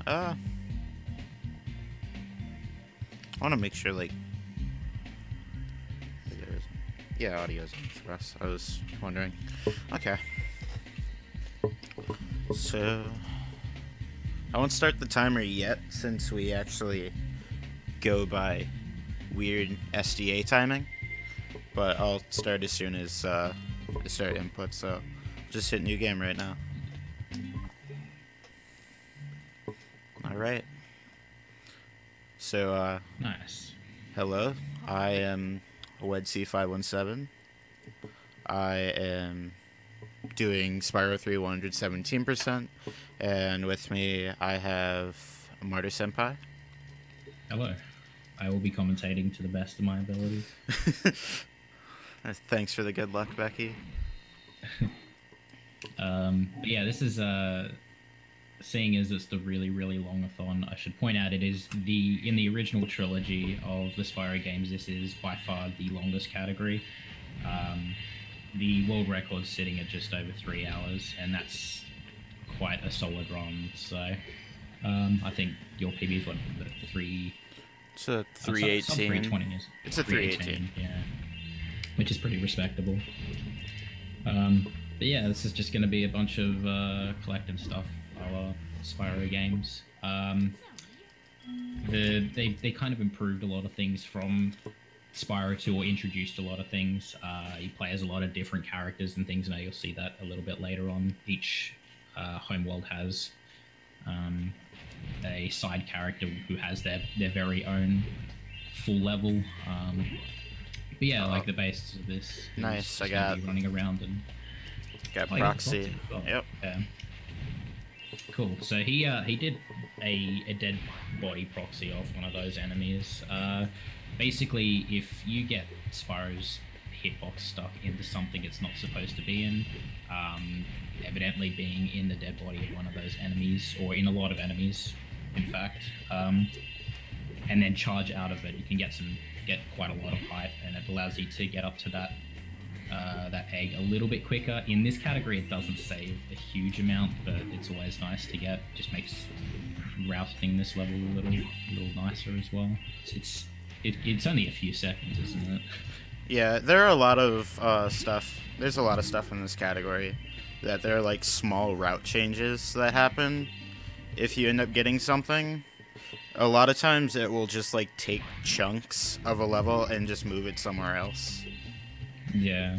I want to make sure, like, yeah, audio's express. I was wondering. Okay. So, I won't start the timer yet since we actually go by weird SDA timing. But I'll start as soon as I start input. So, just hit new game right now. All right. So, nice. Hello, I am WedC517. I am doing Spyro 3 117%, and with me I have Martyr Senpai. Hello. I will be commentating to the best of my ability. Thanks for the good luck, Becky. But yeah, this is seeing as it's the really long-a-thon, I should point out it is in the original trilogy of the Spyro games, this is by far the longest category. The world record's sitting at just over 3 hours, and that's quite a solid run. So I think your PB is what, 3? It's a 318. 320 is. It's a 318. Yeah, which is pretty respectable. But yeah, this is just going to be a bunch of collecting stuff, a la Spyro games. They kind of improved a lot of things from Spyro 2, or introduced a lot of things. You play as a lot of different characters and things, and you'll see that a little bit later on. Each homeworld has a side character who has their very own full level. But yeah, like the basis of this. Nice, I got running around and got proxy. Well. Yep. Yeah. Cool. So he did a dead body proxy off one of those enemies. Basically, if you get Spyro's hitbox stuck into something it's not supposed to be in, evidently being in the dead body of one of those enemies, or in a lot of enemies, in fact, and then charge out of it, you can get quite a lot of height, and it allows you to get up to that egg a little bit quicker. In this category, it doesn't save a huge amount, but it's always nice to get. Just makes routing this level a little nicer as well. It's only a few seconds, isn't it? Yeah, there are a lot of stuff. There's a lot of stuff in this category that there are like small route changes that happen if you end up getting something. A lot of times it will just like take chunks of a level and just move it somewhere else. Yeah.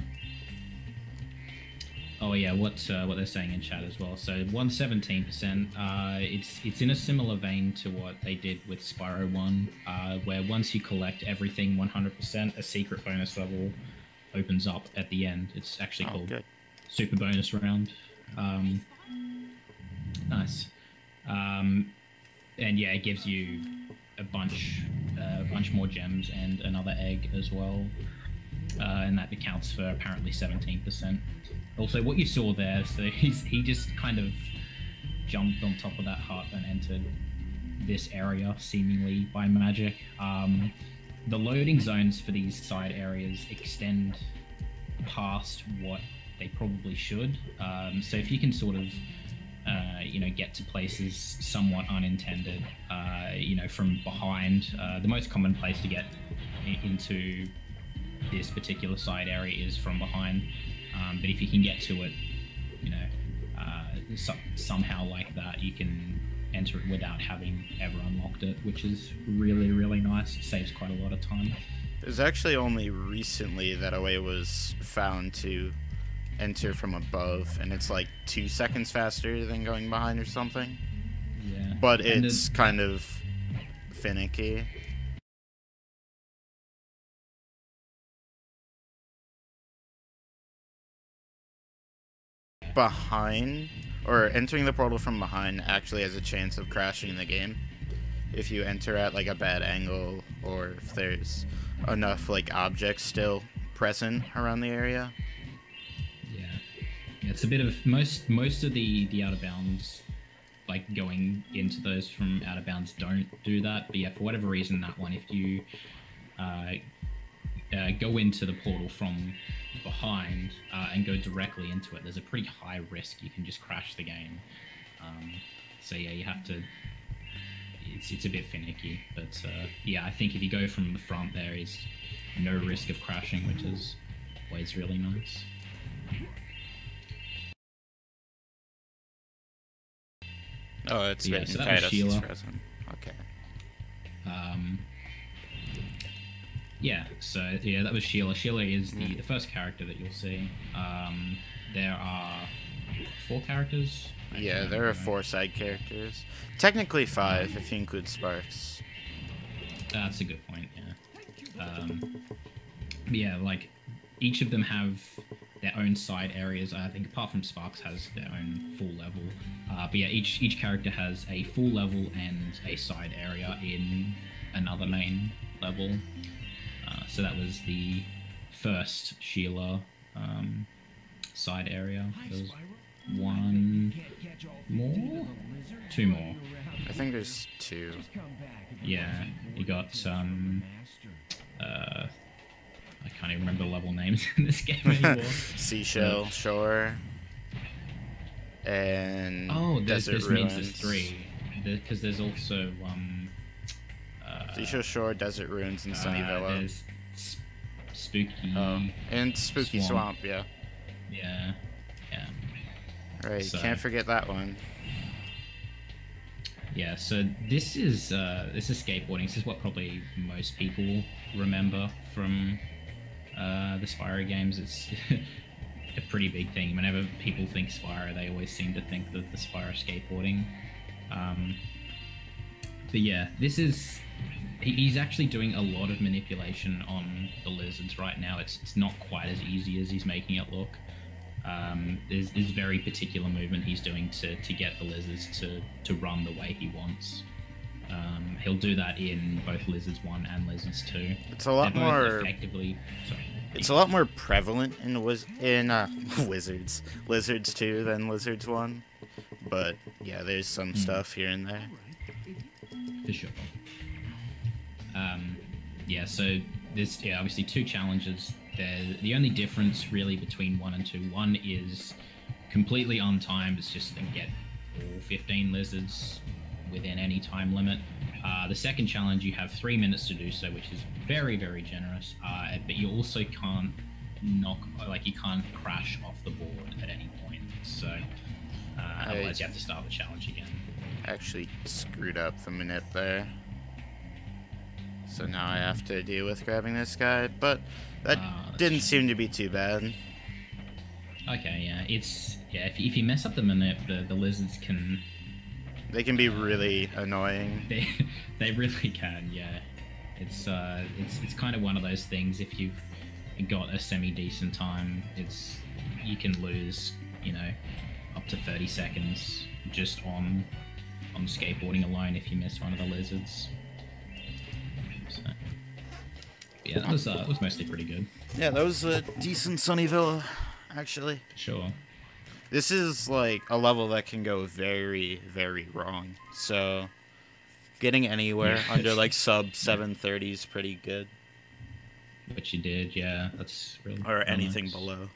Oh yeah, what they're saying in chat as well. So 117%. It's in a similar vein to what they did with Spyro 1, where once you collect everything 100%, a secret bonus level opens up at the end. It's actually called good. Super Bonus Round. Nice. And yeah, it gives you a bunch more gems and another egg as well. And that accounts for apparently 17%. Also, what you saw there, so he just kind of jumped on top of that hut and entered this area seemingly by magic. The loading zones for these side areas extend past what they probably should. So if you can sort of get to places somewhat unintended, from behind, the most common place to get into this particular side area is from behind, but if you can get to it, somehow like that, you can enter it without having ever unlocked it, which is really nice. It saves quite a lot of time. It was actually only recently that a way was found to enter from above, and it's like 2 seconds faster than going behind or something. Yeah, but it's kind of finicky. Behind, or entering the portal from behind, actually has a chance of crashing the game if you enter at like a bad angle, or if there's enough like objects still present around the area. Yeah, it's a bit of most of the out of bounds, like going into those from out of bounds, don't do that. But yeah, for whatever reason, that one, if you go into the portal from behind and go directly into it, there's a pretty high risk you can just crash the game. So yeah, you have to it's a bit finicky. But yeah, I think if you go from the front, there is no risk of crashing, which is always really nice. Oh, it's yeah, so that was Sheila. Okay. Yeah, so yeah, that was Sheila. Sheila is the first character that you'll see. There are 4 characters. Yeah, there are 4 side characters. Technically 5 if you include Sparks. That's a good point. Yeah, like each of them have their own side areas. I think apart from Sparks has their own full level. But yeah, each character has a full level and a side area in another main level. So that was the first Sheila side area. There was 1 more? 2 more. I think there's 2. Yeah, you got I can't even remember the level names in this game anymore. Seashell, Shore, and this Desert means Ruins. there's 3, because there's also Seashell, Shore, Desert Ruins, and Sunnyvale. There's Spooky. And Spooky Swamp. Yeah. Yeah. Right, So- can't forget that one. Yeah, so this is skateboarding. This is what probably most people remember from the Spyro games. It's a pretty big thing. Whenever people think Spyro, they always seem to think that the Spyro skateboarding. But yeah, he's actually doing a lot of manipulation on the lizards right now. It's not quite as easy as he's making it look. There's very particular movement he's doing to get the lizards to run the way he wants. He'll do that in both Lizards 1 and Lizards 2. It's a lot more effectively. Sorry. It's a lot more prevalent in Wizards, Lizards 2 than Lizards 1. But yeah, there's some stuff here and there. For sure. Yeah, so there's obviously 2 challenges. The only difference really between 1 and 2, 1 is completely untimed. It's just to get all 15 lizards within any time limit. The second challenge, you have 3 minutes to do so, which is very, very generous. But you also can't you can't crash off the board at any point. So otherwise you have to start the challenge again. Actually screwed up the minute there. So now I have to deal with grabbing this guy, but that didn't seem to be too bad. Okay, yeah, if you mess up the minute, the lizards can. They can be really annoying. They really can, yeah. It's kind of one of those things. If you've got a semi-decent time, you can lose, up to 30 seconds just on skateboarding alone if you miss one of the lizards. So, yeah, that was mostly pretty good. Yeah, that was a decent Sunnyvale, actually. Sure. This is like a level that can go very, very wrong. So getting anywhere under like sub 730 is pretty good. Which you did, yeah. That's really or anything nice. below,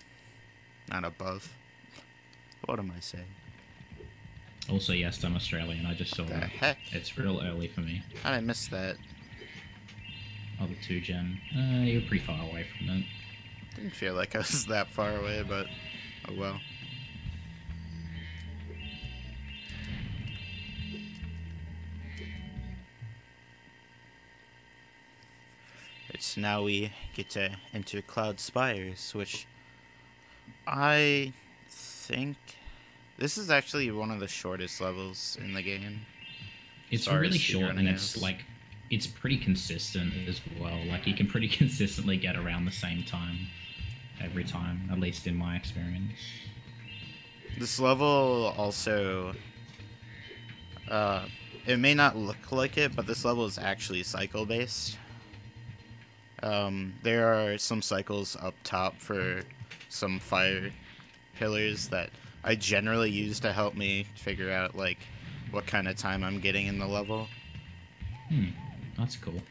not above. What am I saying? Also, yes, I'm Australian. I just saw The that. heck? It's real early for me. How did I miss that? Oh, the 2 gem. You're pretty far away from it. Didn't feel like I was that far away, but oh well. It's now we get to enter Cloud Spires, which I think this is actually one of the shortest levels in the game. It's really short, and it's pretty consistent as well. Like, you can pretty consistently get around the same time every time, at least in my experience. This level also, it may not look like it, but this level is actually cycle-based. There are some cycles up top for some fire pillars that I generally use to help me figure out, like, what kind of time I'm getting in the level. That's cool.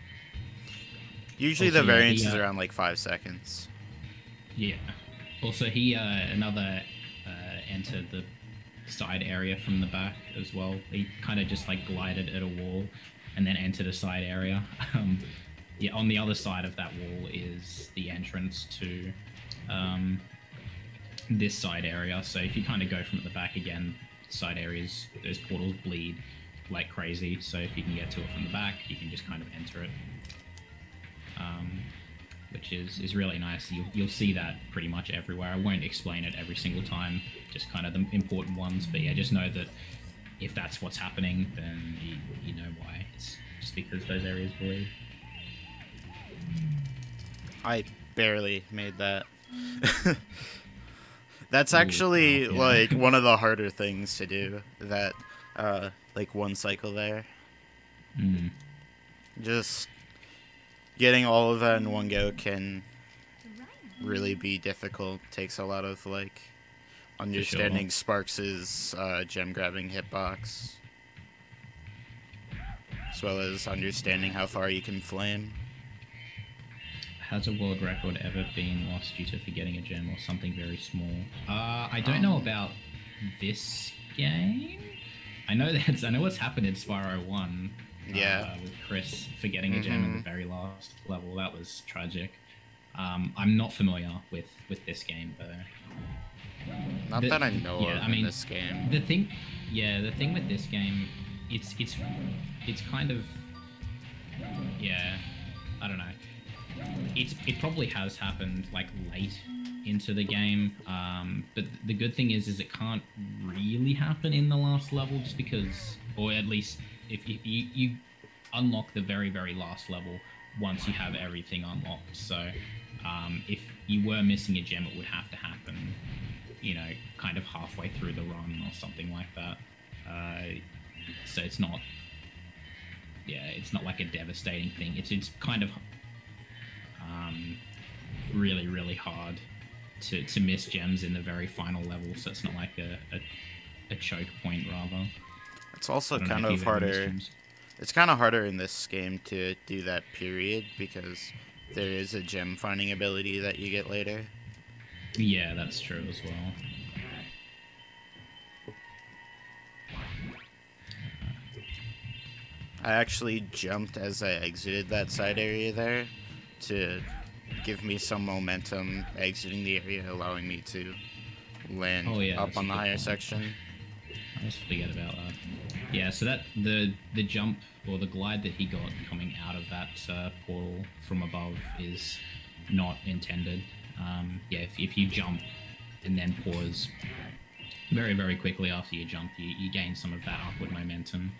Usually Also, the variance is around, like, 5 seconds. Yeah. Also, he, entered the side area from the back as well. He kind of just, like, glided at a wall. and then enter the side area. Yeah, on the other side of that wall is the entrance to this side area. So if you kind of go from the back again, side areas, those portals bleed like crazy. So if you can get to it from the back, you can just kind of enter it, which is really nice. You'll see that pretty much everywhere. I won't explain it every single time, just kind of the important ones. But yeah, just know that if that's what's happening, then you know why. It's just because those areas bleed. I barely made that. That's actually like one of the harder things to do. That like one cycle there. Just getting all of that in one go can really be difficult. Takes a lot of like understanding Sparks's gem grabbing hitbox, as well as understanding how far you can flame. Has a world record ever been lost due to forgetting a gem or something very small? I don't know about this game. I know what's happened in Spyro 1. Yeah. With Chris forgetting a gem in the very last level. That was tragic. I'm not familiar with this game though. Not that I know of in this game. The thing with this game, it's kind of, yeah, I don't know. It probably has happened like late into the game, but the good thing is it can't really happen in the last level, just because, or at least if you unlock the very last level once you have everything unlocked. So if you were missing a gem, it would have to happen, you know, kind of halfway through the run or something like that. So it's not like a devastating thing. It's kind of really hard to miss gems in the very final level, so it's not like a choke point, rather. It's also kind of harder. It's kind of harder in this game to do that period, because there is a gem finding ability that you get later. Yeah, that's true as well. I actually jumped as I exited that side area there to give me some momentum exiting the area, allowing me to land up on the higher section. I just forget about that. Yeah, so that the jump or the glide that he got coming out of that portal from above is not intended. Yeah, if you jump and then pause very quickly after you jump, you gain some of that upward momentum,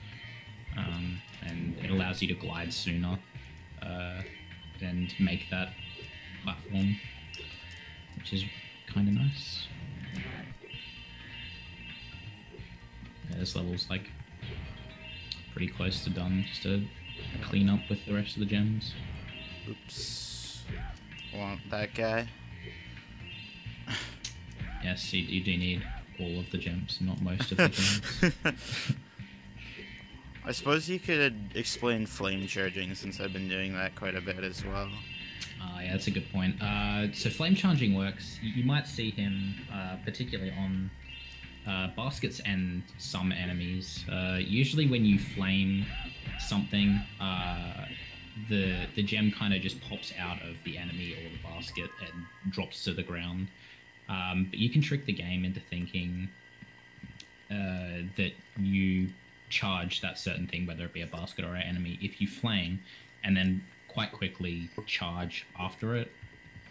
and it allows you to glide sooner and make that platform, which is kind of nice. Yeah, this level's like pretty close to done, just to clean up with the rest of the gems. Oops. Want that guy? Yes, you do need all of the gems, not most of the gems. I suppose you could explain flame charging, since I've been doing that quite a bit as well. Yeah, that's a good point. So flame charging works. You might see him particularly on baskets and some enemies. Usually when you flame something, the gem kind of just pops out of the enemy or the basket and drops to the ground. But you can trick the game into thinking that you charge that certain thing, whether it be a basket or an enemy, if you flame and then quite quickly charge after it,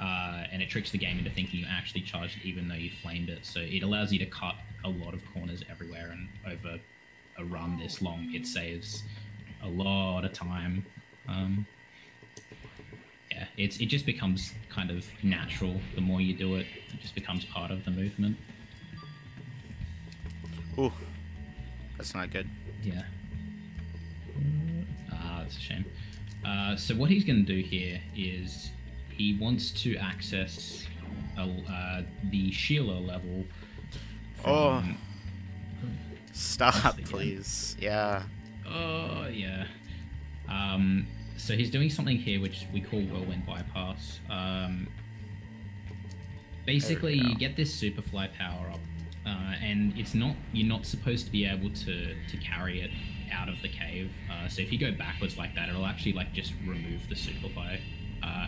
and it tricks the game into thinking you actually charged it even though you flamed it. So it allows you to cut a lot of corners everywhere, and over a run this long, it saves a lot of time. Yeah, it just becomes kind of natural. The more you do it, it just becomes part of the movement. Ooh, that's not good. Yeah. That's a shame. So what he's going to do here is he wants to access the Sheila level. From, stop, please. Yeah. Oh, yeah. So he's doing something here which we call Whirlwind Bypass. Basically, you get this Superfly power up, and you're not supposed to be able to carry it out of the cave. So if you go backwards like that, it'll actually like just remove the super bite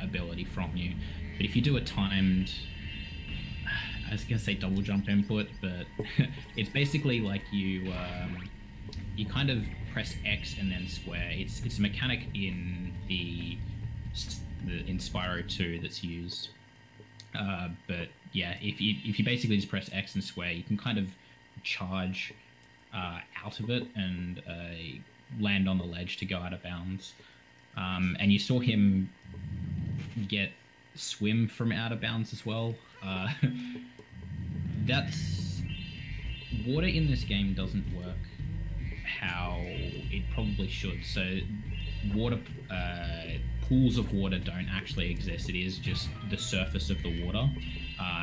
ability from you. But if you do a timed, I was gonna say double jump input, but it's basically like you kind of press X and then square. It's a mechanic in in Spyro 2 that's used. But yeah, if you basically just press X and square, you can kind of charge out of it and land on the ledge to go out of bounds. And you saw him get swim from out of bounds as well. That's water in this game doesn't work how it probably should. So water pools of water don't actually exist. It is just the surface of the water,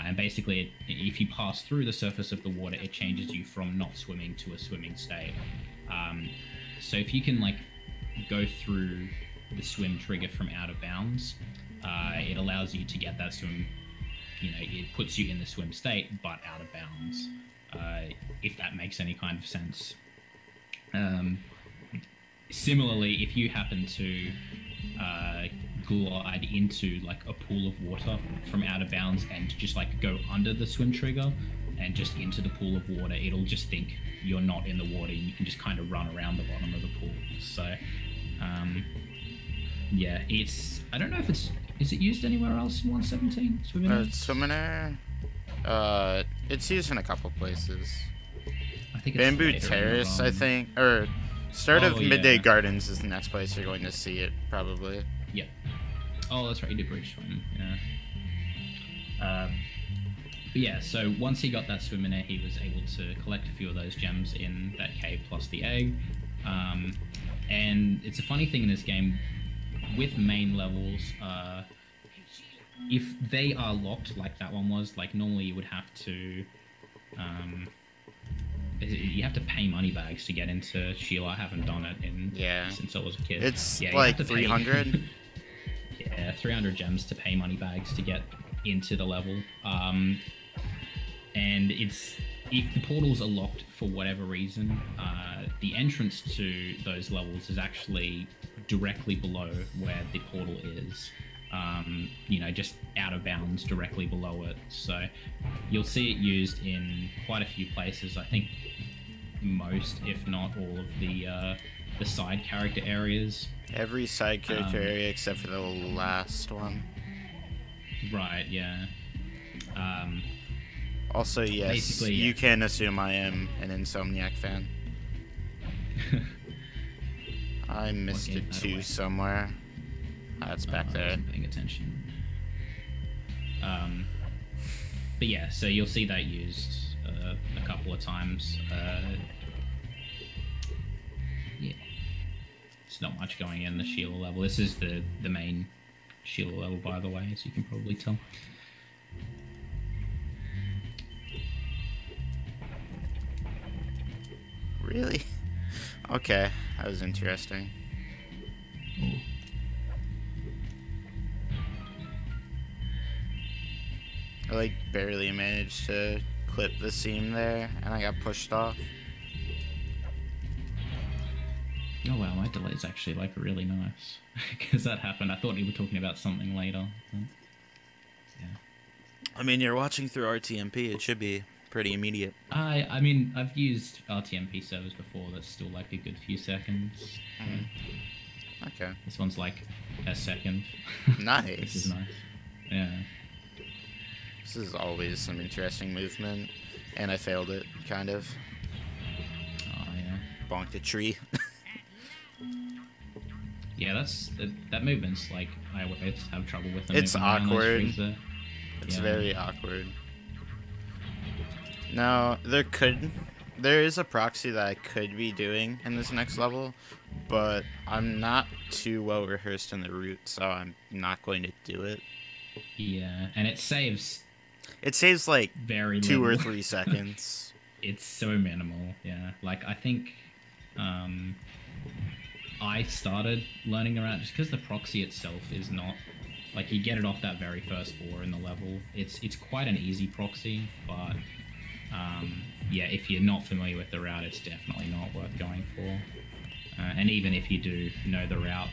and basically if you pass through the surface of the water, it changes you from not swimming to a swimming state. So if you can like go through the swim trigger from out of bounds, it allows you to get that swim, it puts you in the swim state but out of bounds, if that makes any kind of sense. Similarly, if you happen to glide into like a pool of water from out of bounds and just like go under the swim trigger and just into the pool of water, it'll just think you're not in the water and you can just kind of run around the bottom of the pool. So yeah, I don't know if is it used anywhere else in 117? Swimming air? It's used in a couple places. I think it's Bamboo Terrace, I think, or start of Midday yeah. Gardens is the next place you're going to see it, probably. Yep. Oh, that's right, you did bridge swim, yeah. But yeah, so once he got that swim in air, he was able to collect a few of those gems in that cave plus the egg. And it's a funny thing in this game, with main levels, if they are locked like that one was, like normally you would have to, you have to pay money bags to get into Sheila. I haven't done it since I was a kid. It's like 300. Yeah, 300 gems to pay money bags to get into the level. And if the portals are locked for whatever reason, the entrance to those levels is actually directly below where the portal is. Just out of bounds directly below it. So you'll see it used in quite a few places. I think most, if not all, of the side character areas. Every side character area except for the last one. Right, yeah. Also, yes, basically, you can assume I am an Insomniac fan. I missed it too somewhere. It's back there. I wasn't paying attention. But yeah, so you'll see that used a couple of times. Yeah, it's not much going in the Sheila level. This is the main Sheila level, by the way, as you can probably tell. Really? Okay, that was interesting. Ooh. I like barely managed to clip the seam there, and I got pushed off. Oh wow, my delay's actually like really nice because that happened. I thought you were talking about something later. But, yeah. I mean, you're watching through RTMP. It should be pretty immediate. I mean, I've used RTMP servers before. That's still like a good few seconds. Okay. This one's like a second. Nice. Which is nice. Yeah. This is always some interesting movement, and I failed it, kind of. Oh yeah. Bonked a tree. Yeah, that movement's like I always have trouble with them. It's awkward. It's very awkward. Now, there is a proxy that I could be doing in this next level, but I'm not too well rehearsed in the route, so I'm not going to do it. Yeah, and it saves. It saves like very 2 or 3 seconds. It's so minimal, yeah. Like I think I started learning around just because the proxy itself is not like you get it off that very first ore in the level. It's quite an easy proxy, but yeah, if you're not familiar with the route, it's definitely not worth going for. And even if you do know the route,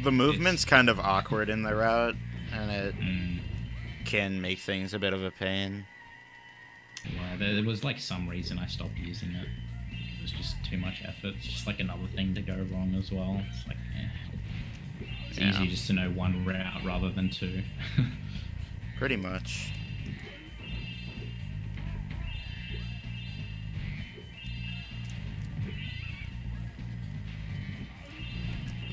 The movement's kind of awkward in the route, and it mm, can make things a bit of a pain. yeah, there was like some reason I stopped using it. It was just too much effort. It's just like another thing to go wrong as well. It's like, it's easier just to know one route rather than two. Pretty much.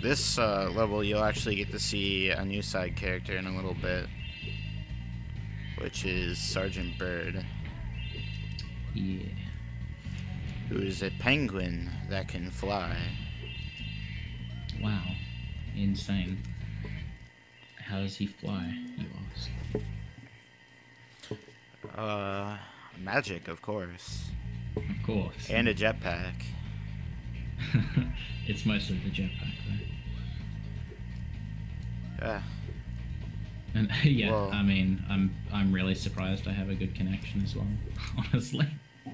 This level, you'll actually get to see a new side character in a little bit, which is Sergeant Bird, Yeah. who is a penguin that can fly. Wow. Insane. How does he fly, you ask? Magic, of course. Of course. And a jetpack. It's mostly the jetpack, though. Yeah. And yeah, Well, I mean, I'm really surprised I have a good connection as well. Honestly, I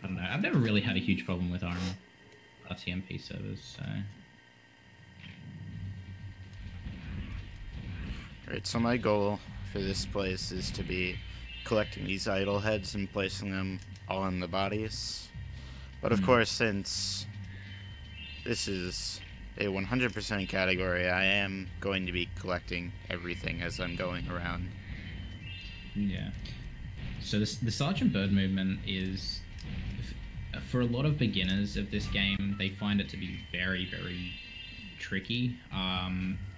don't know. I've never really had a huge problem with RTMP servers. So Alright, so my goal for this place is to be collecting these idol heads and placing them all in the bodies. But of course, since this is a 100% category, I am going to be collecting everything as I'm going around. yeah. So the Sergeant Bird movement is, for a lot of beginners of this game, they find it to be very, very tricky.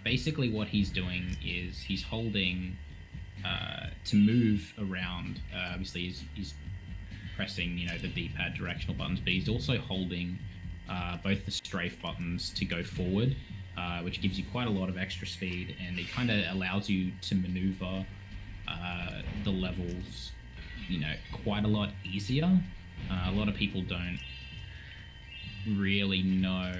Basically what he's doing is he's holding to move around. Obviously he's pressing, you know, the D-pad directional buttons, but he's also holding both the strafe buttons to go forward, which gives you quite a lot of extra speed, and it kind of allows you to maneuver the levels, you know, quite a lot easier. A lot of people don't really know.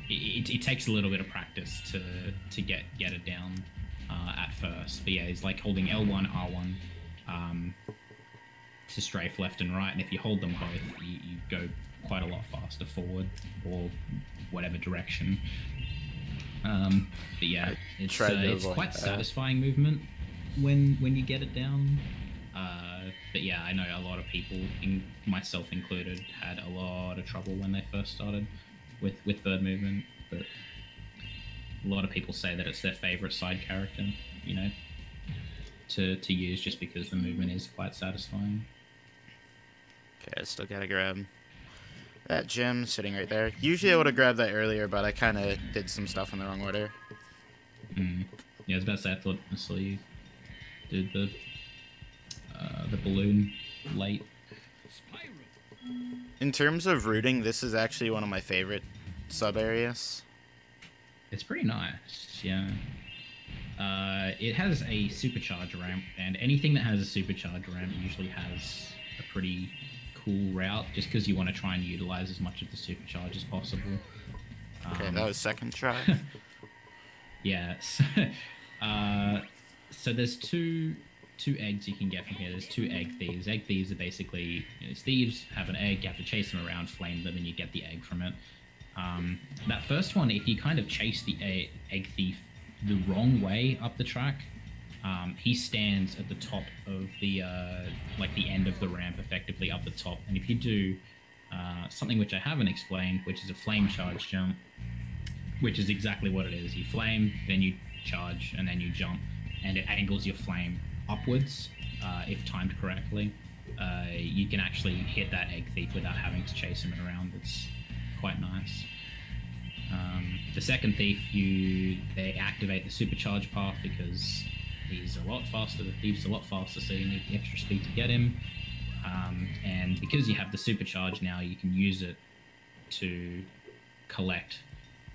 It takes a little bit of practice to get it down at first. But yeah, it's like holding L1, R1 to strafe left and right, and if you hold them both, you go quite a lot faster forward or whatever direction. But yeah, it's quite satisfying movement when you get it down. But yeah, I know a lot of people, myself included, had a lot of trouble when they first started with bird movement. But a lot of people say that it's their favorite side character, you know, to use, just because the movement is quite satisfying. Okay, I still gotta grab that gem sitting right there. Usually I would have grabbed that earlier, but I kind of did some stuff in the wrong order. Yeah, I was about to say, I saw you did the balloon late. Spyro. In terms of rooting, this is actually one of my favorite sub-areas. It's pretty nice, yeah. It has a supercharge ramp, and anything that has a supercharge ramp usually has a pretty cool route, just because you want to try and utilize as much of the supercharge as possible. Okay, that was second try. Yeah. So there's two eggs you can get from here. There's two egg thieves. Egg thieves are basically, you know, thieves have an egg, you have to chase them around, flame them, and you get the egg from it. That first one, if you kind of chase the egg thief the wrong way up the track, he stands at the top of the like the end of the ramp, effectively up the top. And if you do something which I haven't explained, which is a flame charge jump, which is exactly what it is. You flame, then you charge, and then you jump, and it angles your flame upwards. If timed correctly, you can actually hit that egg thief without having to chase him around. It's quite nice. The second thief, they activate the supercharge path because he's a lot faster. The thief's a lot faster, so you need the extra speed to get him. And because you have the supercharge now, you can use it to collect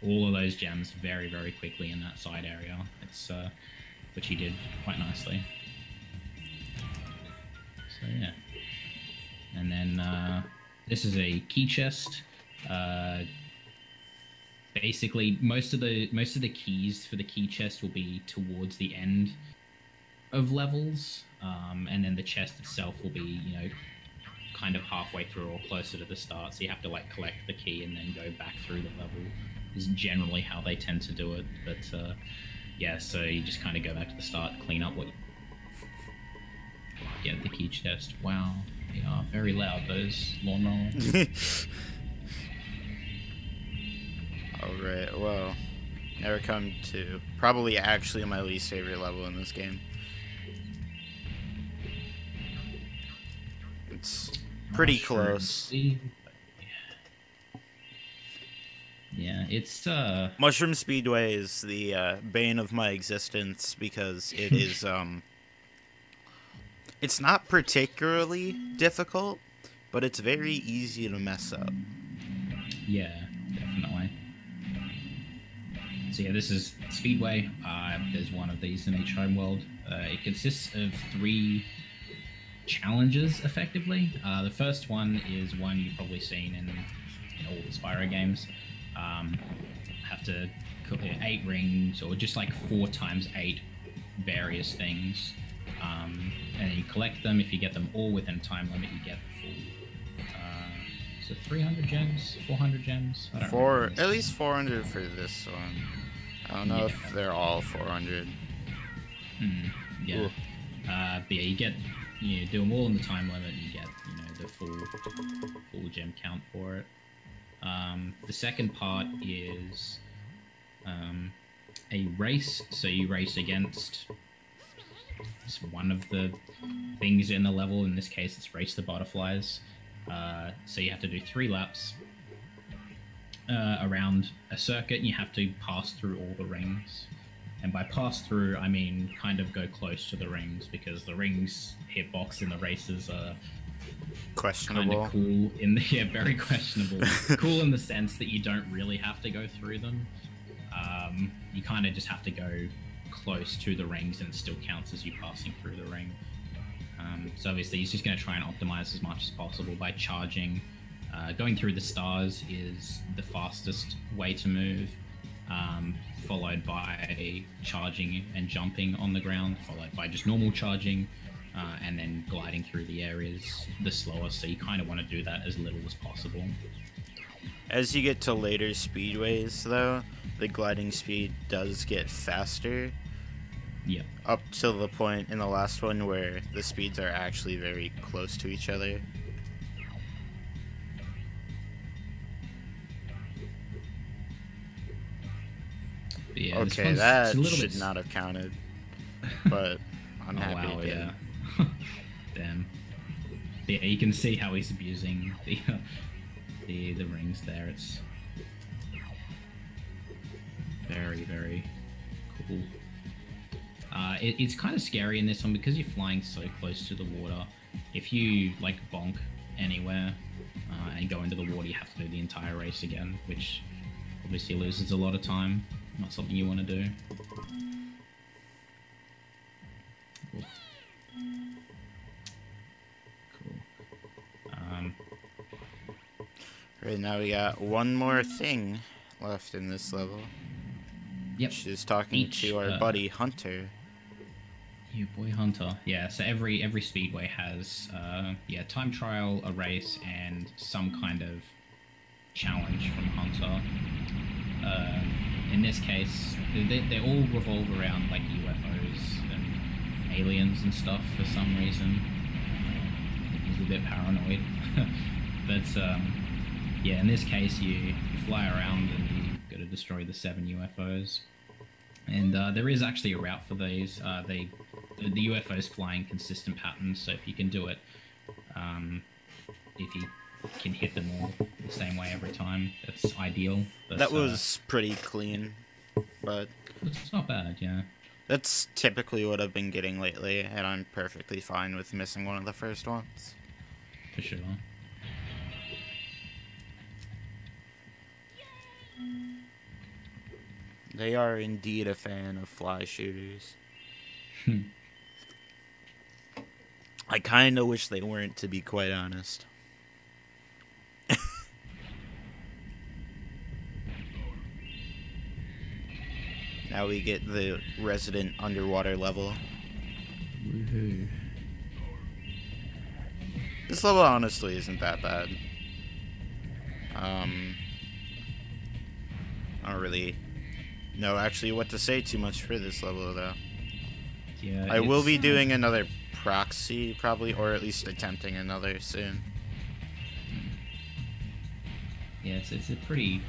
all of those gems very, very quickly in that side area. It's which he did quite nicely. So yeah. And then this is a key chest. Basically, most of the keys for the key chest will be towards the end of levels, and then the chest itself will be, you know, kind of halfway through or closer to the start, so you have to like collect the key and then go back through the level. Is generally how they tend to do it, but yeah, so you just kind of go back to the start, clean up what you get the key chest. Wow, they are very loud, those lawnmowers. Alright, well, now we come to probably actually my least favorite level in this game. It's pretty close. Yeah, it's Mushroom Speedway is the bane of my existence because it is it's not particularly difficult, but it's very easy to mess up. Yeah, definitely. So yeah, this is Speedway. There's one of these in each home world. It consists of 3 challenges, effectively. The first one is one you've probably seen in all the Spyro games. Have to cook 8 rings, or just like 4 times 8 various things. And then you collect them. If you get them all within a time limit, you get the full. So 300 gems, 400 gems. I don't remember. At least 400 for this one. I don't know if they're all 400. Yeah. But yeah, you do them all in the time limit, and you get the full gem count for it. The second part is a race. So you race against one of the things in the level. In this case, it's race the butterflies. So you have to do 3 laps around a circuit, and you have to pass through all the rings. And by pass through, I mean kind of go close to the rings, because the rings hitbox in the races are questionable. Kind of cool in the very questionable. Cool in the sense that you don't really have to go through them. You kind of just have to go close to the rings, and it still counts as you passing through the ring. So obviously he's just going to try and optimize as much as possible by charging. Going through the stars is the fastest way to move, followed by charging and jumping on the ground, followed by just normal charging, and then gliding through the areas the slowest. So you kind of want to do that as little as possible. As you get to later speedways, though, the gliding speed does get faster. Yep. Up to the point in the last one where the speeds are actually very close to each other. Yeah, okay, that should not have counted, but I'm happy wow, it did. Yeah. Damn. Yeah, you can see how he's abusing the rings there. It's very, very cool. It's kind of scary in this one because you're flying so close to the water. If you like bonk anywhere and go into the water, you have to do the entire race again, which obviously loses a lot of time. Not something you want to do. Cool. Right now we got one more thing left in this level. Yep. Which is talking to our buddy Hunter. You boy Hunter. Yeah, so every speedway has time trial, a race, and some kind of challenge from Hunter. In this case, they all revolve around like UFOs and aliens and stuff for some reason. I think he's a bit paranoid. But yeah, in this case you fly around and you got to destroy the 7 UFOs. And there is actually a route for these. The UFOs fly in consistent patterns, so if you can do it, if you can hit them all the same way every time, that's ideal. But, that was pretty clean, but it's not bad, yeah. That's typically what I've been getting lately, and I'm perfectly fine with missing one of the first ones. For sure. They are indeed a fan of fly shooters. I kind of wish they weren't, to be quite honest. Now we get the resident underwater level. Woohoo. This level honestly isn't that bad. I don't really know actually what to say too much for this level though. Yeah, I will be doing another proxy probably, or at least attempting another soon. Yeah, it's a pretty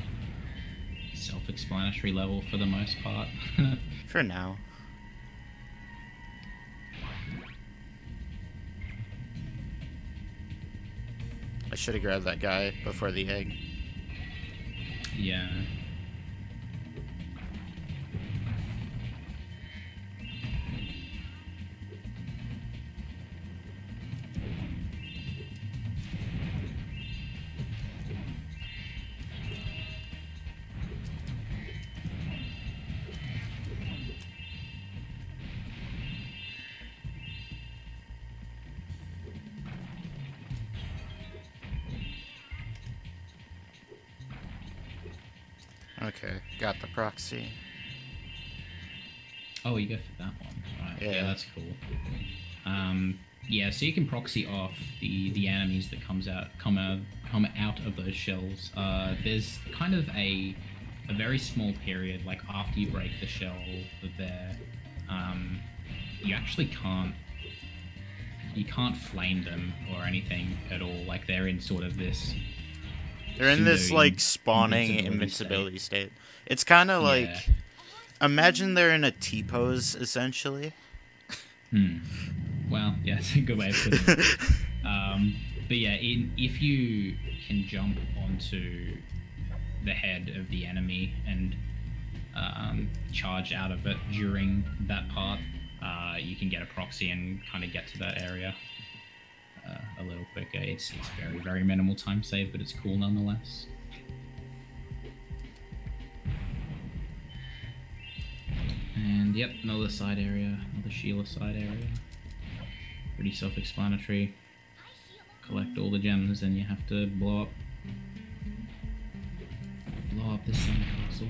self-explanatory level for the most part. For now. I should have grabbed that guy before the egg. Yeah. Okay, got the proxy. Oh, you go for that one. Right. Yeah. Yeah, that's cool. Yeah, so you can proxy off the enemies that come out of those shells. There's kind of a very small period, like after you break the shell there, you actually can't flame them or anything at all. Like they're in sort of this. They're in this like spawning invincibility state. It's kind of like, imagine they're in a T-pose essentially. Well, yeah, that's a good way of putting it. But yeah, if you can jump onto the head of the enemy and charge out of it during that part, you can get a proxy and kind of get to that area a little quicker. It's very, very minimal time save, but it's cool nonetheless. And yep, another side area, another Sheila side area. Pretty self-explanatory. Collect all the gems, and you have to blow up this sandcastle.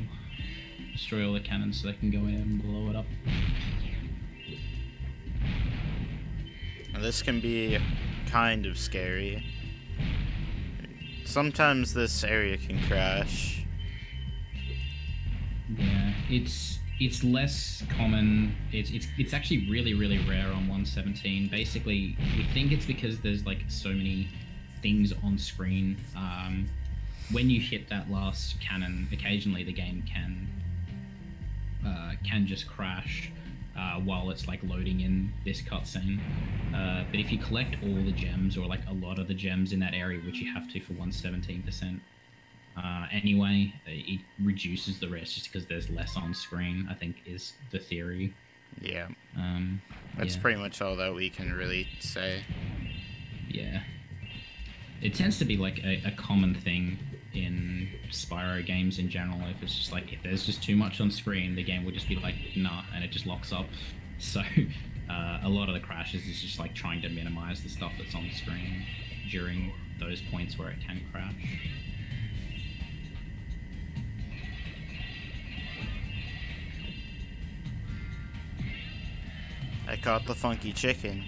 Destroy all the cannons so they can go in and blow it up. Now, this can be kind of scary. Sometimes this area can crash. Yeah, it's less common. It's actually really, really rare on 117. Basically, we think it's because there's like so many things on screen. When you hit that last cannon, occasionally the game can just crash while it's like loading in this cutscene. But if you collect all the gems, or like a lot of the gems in that area, which you have to for 117%, anyway, it reduces the rest just because there's less on screen, I think is the theory. Yeah. That's pretty much all that we can really say. Yeah. It tends to be like a common thing in Spyro games in general. If it's just like, if there's just too much on screen, the game will just be like, nah, and it just locks up. So a lot of the crashes is just like trying to minimize the stuff that's on screen during those points where it can crash. I caught the funky chicken.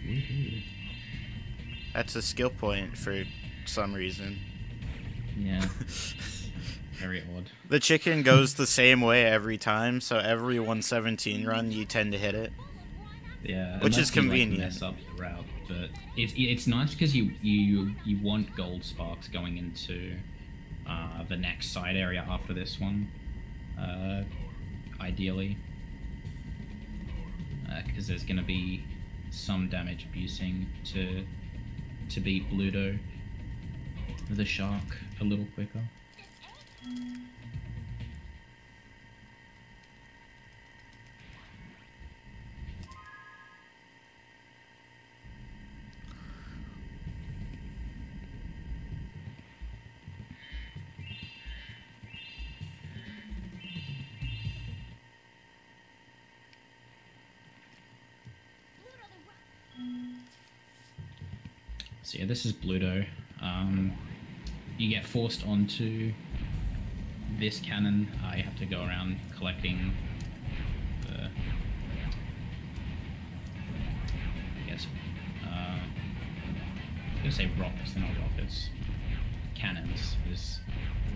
Woohoo. That's a skill point for some reason. Yeah. Very odd. The chicken goes the same way every time, so every 117 run you tend to hit it. Yeah, which is convenient. You, like, mess up the route, but it's nice because you want gold sparks going into the next side area after this one, ideally, because there's going to be some damage abusing to beat Bluto, the shark, a little quicker. So yeah, this is Bluto. You get forced onto this cannon. You have to go around collecting the, I guess, gonna say rockets, they're not rockets. Cannons is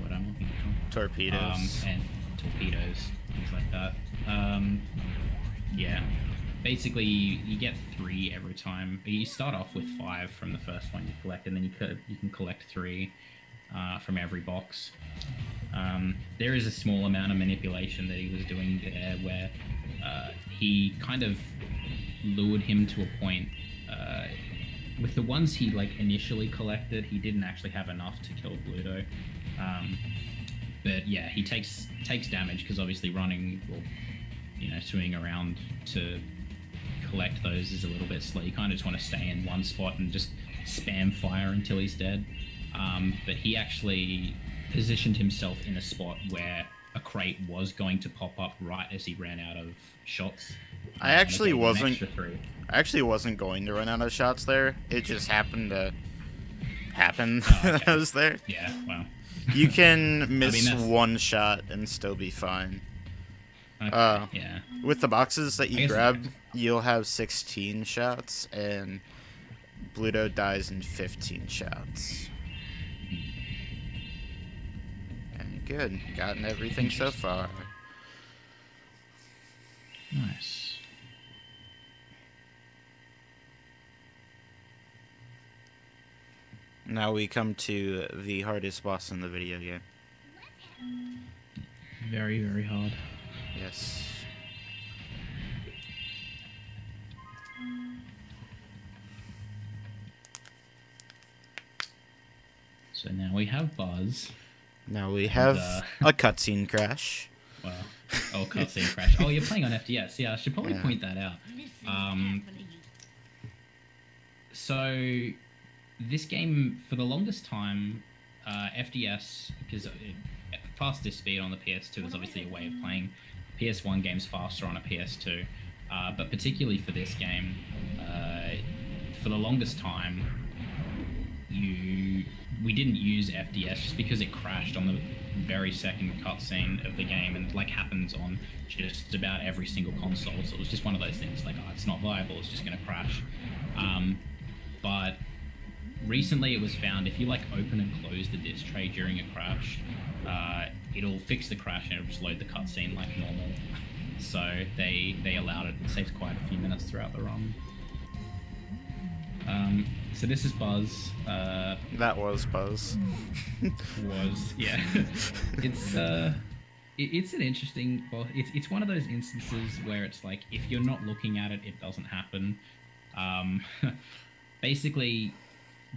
what I'm looking for. Torpedoes. And torpedoes, things like that. Yeah. Basically, you get 3 every time. You start off with 5 from the first one you collect, and then you can collect 3 from every box. There is a small amount of manipulation that he was doing there, where he kind of lured him to a point. With the ones he initially collected, he didn't actually have enough to kill Bluto. But yeah, he takes damage because obviously running or swimming around to collect those is a little bit slow. You kind of just want to stay in one spot and just spam fire until he's dead. But he actually positioned himself in a spot where a crate was going to pop up right as he ran out of shots. I actually wasn't going to run out of shots there. It just happened to happen. Oh, okay. I was there. Yeah, well. You can miss one shot and still be fine. Okay, yeah. With the boxes that you grab, you'll have 16 shots, and Bluto dies in 15 shots. And good. Gotten everything so far. Nice. Now we come to the hardest boss in the video game. Very, very hard. Yes. So now we have Buzz. Now we have a cutscene crash. Well, cutscene crash. Oh, you're playing on FDS. Yeah, I should probably point that out. So this game, for the longest time, FDS, because fastest speed on the PS2 is obviously a way of playing PS1 games faster on a PS2, but particularly for this game, for the longest time, we didn't use FDS just because it crashed on the very second cutscene of the game, and happens on just about every single console. So it was just one of those things it's not viable, it's just going to crash. But recently it was found if you open and close the disc tray during a crash, it'll fix the crash and it'll just load the cutscene like normal. So they allowed it. It saves quite a few minutes throughout the run. So this is Buzz. That was Buzz. Yeah. It's an interesting. Well, it's one of those instances where it's if you're not looking at it, it doesn't happen. Basically,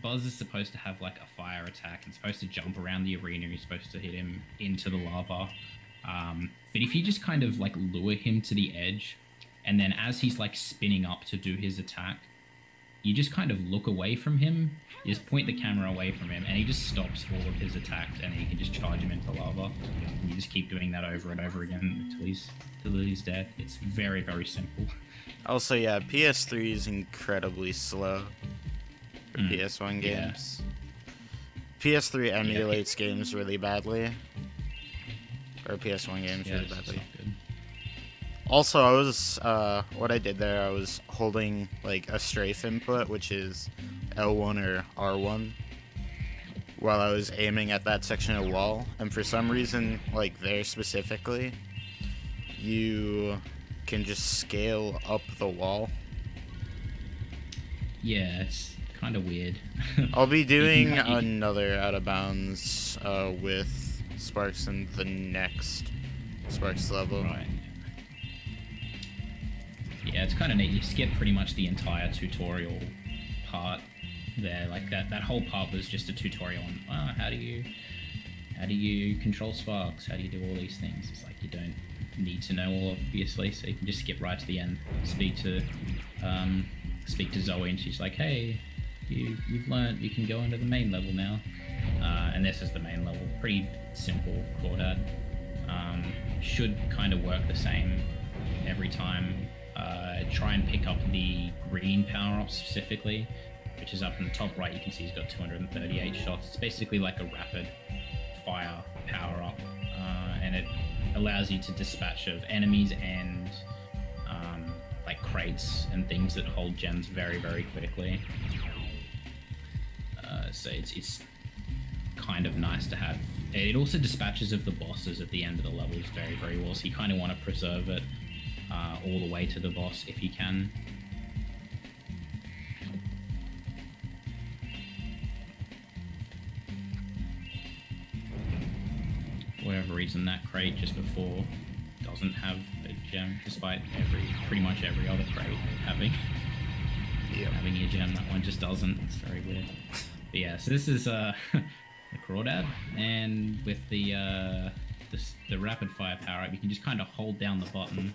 Buzz is supposed to have a fire attack and supposed to jump around the arena. You're supposed to hit him into the lava. But if you just kind of lure him to the edge, and then as he's spinning up to do his attack, you just kind of look away from him. You just point the camera away from him, and he just stops all of his attacks, and then you can just charge him into lava. And you just keep doing that over and over again until he's dead. It's very, very simple. Also, yeah, PS3 is incredibly slow for PS1 games. Yeah. PS3 emulates games really badly. Or PS1 games really badly. Also, I was, what I did there, I was holding, a strafe input, which is L1 or R1, while I was aiming at that section of wall, and for some reason, there specifically, you can just scale up the wall. Yeah, it's kind of weird. I'll be doing another Out of Bounds with Sparks in the next Sparks level. Right. Yeah, it's kind of neat. You skip pretty much the entire tutorial part there. That whole part was just a tutorial on how do you control sparks? How do you do all these things? It's you don't need to know all, obviously, so you can just skip right to the end. Speak to Zoe, and she's like, "Hey, you've learned. You can go into the main level now." And this is the main level. Pretty simple Claudad. Should kind of work the same every time. Try and pick up the green power-up specifically, which is up in the top right. You can see he's got 238 shots. It's basically a rapid fire power-up, and it allows you to dispatch of enemies and crates and things that hold gems very, very quickly. so it's kind of nice to have. It also dispatches of the bosses at the end of the levels very, very well, so you kind of want to preserve it all the way to the boss if you can. For whatever reason, that crate just before doesn't have a gem, despite pretty much every other crate having a gem. That one just doesn't. It's very weird. But yeah, so this is the Crawdad, and with the rapid fire power up, you can just kind of hold down the button,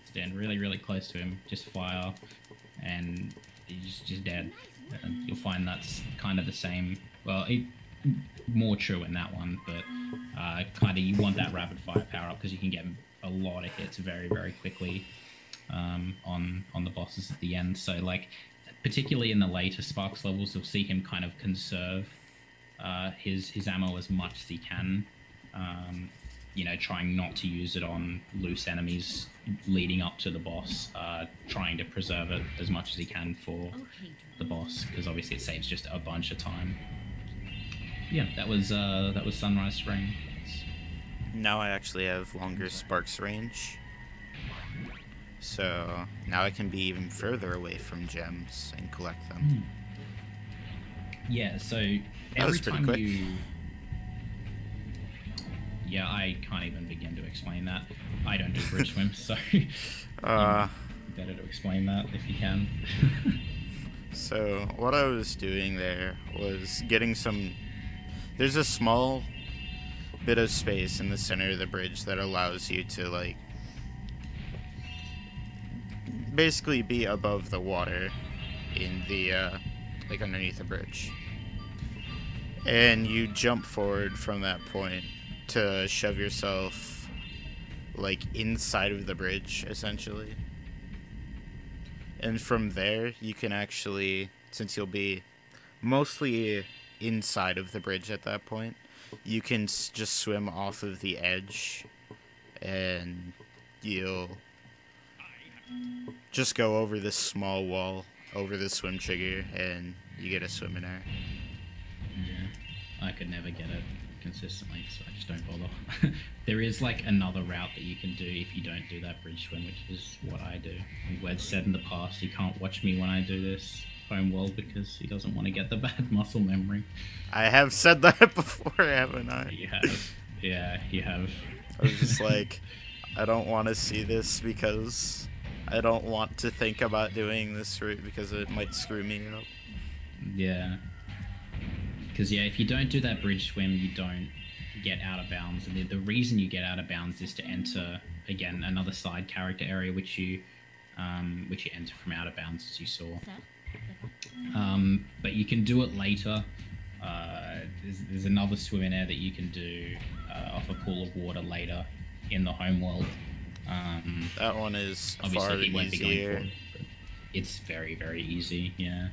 stand really, really close to him, just fire, and he's just dead. And you'll find that's kind of the same. Well, more true in that one, but kind of you want that rapid fire power up because you can get a lot of hits very, very quickly on the bosses at the end. So like, particularly in the later Sparks levels, you'll see him kind of conserve his ammo as much as he can. You know, trying not to use it on loose enemies leading up to the boss, trying to preserve it as much as he can for the boss, because obviously it saves just a bunch of time. Yeah, that was Sunrise Spring. Now I actually have longer Sparks range, so now I can be even further away from gems and collect them. Yeah, so That was every pretty time quick. you... Yeah, I can't even begin to explain that. I don't do bridge swim, so better to explain that if you can. So what I was doing there was getting some... There's a small bit of space in the center of the bridge that allows you to, like, basically be above the water in the, like, underneath the bridge. And you jump forward from that point to shove yourself, like, inside of the bridge, essentially. And from there, you can actually, since you'll be mostly inside of the bridge at that point, you can just swim off of the edge, and you'll just go over this small wall, over the swim trigger, and you get a swim in there. Yeah, I could never get it consistently, so I just don't bother. There is like another route that you can do if you don't do that bridge swim, which is what I do. Wes said in the past he can't watch me when I do this Homeworld because he doesn't want to get the bad muscle memory. I have said that before, haven't I? You have. Yeah, you have. I was just like, I don't want to see this because I don't want to think about doing this route because it might screw me up. Yeah. Because, yeah, if you don't do that bridge swim, you don't get out of bounds. And the reason you get out of bounds is to enter, again, another side character area, which you enter from out of bounds, as you saw. But you can do it later. There's another swim in there that you can do off a pool of water later in the homeworld. That one is Obviously, far he won't be going easier. forward, but it's very, very easy, yeah.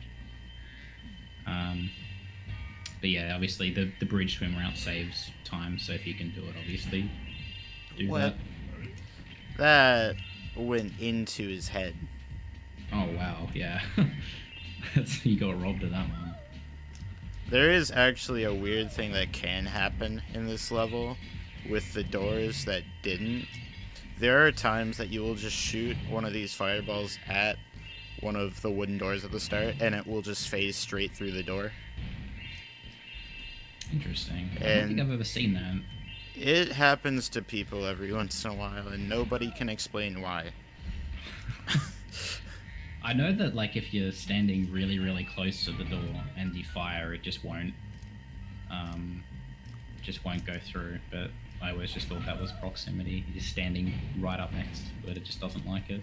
But yeah, obviously the bridge swim route saves time, so if you can do it, obviously do What? that. That went into his head. Oh wow, yeah. You got robbed of that one. There is actually a weird thing that can happen in this level with the doors that didn't. There are times that you will just shoot one of these fireballs at one of the wooden doors at the start, and it will just phase straight through the door. Interesting. I don't And- think I've ever seen that. It happens to people every once in a while, and nobody can explain why. I know that like if you're standing really, really close to the door and you fire, it just won't go through. But I always just thought that was proximity. You're standing right up next, but it just doesn't like it.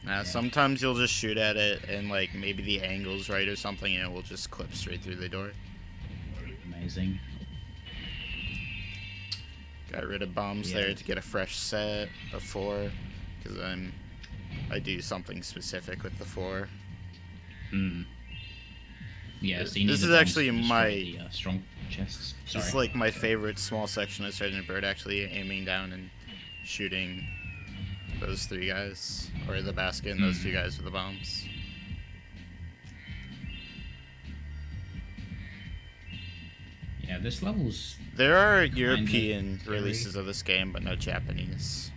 But, Sometimes you'll just shoot at it, and like maybe the angle's right or something, and it will just clip straight through the door. amazing. Got rid of bombs Yeah. there to get a fresh set of 4, because then I do something specific with the 4. Yeah, so This you need is the bombs actually to destroy my- the, strong chests. Sorry. It's like my favorite small section of Sergeant Bird, actually aiming down and shooting those 3 guys, or the basket and those 2 guys with the bombs. Yeah, this level's... There are Kinda European scary. releases of this game, but no Japanese.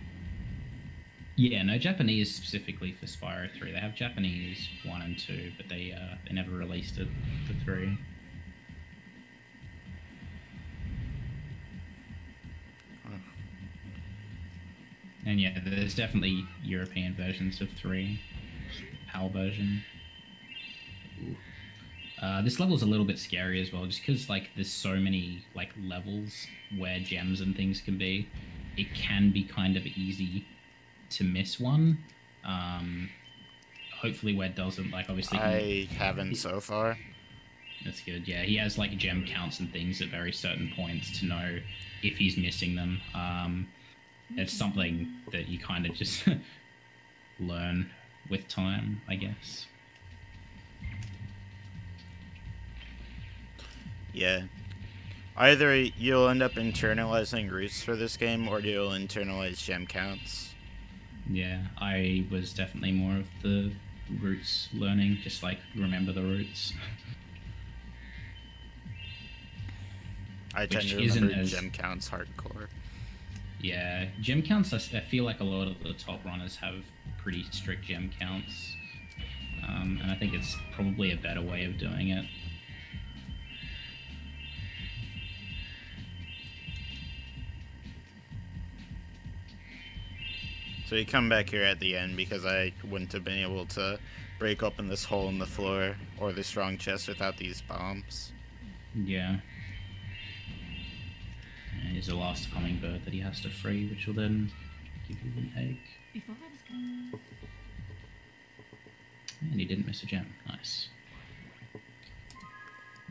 Yeah, no Japanese specifically for Spyro 3. They have Japanese 1 and 2, but they never released it for 3. And yeah, there's definitely European versions of 3. PAL version. Ooh. This level's a little bit scary as well, just because like there's so many like levels where gems and things can be. It can be kind of easy to miss one. Hopefully where it doesn't, like obviously I haven't so far. that's good. Yeah, he has like gem counts and things at very certain points to know if he's missing them. It's something that you kind of just learn with time, I guess. Yeah. Either you'll end up internalizing roots for this game, or you'll internalize gem counts. Yeah, I was definitely more of the roots learning, just like remember the roots. I tend Which to isn't remember as- gem counts hardcore. Yeah, gem counts, I feel like a lot of the top runners have pretty strict gem counts. And I think it's probably a better way of doing it. So you come back here at the end because I wouldn't have been able to break open this hole in the floor or the strong chest without these bombs. Yeah. And here's the last hummingbird that he has to free, which will then give you an egg. Before I was And he didn't miss a gem. Nice.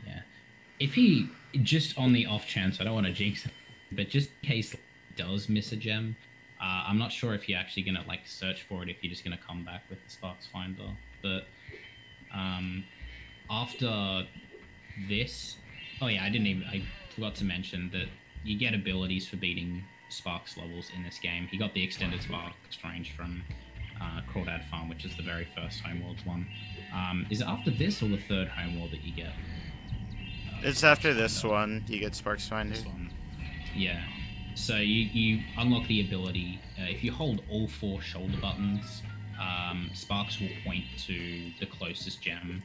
Yeah. If he, just on the off chance, I don't want to jinx him, but just in case he does miss a gem, I'm not sure if you're actually going to like search for it, if you're just going to come back with the Sparks Finder. But after this... Oh yeah, I forgot to mention that you get abilities for beating Sparks levels in this game. He got the extended Sparks range from Crawdad Farm, which is the very first Homeworlds one. Is it after this or the third Homeworld that you get? It's after this one you get Sparks Finder. This one. Yeah. So you unlock the ability, if you hold all 4 shoulder buttons, Sparks will point to the closest gem.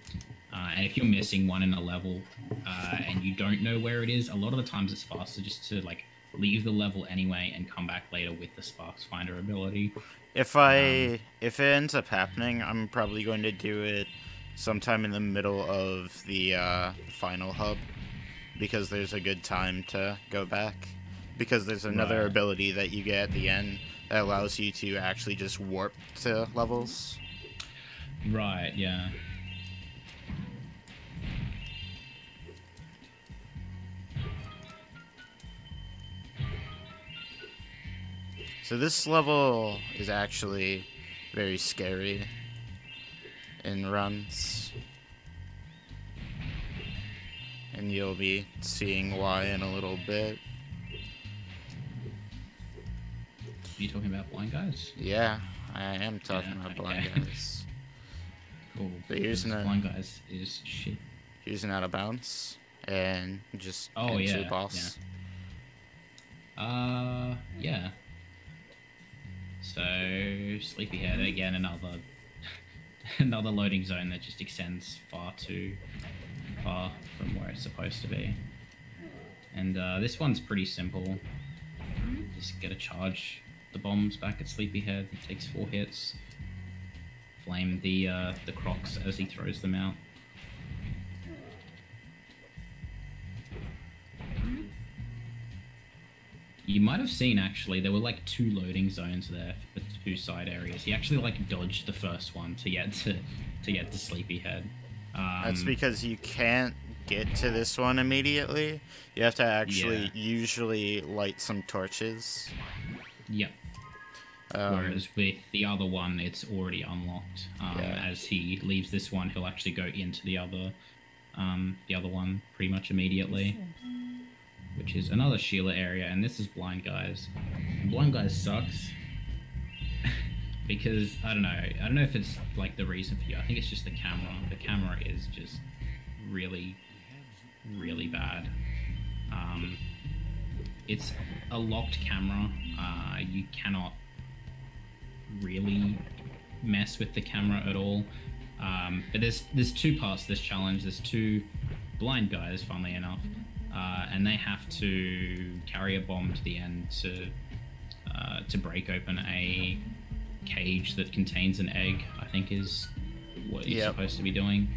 And if you're missing one in a level and you don't know where it is, a lot of the times it's faster just to like leave the level anyway and come back later with the Sparks Finder ability. If it ends up happening, I'm probably going to do it sometime in the middle of the final hub, because there's a good time to go back. Because there's another Right. ability that you get at the end that allows you to actually just warp to levels. Right, yeah. So this level is actually very scary in runs. And you'll be seeing why in a little bit. Are you talking about blind guys? Yeah, I am talking Yeah, about blind okay. guys. Cool. But here's because an- blind guys is shit. Here's an out of bounds. And just Oh, into yeah, the boss. Yeah. So, Sleepyhead, again, another another loading zone that just extends far too far from where it's supposed to be. And this one's pretty simple. Just gotta charge the bombs back at Sleepyhead. It takes 4 hits. Flame the crocs as he throws them out. You might have seen, actually, there were like 2 loading zones there for 2 side areas. He actually like dodged the first one to get to Sleepyhead. That's because you can't get to this one immediately. You have to actually usually light some torches. Yep. Whereas with the other one, it's already unlocked. Yeah. As he leaves this one, he'll actually go into the other one pretty much immediately, which is another Sheila area, and this is Blind Guys. And Blind Guys sucks because I don't know if it's like the reason for you. I think it's just the camera. The camera is just really, really bad. It's a locked camera. You cannot really mess with the camera at all. But there's two parts to this challenge. There's two blind guys, funnily enough, and they have to carry a bomb to the end to break open a cage that contains an egg, I think is what you're supposed to be doing.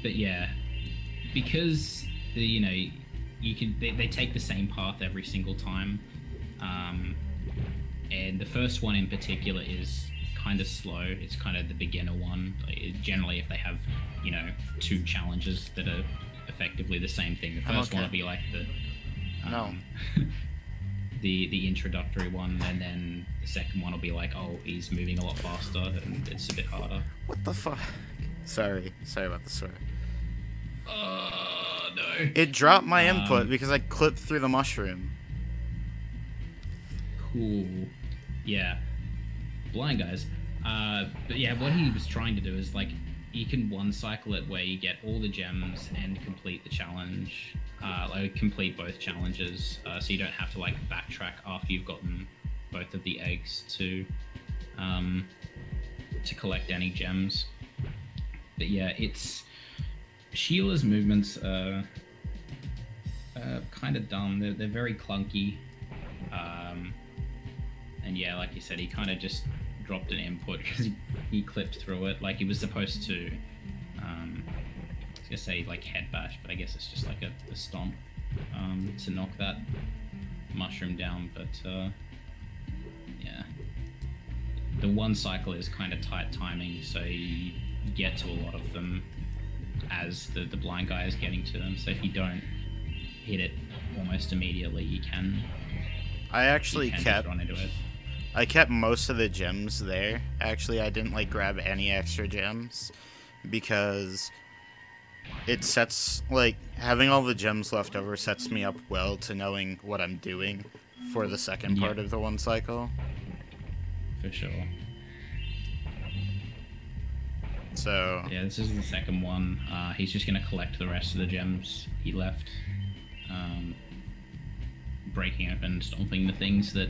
But yeah, because they take the same path every single time, and the first one in particular is kind of slow. It's kind of the beginner one. Generally, if they have two challenges that are effectively the same thing, the first one will be like the introductory one, and then the second one will be like, oh, he's moving a lot faster and it's a bit harder. What the fuck? Sorry about the swear. Oh no! It dropped my input because I clipped through the mushroom. Cool. Yeah. Blind guys. But yeah, what he was trying to do is like you can one cycle it where you get all the gems and complete the challenge. Like complete both challenges, so you don't have to like backtrack after you've gotten both of the eggs to collect any gems. But yeah, Sheila's movements are kind of dumb. They're very clunky. And yeah, like you said, he kind of just dropped an input because he clipped through it. Like he was supposed to, I was gonna say like head bash, but I guess it's just like a stomp to knock that mushroom down. But yeah, the one cycle is kind of tight timing, so you get to a lot of them as the blind guy is getting to them. So if you don't hit it almost immediately, you can. I actually kept run into it. I kept most of the gems there. Actually, I didn't like grab any extra gems because it sets like having all the gems left over sets me up well to knowing what I'm doing for the second part of the one cycle. For sure. So yeah, this is the second one. He's just gonna collect the rest of the gems he left, breaking open, stomping the things that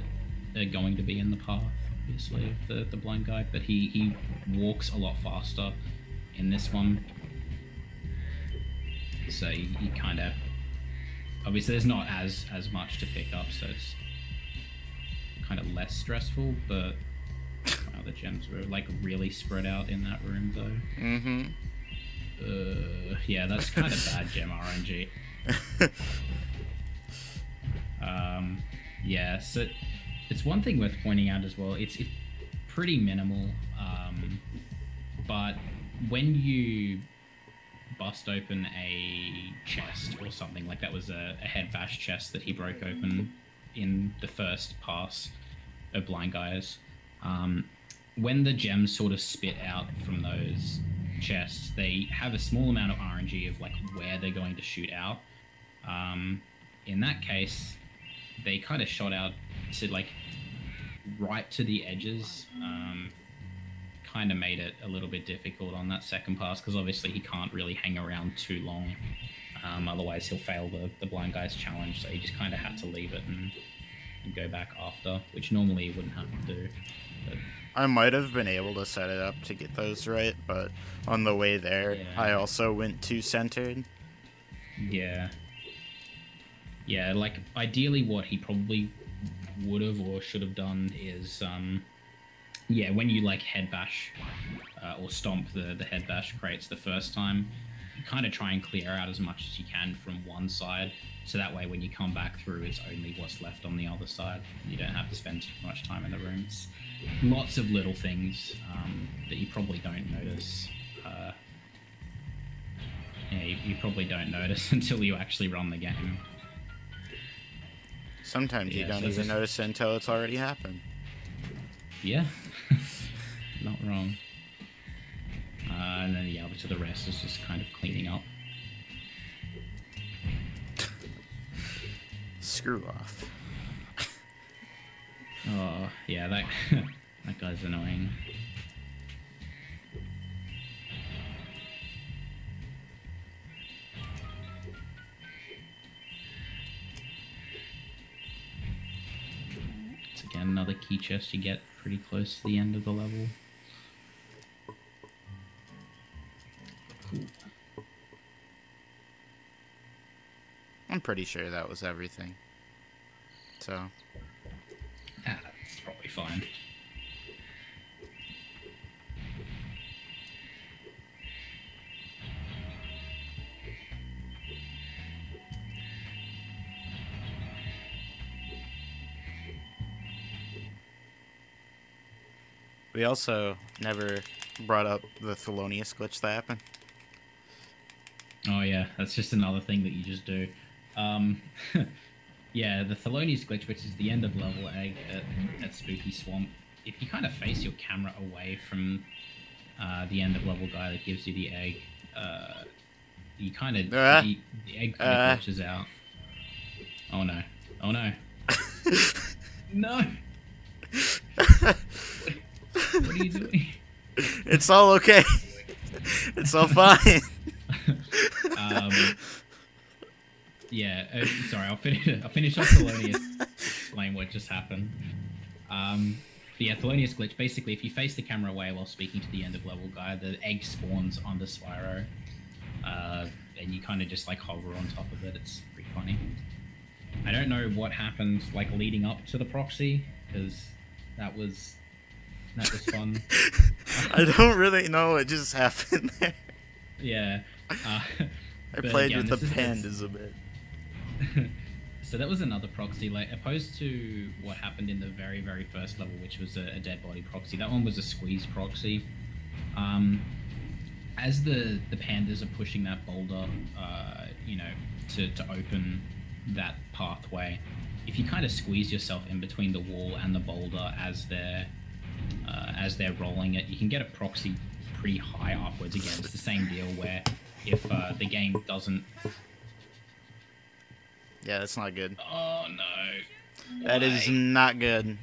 are going to be in the path, obviously, of the blind guy. But he walks a lot faster in this one, so you kind of obviously there's not as much to pick up, so it's kind of less stressful. But wow, the gems were like really spread out in that room though. Yeah, that's kind of bad gem RNG. Yeah, so it's one thing worth pointing out as well. It's pretty minimal, but when you bust open a chest or something, like that was a head bash chest that he broke open in the first pass of blind guys. When the gems sort of spit out from those chests, they have a small amount of RNG of like where they're going to shoot out. In that case, they kind of shot out to like right to the edges. Kind of made it a little bit difficult on that second pass because obviously he can't really hang around too long, otherwise he'll fail the blind guy's challenge. So he just kind of had to leave it and go back after, which normally he wouldn't have to do. But I might have been able to set it up to get those right, but on the way there, I also went too centered. Yeah. Yeah, like, ideally what he probably would have or should have done is, yeah, when you, like, head bash or stomp the head bash crates the first time, you kind of try and clear out as much as you can from one side, so that way when you come back through, it's only what's left on the other side. You don't have to spend too much time in the room. It's lots of little things that you probably don't notice. Yeah, you probably don't notice until you actually run the game. Sometimes you don't even notice it until it's already happened. Yeah, not wrong. And then yeah, to the rest is just kind of cleaning up. Screw off. Oh yeah, that that guy's annoying. again, another key chest you get pretty close to the end of the level. Cool. I'm pretty sure that was everything. So. That's probably fine. We also never brought up the Thelonious glitch that happened. Oh yeah, that's just another thing that you just do. Yeah, the Thelonious glitch, which is the end of level egg at Spooky Swamp. If you kind of face your camera away from the end of level guy that gives you the egg, you kind of the egg kind of glitches out. Oh no! Oh no! No! What are you doing? It's all okay. It's all fine. Yeah, sorry, I'll finish off Thelonious, explain what just happened. Yeah, Thelonious glitch, basically, if you face the camera away while speaking to the end of level guy, the egg spawns on the Spyro, and you kind of just, like, hover on top of it. It's pretty funny. I don't know what happened, like, leading up to the proxy, because that was fun. I don't really know what just happened there. Yeah. I played with the pandas a bit. So that was another proxy, like opposed to what happened in the very, very first level, which was a dead body proxy. That one was a squeeze proxy. As the pandas are pushing that boulder, you know, to open that pathway, if you kind of squeeze yourself in between the wall and the boulder as they're rolling it, you can get a proxy pretty high upwards. Again, it's the same deal where if the game doesn't... Yeah, that's not good. Oh no. That is not good.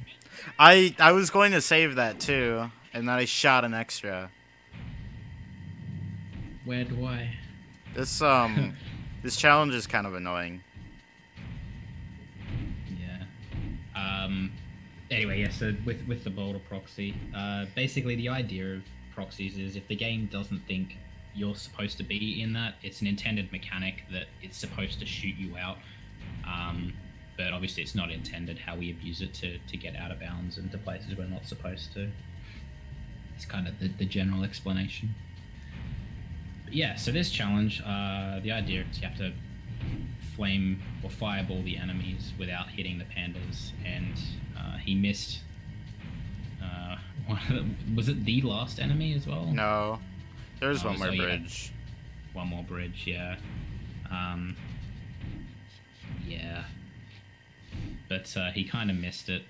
I was going to save that too, and then I shot an extra. Where do I? This this challenge is kind of annoying. Yeah. Anyway, yeah, so with the boulder proxy, basically the idea of proxies is if the game doesn't think you're supposed to be in that, it's an intended mechanic that it's supposed to shoot you out. But obviously it's not intended how we abuse it to get out of bounds and to places we're not supposed to. It's kind of the general explanation. But yeah, so this challenge, the idea is you have to flame or fireball the enemies without hitting the pandas, and he missed was it the last enemy as well? No, there's one more so, bridge. Yeah, one more bridge, yeah. Yeah, but he kind of missed it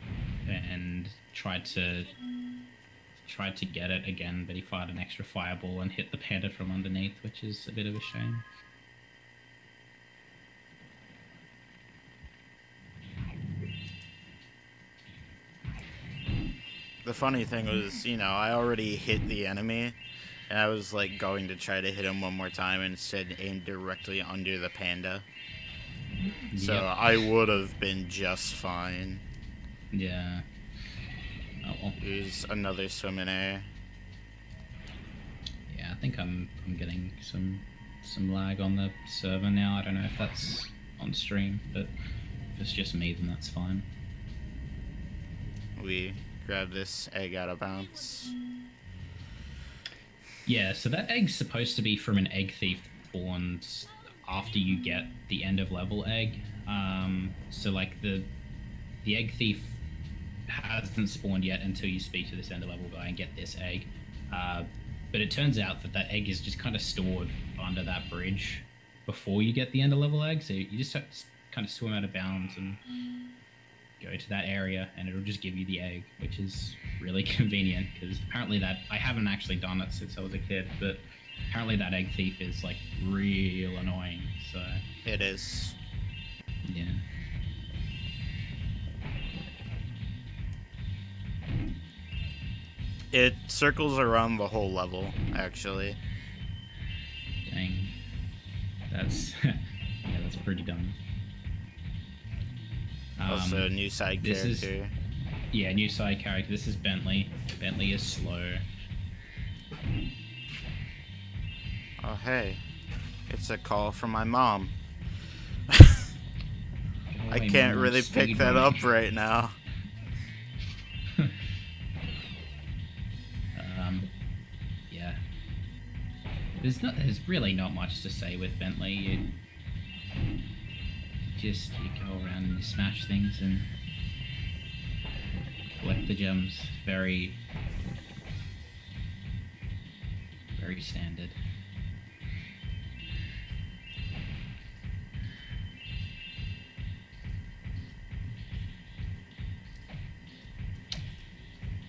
and tried to get it again, but he fired an extra fireball and hit the panda from underneath, which is a bit of a shame. The funny thing was, you know, I already hit the enemy, and I was like going to try to hit him one more time and instead aimed directly under the panda. So Yep. I would have been just fine. Yeah. Oh well. There's another swim in air. Yeah, I think I'm getting some lag on the server now. I don't know if that's on stream, but if it's just me, then that's fine. We grab this egg out of bounds. Yeah, so that egg's supposed to be from an egg thief spawned after you get the end of level egg. So like the egg thief hasn't spawned yet until you speak to this end of level guy and get this egg. But it turns out that egg is just kind of stored under that bridge before you get the end of level egg. So you just have to kind of swim out of bounds and go to that area, and it'll just give you the egg, which is really convenient because apparently I haven't actually done it since I was a kid, but apparently that egg thief is like real annoying. So It is. yeah. It circles around the whole level, actually. Dang. That's yeah, that's pretty dumb. Also, new side this is- character. Yeah, new side character. This is Bentley. Bentley is slow. Oh, hey. It's a call from my mom. I Away, can't Mom, really pick that speedrunning. up right now. Yeah. There's really not much to say with Bentley. You go around and you smash things and collect the gems. Very standard.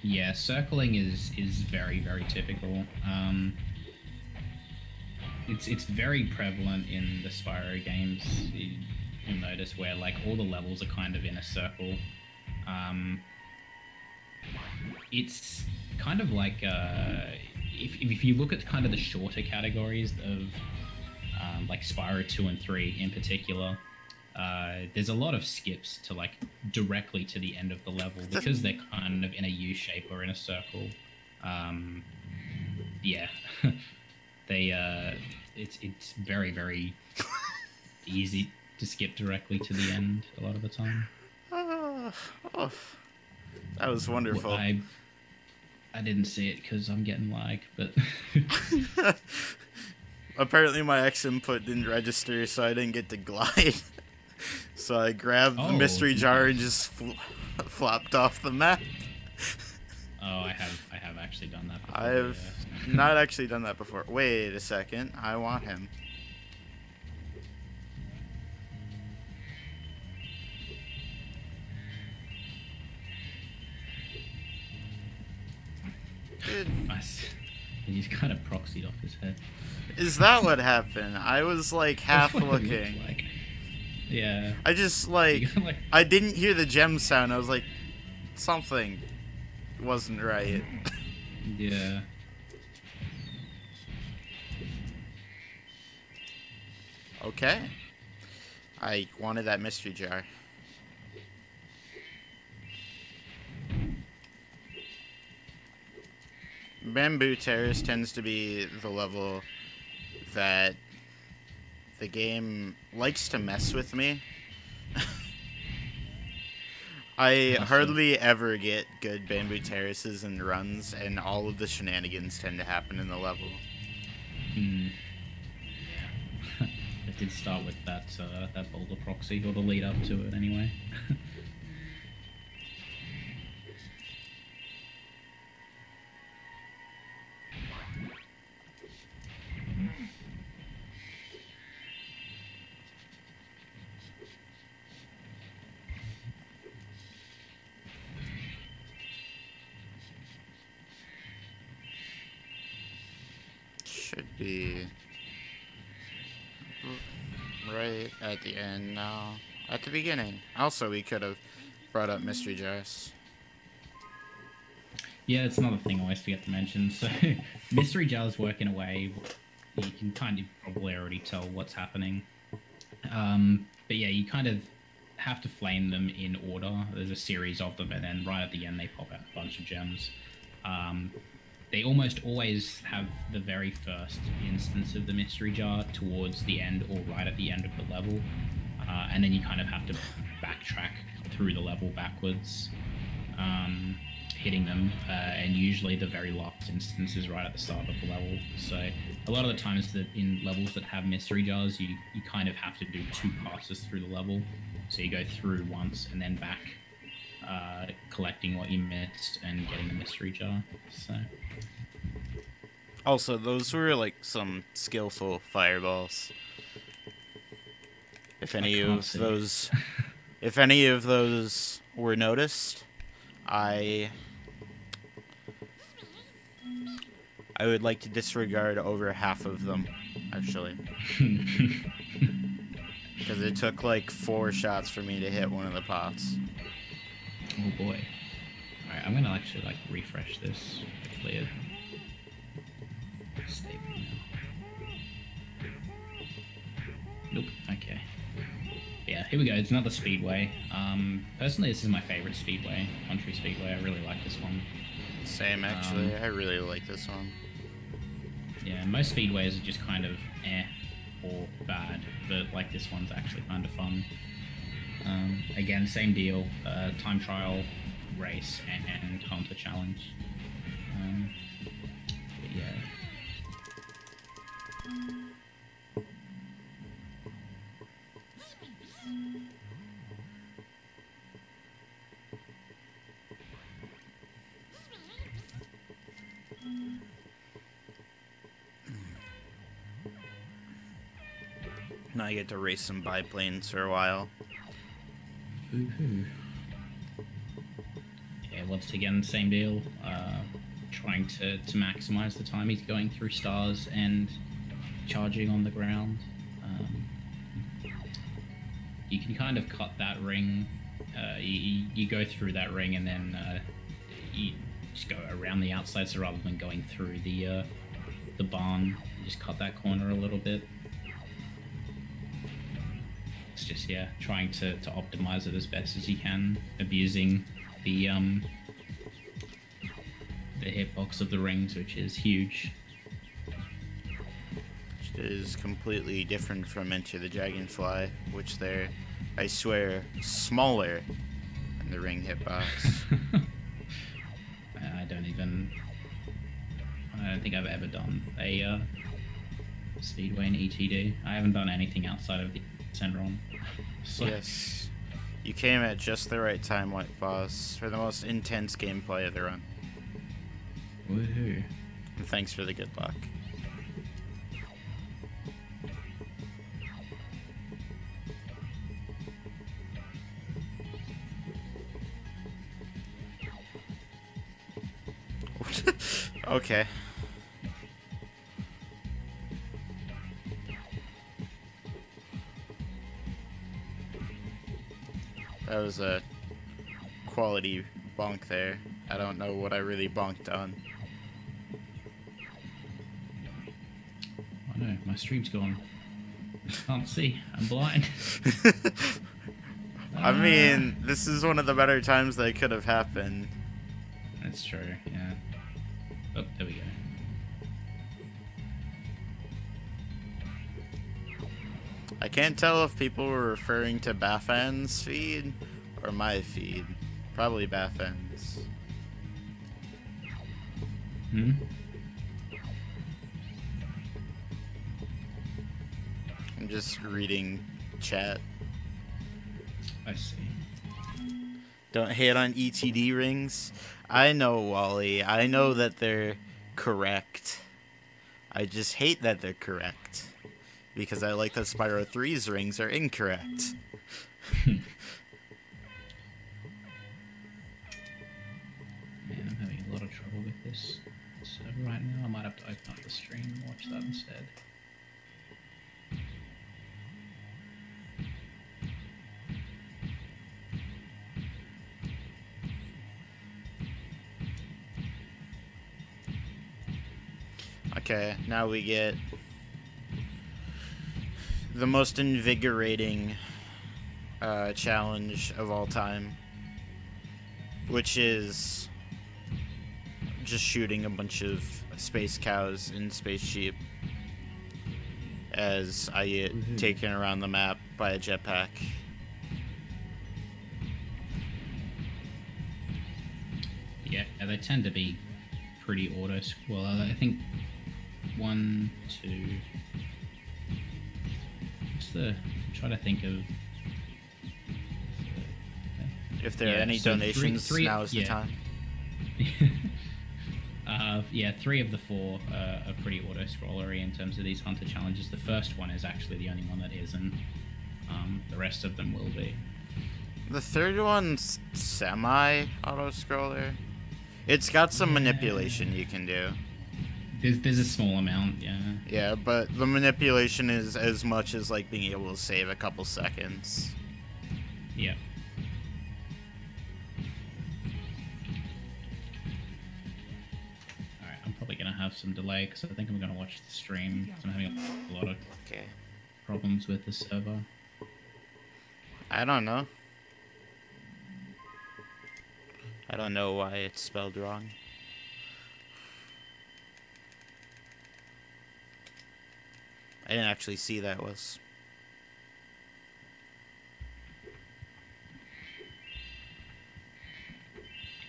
Yeah, circling is very typical. It's very prevalent in the Spyro games. You'll notice where like all the levels are kind of in a circle. It's kind of like if you look at kind of the shorter categories of like Spyro 2 and 3 in particular, there's a lot of skips to like directly to the end of the level because they're kind of in a U shape or in a circle. Yeah, it's very easy to skip directly to the end a lot of the time. Oh, that was wonderful. Well, I didn't see it because I'm getting lag, but Apparently my X input didn't register, so I didn't get to glide. So I grabbed the mystery jar and just flopped off the map. Oh, I have actually done that before. I've not actually done that before. Wait a second. I want him. Dude, Nice. He's kind of proxied off his head. is that what happened? I was like half That's what it looking. looked like. Yeah. I just like I didn't hear the gem sound. I was like, something wasn't right. Yeah. Okay. I wanted that mystery jar. Bamboo Terrace tends to be the level that the game likes to mess with me. I Awesome. hardly ever get good Bamboo Terraces and runs, and all of the shenanigans tend to happen in the level. Hmm. Yeah. It did start with that boulder proxy, or the lead up to it anyway. Should be right at the end now. At the beginning. Also, we could have brought up mystery jars. Yeah, it's another thing I always forget to mention. So, mystery jars work in a way you can kind of probably already tell what's happening. But yeah, you kind of have to flame them in order. There's a series of them, and then right at the end they pop out a bunch of gems. They almost always have the very first instance of the mystery jar towards the end or right at the end of the level. And then you kind of have to backtrack through the level backwards, hitting them. And usually the very last instance is right at the start of the level. So a lot of the times that in levels that have mystery jars, you kind of have to do 2 passes through the level. So you go through once and then back, collecting what you missed and getting the mystery jar. So Also, those were like some skillful fireballs. If any of those, if any of those were noticed, I would like to disregard over half of them, actually, because it took like 4 shots for me to hit one of the pots. oh boy. Alright, I'm gonna actually like refresh this. Hopefully it stable now. Nope, okay. Yeah, here we go. It's another speedway. Personally, this is my favorite speedway, country speedway. I really like this one. Same, actually. I really like this one. Yeah, most speedways are just kind of or bad, but like this one's actually kind of fun. Again, same deal. Time trial, race, and hunter challenge. But yeah. Now I get to race some biplanes for a while. Woohoo. Yeah, once again, same deal. Trying to maximize the time he's going through stars and charging on the ground. You can kind of cut that ring. You go through that ring and then you just go around the outside. So rather than going through the barn, you just cut that corner a little bit. It's just, yeah, trying to optimize it as best as you can, abusing the hitbox of the rings, which is huge. Which is completely different from Enter the Dragonfly, which they're, I swear, smaller than the ring hitbox. I don't think I've ever done a speedway in ETD. I haven't done anything outside of the Senron. So. Yes. You came at just the right time, White Boss, for the most intense gameplay of the run. Woohoo. And thanks for the good luck. Okay. That was a quality bonk there. I don't know what I really bonked on. Oh no, my stream's gone. I can't see. I'm blind. I mean, this is one of the better times that could have happened. That's true, yeah. Oh, there we go. I can't tell if people were referring to Baffan's feed or my feed. Probably Baffan's. Hmm? I'm just reading chat. I see. Don't hate on ETD rings. I know, Wally. I know that they're correct. I just hate that they're correct. Because I like that Spyro 3's rings are incorrect. Man, I'm having a lot of trouble with this. So right now I might have to open up the stream and watch that instead. Okay, now we get the most invigorating challenge of all time, which is just shooting a bunch of space cows and space sheep as I get taken around the map by a jetpack. Yeah, they tend to be pretty auto. Well, I think 1, 2. I'm trying to think of. If there are any donations, three, now is the time. Yeah, 3 of the 4 are pretty auto-scrollery in terms of these hunter challenges. The first one is actually the only one that isn't. The rest of them will be. The third one's semi-auto-scroller. It's got some manipulation you can do. There's a small amount, yeah. Yeah, but the manipulation is as much as like being able to save a couple seconds. Yeah. Alright, I'm probably gonna have some delay because I think I'm gonna watch the stream because I'm having a lot of problems with the server. I don't know. I don't know why it's spelled wrong. I didn't actually see that was.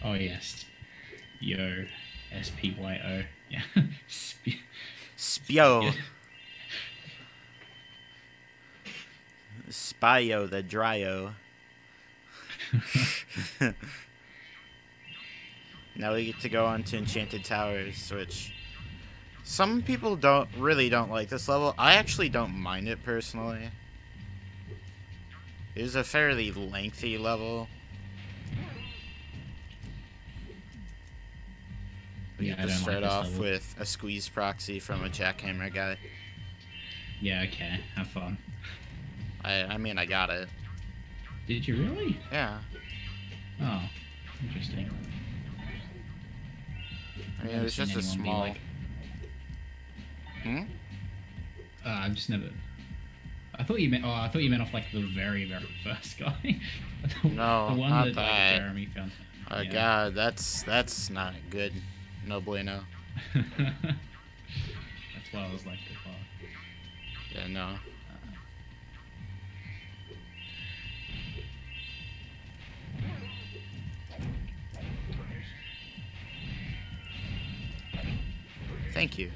Oh yes. Yo. Spyo. Yeah. Spyo. Spyo the Dryo. Now we get to go on to Enchanted Towers, which some people really don't like this level. I actually don't mind it personally. It is a fairly lengthy level. We Yeah, get I to don't start like this off level. with a squeeze proxy from a jackhammer guy. Yeah, okay. Have fun. I mean, I got it. Did you really? Yeah. Oh, interesting. I mean, Never it was just seen a anyone be small... like- I've just never. I thought you meant. Oh, I thought you meant off like the very, very first guy. No, the one not that that. Like, Jeremy found. Oh Yeah. god, that's not good. No bueno. That's why I was like, oh. Yeah, no. Thank you.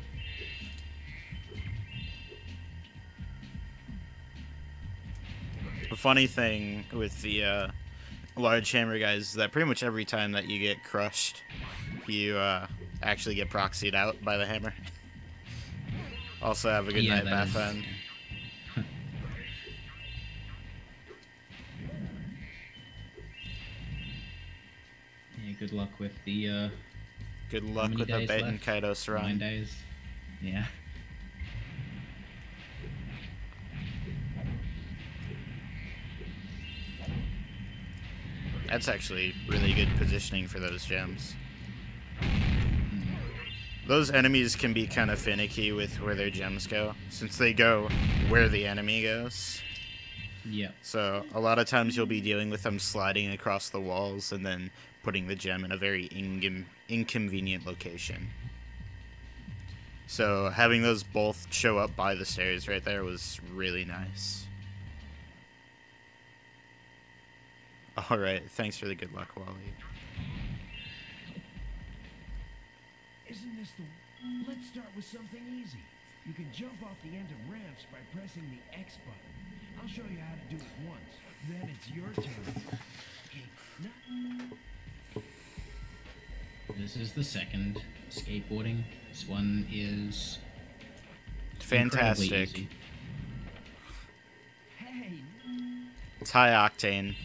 The funny thing with the large hammer guys is that pretty much every time that you get crushed, you actually get proxied out by the hammer. Also, have a good night, that is- Bathan. Yeah, good luck with the Good luck many with the days Bait and left? Kaidos 9 run. days. Yeah. That's actually really good positioning for those gems. Those enemies can be kind of finicky with where their gems go, since they go where the enemy goes. Yeah. So a lot of times you'll be dealing with them sliding across the walls and then putting the gem in a very inconvenient location. So having those both show up by the stairs right there was really nice. Alright, thanks for the good luck, Wally. Isn't this the... Let's start with something easy. You can jump off the end of ramps by pressing the X button. I'll show you how to do it once. Then it's your turn. Okay, now... This is the second skateboarding. This one is Fantastic. incredibly easy. Hey! It's high octane.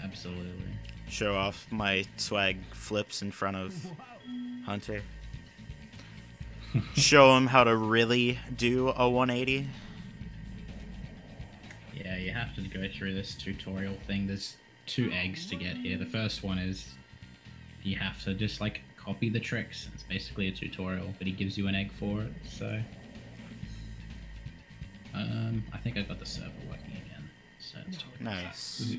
Absolutely. Show off my swag flips in front of Wow! Hunter. Show him how to really do a 180. Yeah, you have to go through this tutorial thing. There's 2 eggs to get here. The first one is you have to just like copy the tricks. It's basically a tutorial, but he gives you an egg for it. So I think I got the server working again. So it's Nice.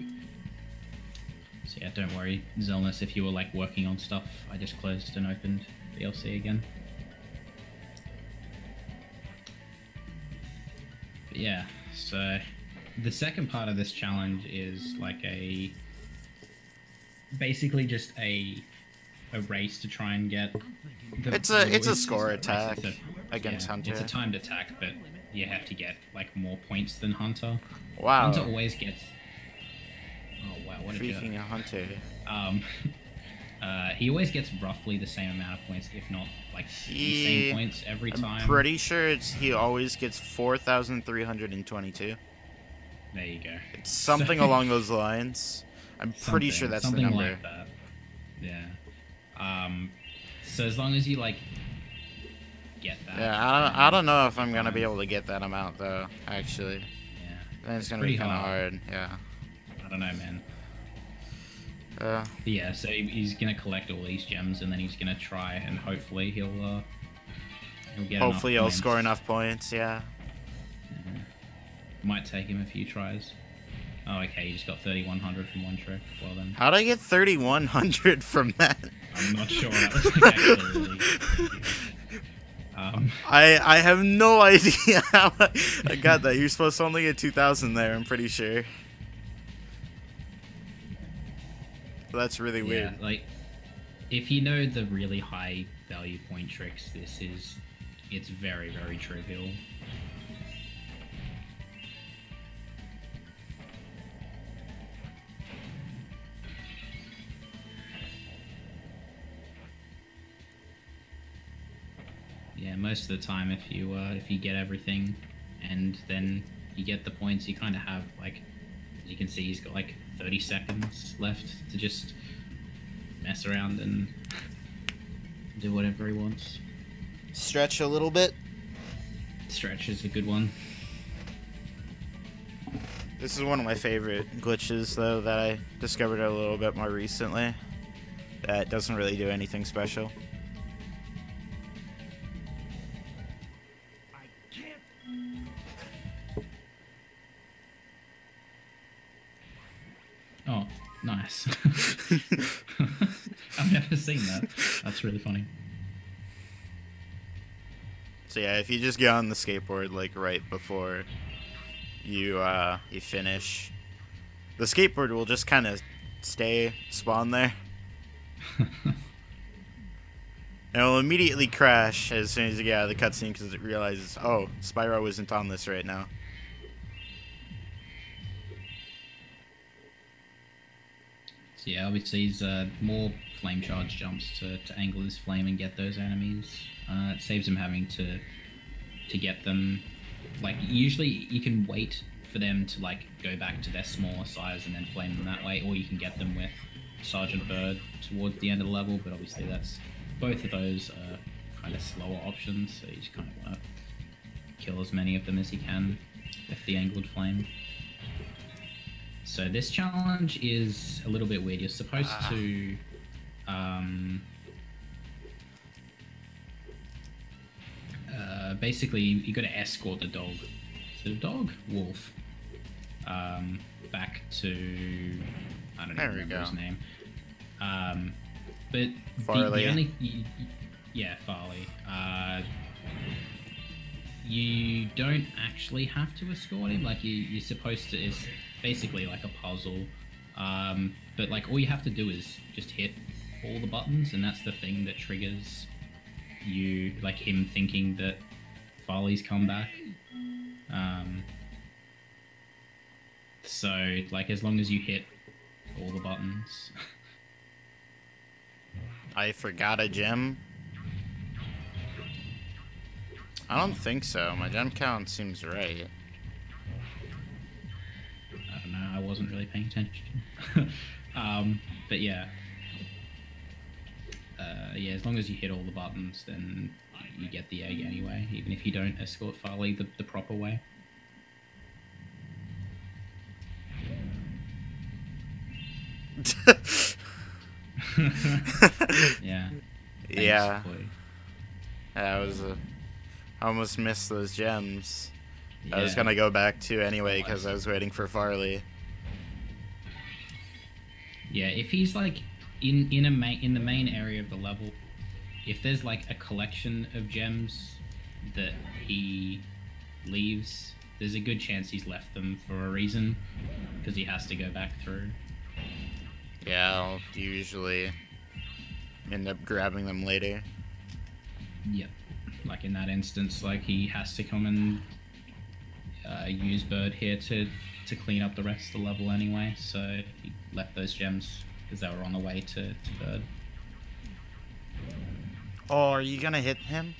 So yeah, don't worry, Zelnus, if you were like working on stuff, I just closed and opened VLC again. But yeah, so the second part of this challenge is like basically just a race to try and get. It's a score attack against Hunter. It's a timed attack, but you have to get like more points than Hunter. Wow. Hunter always gets. Oh wow, what a jerk. Freaking a Hunter. He always gets roughly the same amount of points, if not like the same points every time. I'm pretty sure he always gets 4,322. There you go. It's something along those lines. I'm pretty sure that's the something number. like that. Yeah. So as long as you like get that. Yeah, I don't know if I'm gonna be able to get that amount though. Actually, Yeah. then it's gonna pretty be kind of hard. hard. Yeah. I don't know, man. Uh, But yeah, so he's gonna collect all these gems and then he's gonna try and hopefully he'll get. hopefully enough I'll points. score enough points. Yeah. Might take him a few tries. Oh, okay, you just got 3100 from one trick. Well then. How'd I get 3100 from that? I'm not sure. That was like actually really I have no idea how I got that. You're supposed to only get 2000 there, I'm pretty sure. That's really weird. Yeah, like, if you know the really high value point tricks, it's very, very trivial. Yeah, most of the time, if you get everything, and then you get the points, you kind of have, like, as you can see, he's got like 30 seconds left to just mess around and do whatever he wants. Stretch a little bit. Stretch is a good one. This is one of my favorite glitches, though, that I discovered a little bit more recently. That doesn't really do anything special. I can't. Oh, nice. I've never seen that. That's really funny. So yeah, if you just get on the skateboard like right before you finish, the skateboard will just kind of spawn there. And it'll immediately crash as soon as you get out of the cutscene because it realizes, oh, Spyro isn't on this right now. So yeah, obviously he's more flame charge jumps to angle his flame and get those enemies. It saves him having to get them. Like, usually you can wait for them to like go back to their smaller size and then flame them that way, or you can get them with Sergeant Bird towards the end of the level, but obviously that's both of those are kind of slower options, so you just kind of want to kill as many of them as you can with the angled flame. So this challenge is a little bit weird. You're supposed to basically you got to escort the dog. So the dog, Wolf, back to, I don't know, remember his name. But Farley. the only, yeah, Farley. You don't actually have to escort him. Like you're supposed to. It's basically like a puzzle. But like all you have to do is just hit all the buttons, and that's the thing that triggers you, like him thinking that Farley's come back. So like as long as you hit all the buttons. I forgot a gem. I don't think so. My gem count seems right. I don't know. I wasn't really paying attention. But yeah. Yeah, as long as you hit all the buttons, then you get the egg anyway, even if you don't escort Farley the proper way. Yeah. Yeah. Boy. That was I almost missed those gems. I was Yeah. gonna go back to anyway because I was waiting for Farley. Yeah, if he's like in the main area of the level, if there's like a collection of gems that he leaves, there's a good chance he's left them for a reason, because he has to go back through. Yeah, I'll usually end up grabbing them later. Yep. Like in that instance, like he has to come and use Bird here to clean up the rest of the level anyway, so he left those gems because they were on the way to Bird. Oh, are you gonna hit him?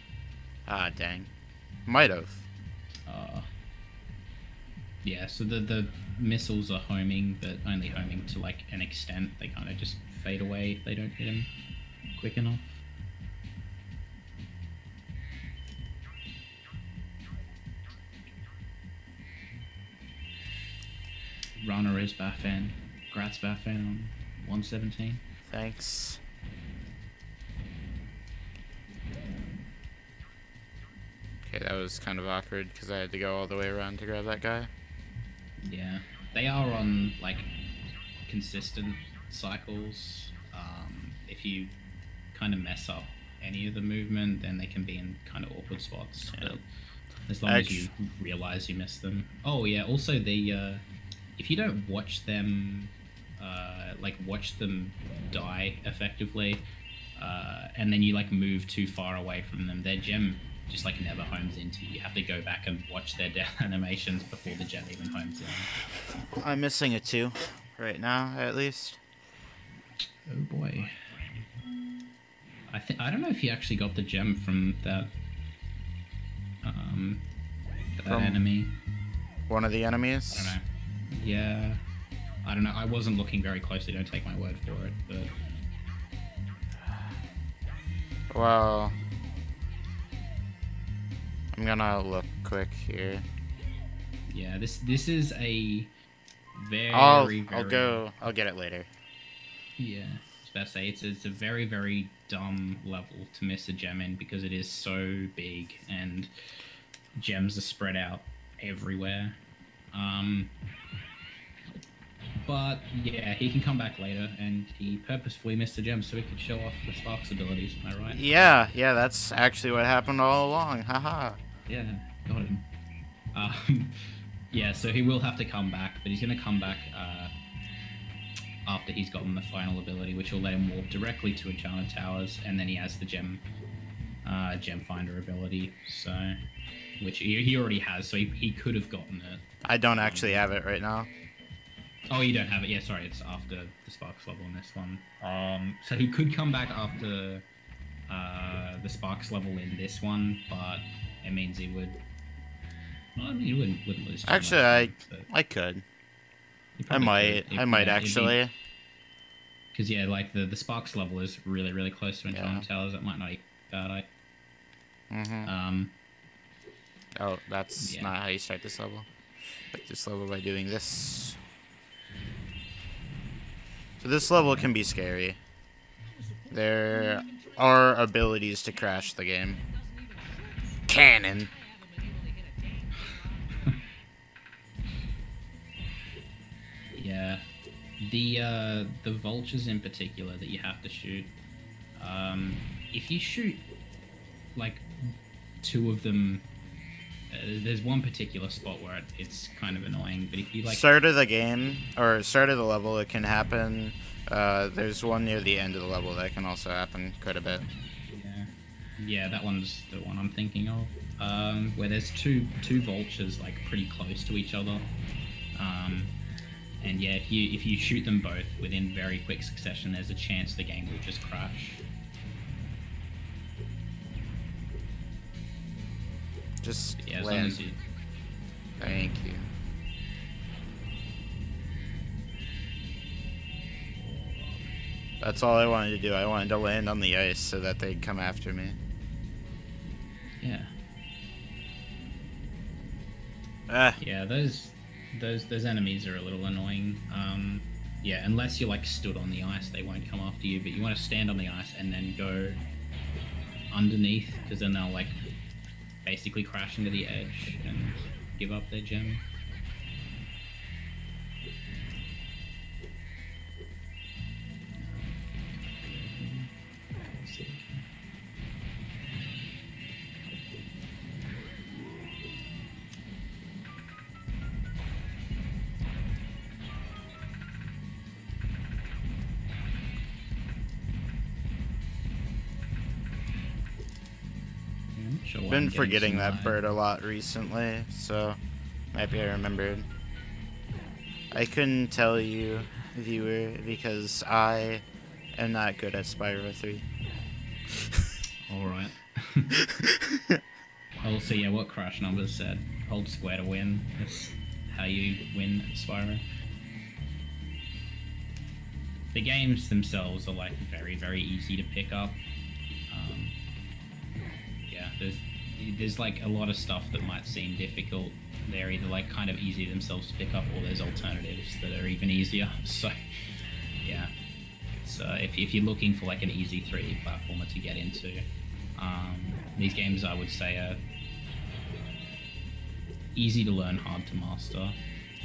Ah, dang. Might have. Yeah, so the missiles are homing, but only homing to like an extent. They kind of just fade away if they don't hit him quick enough. Runner is Baffin. Grats Baffin on 117. Thanks. Okay, that was kind of awkward because I had to go all the way around to grab that guy. Yeah, they are on like consistent cycles. If you kind of mess up any of the movement, then they can be in kind of awkward spots. Yeah. But as long as you realize you missed them. Oh yeah, also the if you don't watch them, watch them die effectively, and then you like move too far away from them, their gem just like never homes into you. You have to go back and watch their death animations before the gem even homes in. I'm missing a 2 right now, at least. Oh boy. I don't know if you actually got the gem from that From enemy. One of the enemies? I don't know. Yeah. I don't know. I wasn't looking very closely. Don't take my word for it. But Well, I'm gonna look quick here. yeah, this is a very I'll very get it later. yeah. I was about to say it's a very very dumb level to miss a gem in because it is so big and gems are spread out everywhere. But yeah, he can come back later, and he purposefully missed the gem so he could show off the Spark's abilities. Am I right? Yeah, that's actually what happened all along. Haha. Yeah, got him. Yeah, so he will have to come back, but he's going to come back after he's gotten the final ability, which will let him walk directly to Enchanted Towers, and then he has the gem finder ability, so which he already has, so he could have gotten it. I don't actually have it right now. Oh, you don't have it? Yeah, sorry, it's after the Sparks level in this one. So he could come back after the Sparks level in this one, but it means he would... Well, I mean, he wouldn't lose too Actually, much, I could. he I probably could. might. I might actually. Because, yeah, like, the Sparks level is really, really close to Enchanted Yeah. Towers. That might not be bad. Mm-hmm. Oh, that's Yeah. not how you start this level. Start this level by doing this. So this level can be scary. There are abilities to crash the game. Cannon. Yeah, the vultures in particular that you have to shoot. If you shoot like 2 of them, there's one particular spot where it's kind of annoying. But if you like Start of the game or start of the level, it can happen. There's one near the end of the level that can also happen quite a bit. yeah, that one's the one I'm thinking of. Where there's two vultures like pretty close to each other. And yeah, if you shoot them both within very quick succession, there's a chance the game will just crash. Just Yeah, as long land. as you... Thank you. That's all I wanted to do. I wanted to land on the ice so that they'd come after me. Yeah. Ah, Yeah, those enemies are a little annoying. Yeah, unless you're like stood on the ice, they won't come after you. But you want to stand on the ice and then go underneath, because then they'll like basically crash into the edge and give up their gem. Sure, why I'm been getting forgetting some that light. bird a lot recently, so maybe I remembered. I couldn't tell you, viewer, because I am not good at Spyro 3. Alright. Also, yeah, what Crash Numbers said. Hold square to win. That's how you win at Spyro. The games themselves are like very, very easy to pick up. Yeah, there's like a lot of stuff that might seem difficult. They're either like kind of easy themselves to pick up, or there's alternatives that are even easier. So, yeah. So if you're looking for like an easy 3D platformer to get into, these games I would say are easy to learn, hard to master.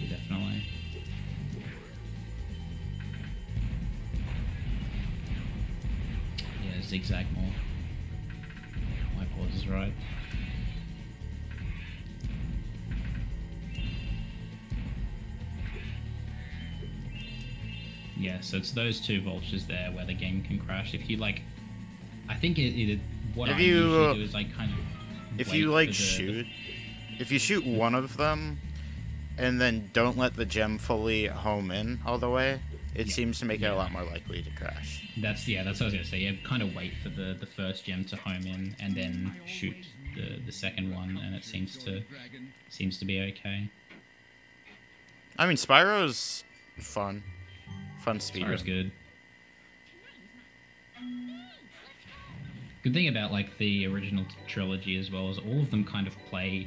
Definitely. Yeah, zigzag more. My pause is right. Yeah, so it's those two vultures there where the game can crash. If you like, I think what If I you, usually do is like kind of If wait you for like the- shoot, if you shoot one of them, and then don't let the gem fully home in all the way, it Yeah. seems to make it Yeah. a lot more likely to crash. That's what I was gonna say. You kind of wait for the first gem to home in, and then shoot the second one, and it seems to be okay. I mean, Spyro's fun speed. Spyro's good. Good thing about like the original trilogy as well is all of them kind of play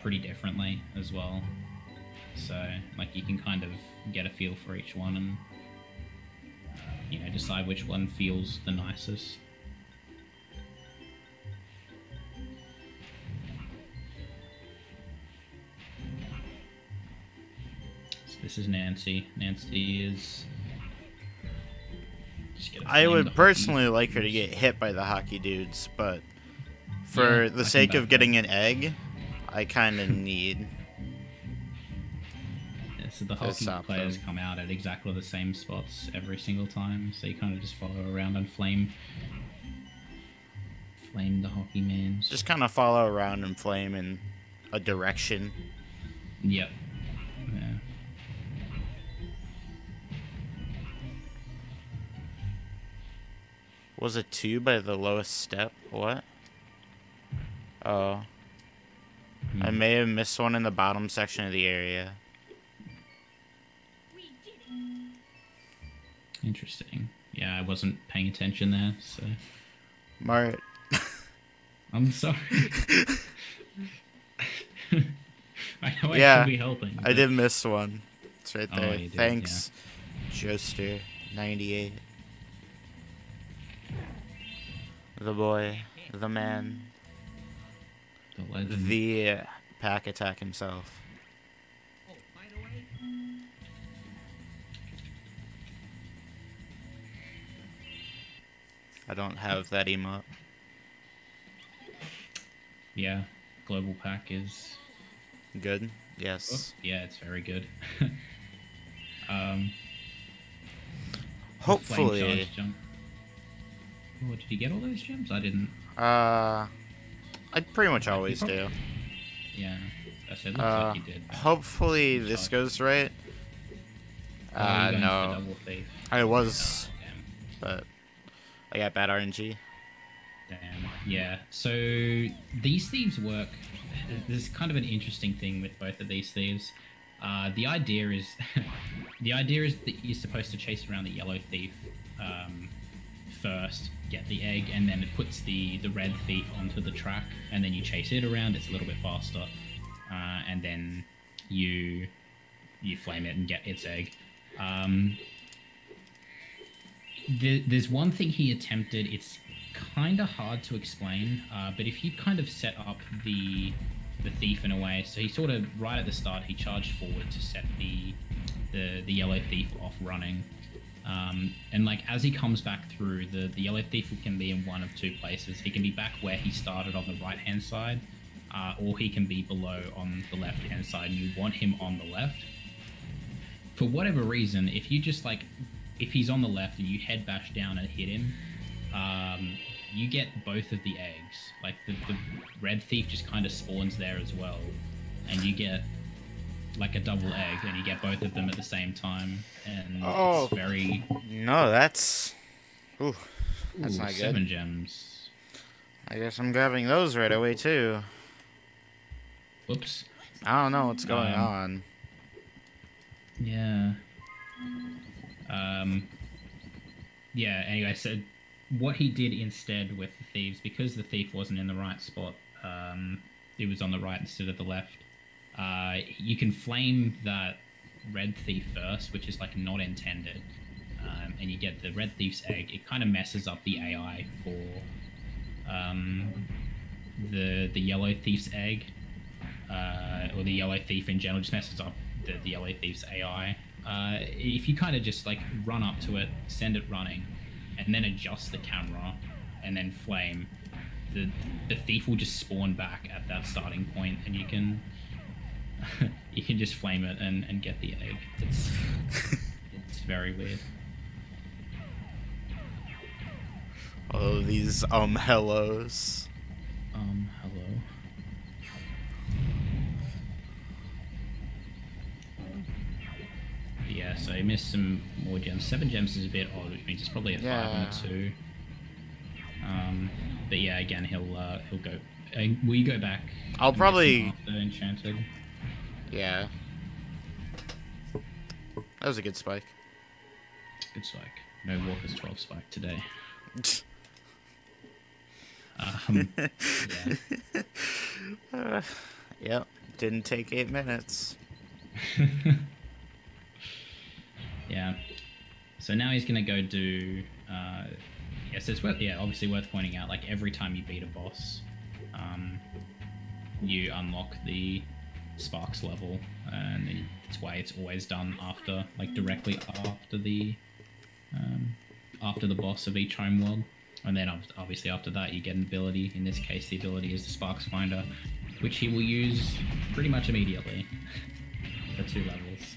pretty differently as well. So like you can kind of get a feel for each one and decide which one feels the nicest. So this is Nancy. Nancy is. I would personally like her to get hit by the hockey dudes, but for Yeah, the I sake can of back getting that. an egg, I kind of need. Yeah, so the hockey stop players them. come out at exactly the same spots every single time, so you kind of just follow around and flame the hockey mans. Just kind of follow around and flame in a direction. Yep. Yeah. Was it 2 by the lowest step? What? Oh. I may have missed one in the bottom section of the area. We did it. Interesting. Yeah, I wasn't paying attention there, so Mart. I'm sorry. I know I Yeah, should be helping. I but- did miss one. It's right Oh, there. you did, Thanks, Joester 98. The boy, the man, The legend. the pack attack himself. Oh, by the way, I don't have that emote. Yeah, global pack is. Good? Oh, Yes. yeah, it's very good. Flame Hopefully. charge jump. Oh, did you get all those gems? I didn't. I pretty much always prob- do. Yeah, I said looks like you did. Hopefully this Charge. goes right. Oh, you're going for No. double thief. I was, Oh, damn. but I got bad RNG. Damn. Yeah. So these thieves work. There's kind of an interesting thing with both of these thieves. The idea is, that you're supposed to chase around the yellow thief first, get the egg, and then it puts the red thief onto the track, and then you chase it around. It's a little bit faster, and then you flame it and get its egg. There's one thing he attempted. It's kind of hard to explain, but if you kind of set up the thief in a way, so he sort of right at the start he charged forward to set the yellow thief off running, and like as he comes back through, the yellow thief can be in one of two places. He can be back where he started on the right hand side, or he can be below on the left hand side, and you want him on the left. For whatever reason, if you just like, if he's on the left and you head bash down and hit him, you get both of the eggs. Like the red thief just kind of spawns there as well, and you get like a double egg, and you get both of them at the same time, and Oh. it's very. No, that's... Ooh, that's Ooh, not 7 good. gems. I guess I'm grabbing those right away, too. Whoops. I don't know what's going Um, on. Yeah. Yeah, anyway, so what he did instead with the thieves, because the thief wasn't in the right spot, it was on the right instead of the left, you can flame that red thief first, which is like not intended, and you get the red thief's egg. It kind of messes up the AI for the yellow thief's egg, or the Yellow Thief in general, just messes up the Yellow Thief's AI. If you kind of just like run up to it, send it running, and then adjust the camera, and then flame, the thief will just spawn back at that starting point, and you can you can just flame it and get the egg. It's very weird. Oh, these hellos. Hello. Yeah, so he missed some more gems. 7 gems is a bit odd, which means it's probably a 5 and a 2. But yeah, again, he'll go. Will you go back? I'll probably after Enchanted. Yeah. That was a good spike. Good spike. No Walker's 12 spike today. Yeah. Yep. Didn't take 8 minutes. Yeah. So now he's gonna go do. Yes, it's obviously worth pointing out. Like every time you beat a boss, you unlock the Sparks level, and that's why it's always done after, like directly after the boss of each home world. And then obviously after that you get an ability. In this case, the ability is the Sparks Finder, which he will use pretty much immediately for 2 levels.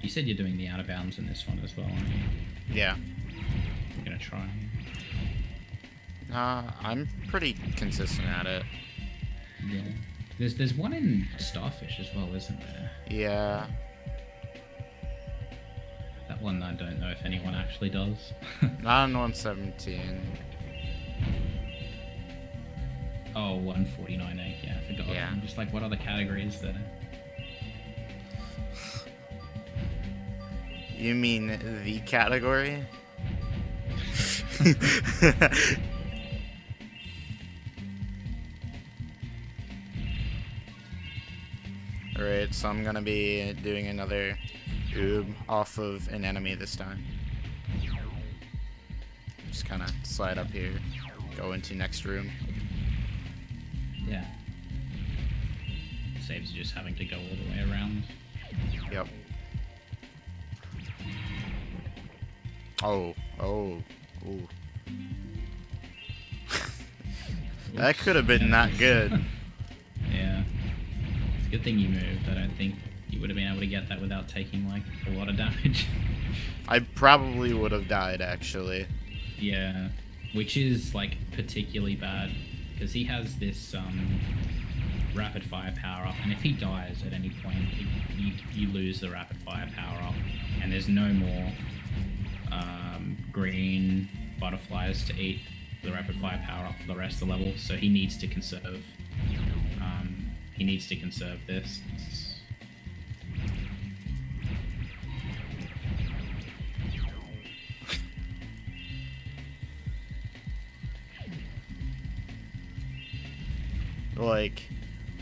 You said you're doing the out of bounds in this one as well, aren't you? Yeah. You're gonna try. I'm pretty consistent at it. Yeah. There's one in Starfish as well, isn't there? Yeah. That one I don't know if anyone actually does. Not on 117. Oh, 149A. Yeah, I forgot. Yeah. I'm just like, what other categories there? You mean the category? Alright, so I'm gonna be doing another oob off of an enemy this time. Just kinda slide up here, go into next room. Yeah. Saves you just having to go all the way around. Yep. Oh, ooh. That could have been not good. Yeah. It's a good thing you moved. I don't think you would have been able to get that without taking, like, a lot of damage. I probably would have died, actually. Yeah. Which is, like, particularly bad, because he has this, rapid fire power up, and if he dies at any point, you lose the rapid fire power up, and there's no more green butterflies to eat the rapid fire power up for the rest of the level, so he needs to conserve. He needs to conserve this. Like,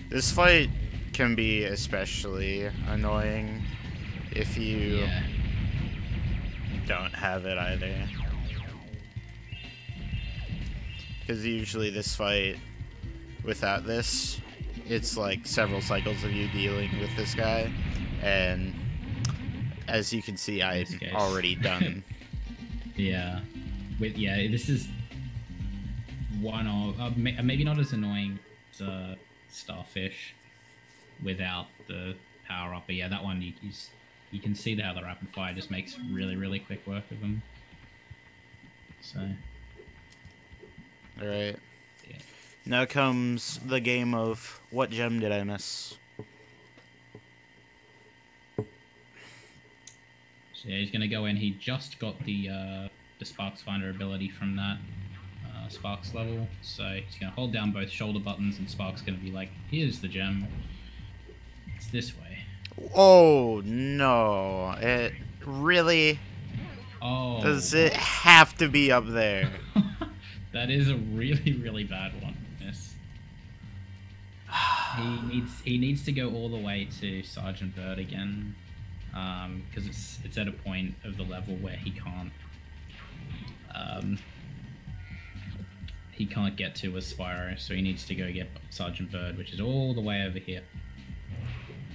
this fight can be especially annoying if you don't have it either. Because usually this fight, without this, it's like several cycles of you dealing with this guy, and as you can see, I'm already done. Yeah. This is one of maybe not as annoying as Starfish without the power up, but yeah, that one you can see how the rapid fire just makes really quick work of them. So. Alright. Yeah. Now comes the game of what gem did I miss? So yeah, he's gonna go in. He just got the Sparks Finder ability from that Sparks level, so he's gonna hold down both shoulder buttons, and Sparks gonna be like, "Here's the gem. It's this way." Oh no! It really? Oh. Does it have to be up there? That is a really bad one. Yes. He needs to go all the way to Sergeant Bird again, because it's at a point of the level where he can't get to with Spyro, so he needs to go get Sergeant Bird, which is all the way over here,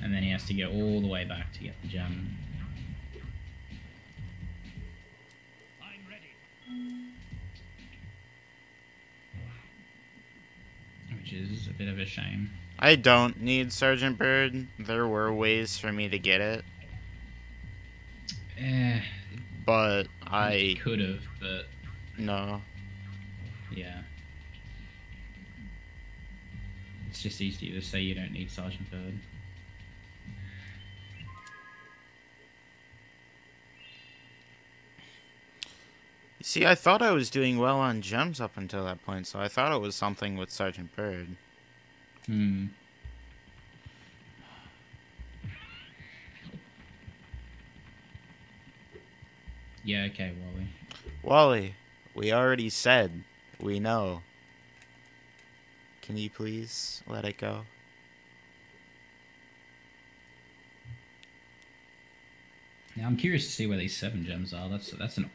and then he has to go all the way back to get the gem. I'm ready. Which is a bit of a shame. I don't need Sergeant Bird. There were ways for me to get it, but I could have, but no. yeah. It's just easy to say you don't need Sergeant Bird. See, I thought I was doing well on gems up until that point, so I thought it was something with Sergeant Bird. Yeah, okay, Wally. Wally, we already said we know. Can you please let it go? Now I'm curious to see where these 7 gems are. That's an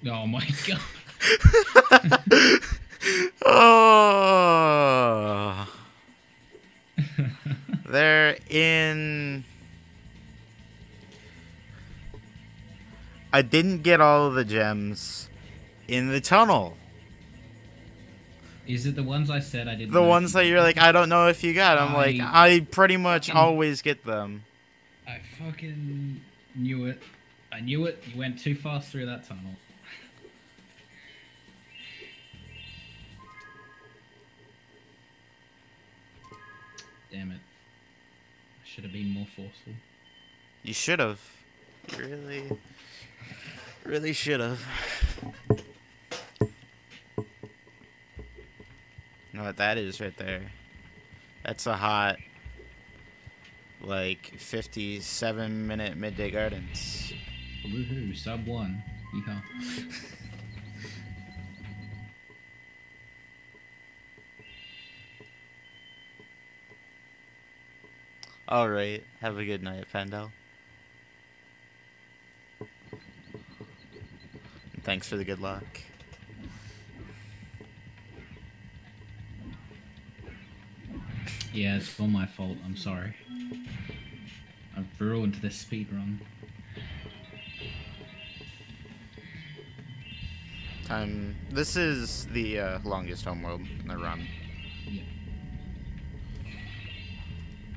Oh my god. Oh. They're in... I didn't get all of the gems in the tunnel. Is it the ones I said I didn't? The ones that you're like, I don't know if you got. I'm like, I pretty much always get them. I fucking knew it. I knew it. You went too fast through that tunnel. Damn it. I should have been more forceful. You should have. You really should have. You know what that is right there? That's a hot, like, 57-minute Midday Gardens. Woohoo, sub 1. Yeehaw. Alright, have a good night, Fendel. And thanks for the good luck. Yeah, it's all my fault. I'm sorry. I've ruined this speedrun. This is the longest homeworld in the run. Yeah.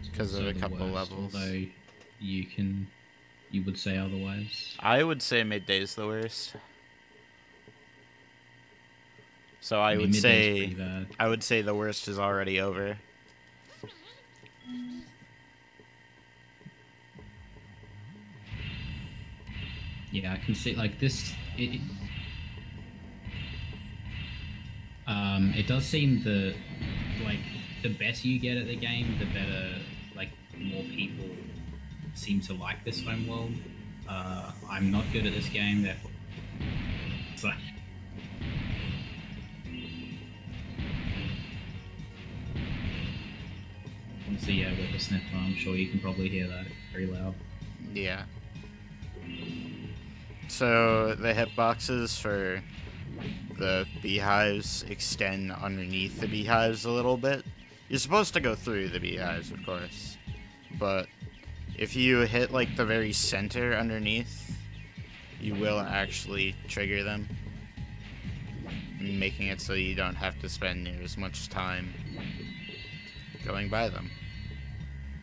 Because of a couple levels. Although you would say otherwise. I would say Midday's the worst. So I would say the worst is already over. Yeah, I can see like this. It does seem the better you get at the game, the better more people seem to like this homeworld. I'm not good at this game, therefore. So. So yeah, with the sniffer, I'm sure you can probably hear that very loud. Yeah. So the hitboxes for the beehives extend underneath the beehives a little bit. You're supposed to go through the beehives, of course, but if you hit like the very center underneath, you will actually trigger them, making it so you don't have to spend near as much time going by them.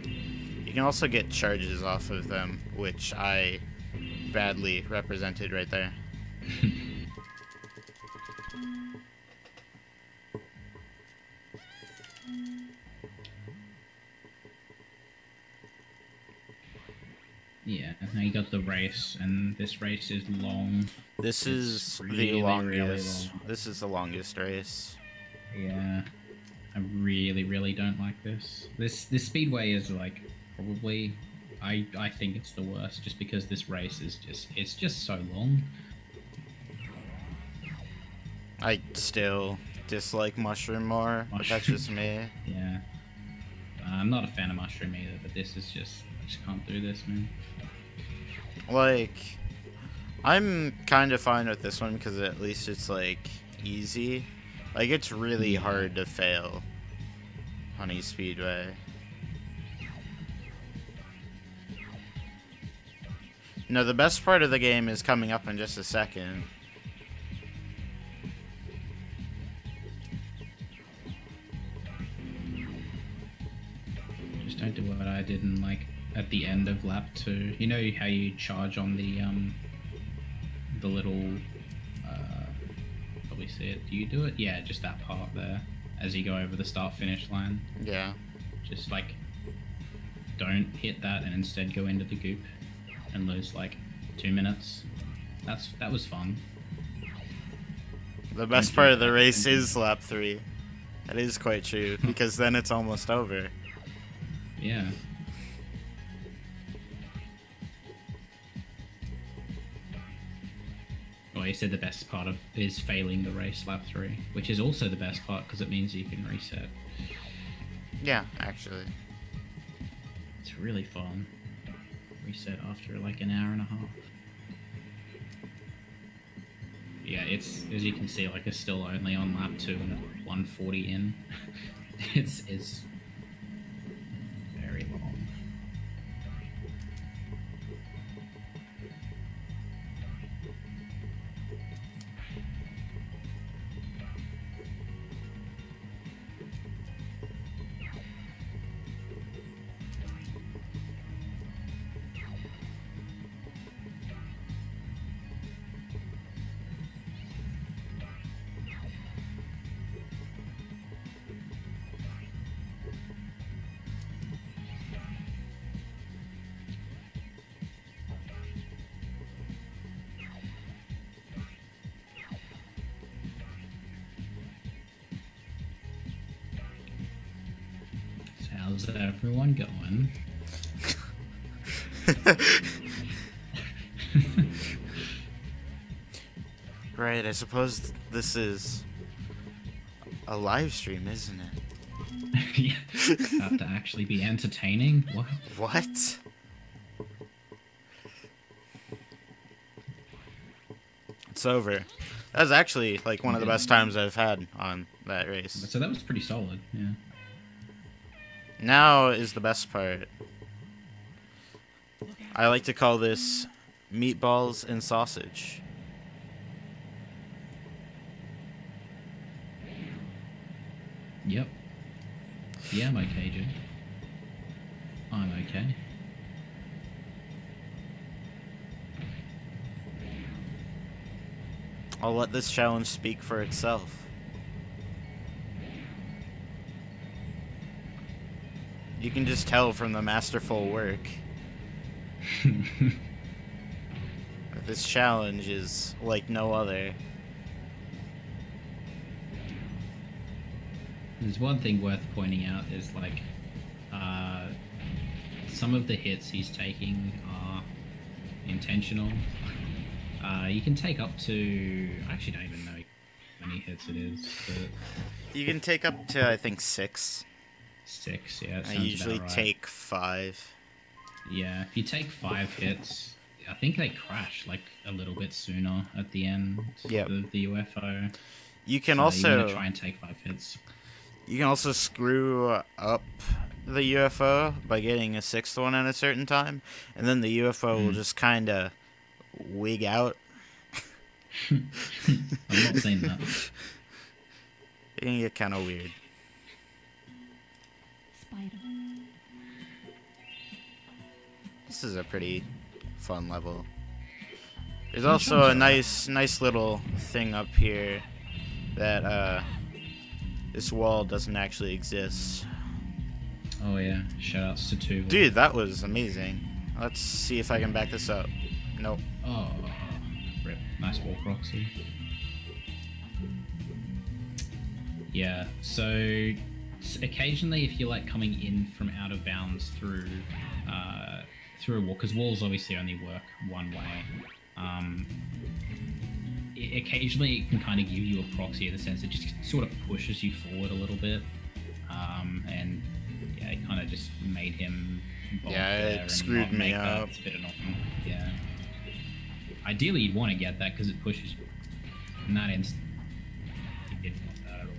You can also get charges off of them, which I badly represented right there. Yeah, now you got the race, and this race is long. This is the longest. This is the longest race. Yeah, I really don't like this. This speedway is like probably I think it's the worst, just because this race is just so long. I still dislike Mushroom more, but that's just me. Yeah. I'm not a fan of Mushroom either, but this is just, I just can't do this, man. Like, I'm kind of fine with this one because at least it's like easy. Like, it's really hard to fail Honey Speedway. No, the best part of the game is coming up in just a second. Just don't do what I did in, like, at the end of lap 2. You know how you charge on the little, probably see it. Do you do it? Yeah, just that part there, as you go over the start-finish line. Yeah. Just, like, don't hit that and instead go into the goop and lose, like, 2 minutes. That was fun. The best part of the race is lap 3. That is quite true, because then it's almost over. Yeah. Well, you said the best part of is failing the race lap 3, which is also the best part because it means you can reset. Yeah, actually. It's really fun. Reset after like an hour and a half. Yeah, it's, as you can see, like, it's still only on lap 2 and 140 in. It's very long. How's everyone going? Right, I suppose this is a live stream, isn't it? Yeah. Have to actually be entertaining? What? What? It's over. That was actually like one of the best times I've had on that race. So that was pretty solid, yeah. Now is the best part. I like to call this meatballs and sausage. Yep. Yeah, I'm okay, Joe. I'm okay. I'll let this challenge speak for itself. You can just tell from the masterful work. This challenge is like no other. There's one thing worth pointing out is, like, some of the hits he's taking are intentional. You can take up to... I actually don't even know how many hits it is, but... You can take up to, I think, 6. 6, yeah. I usually take 5. Yeah, if you take 5 hits, I think they crash, like, a little bit sooner at the end of the UFO. You can so also... you're gonna try and take 5 hits. You can also screw up the UFO by getting a 6th one at a certain time, and then the UFO will just kind of wig out. I'm not saying that. It can get kind of weird. Spyro. This is a pretty fun level. There's also a nice little thing up here that this wall doesn't actually exist. Oh yeah, shoutouts to 2. Dude, that was amazing. Let's see if I can back this up. Nope. Oh, rip. Nice walk, Roxy. Yeah, so occasionally if you're, like, coming in from out of bounds through through a wall, because walls obviously only work one way. Occasionally it can kind of give you a proxy in the sense it just sort of pushes you forward a little bit. And yeah, it kind of just made him Yeah, there it and screwed not me make up. It's a bit annoying. Yeah. Ideally, you'd want to get that because it pushes you. In that instance, you didn't want that at all.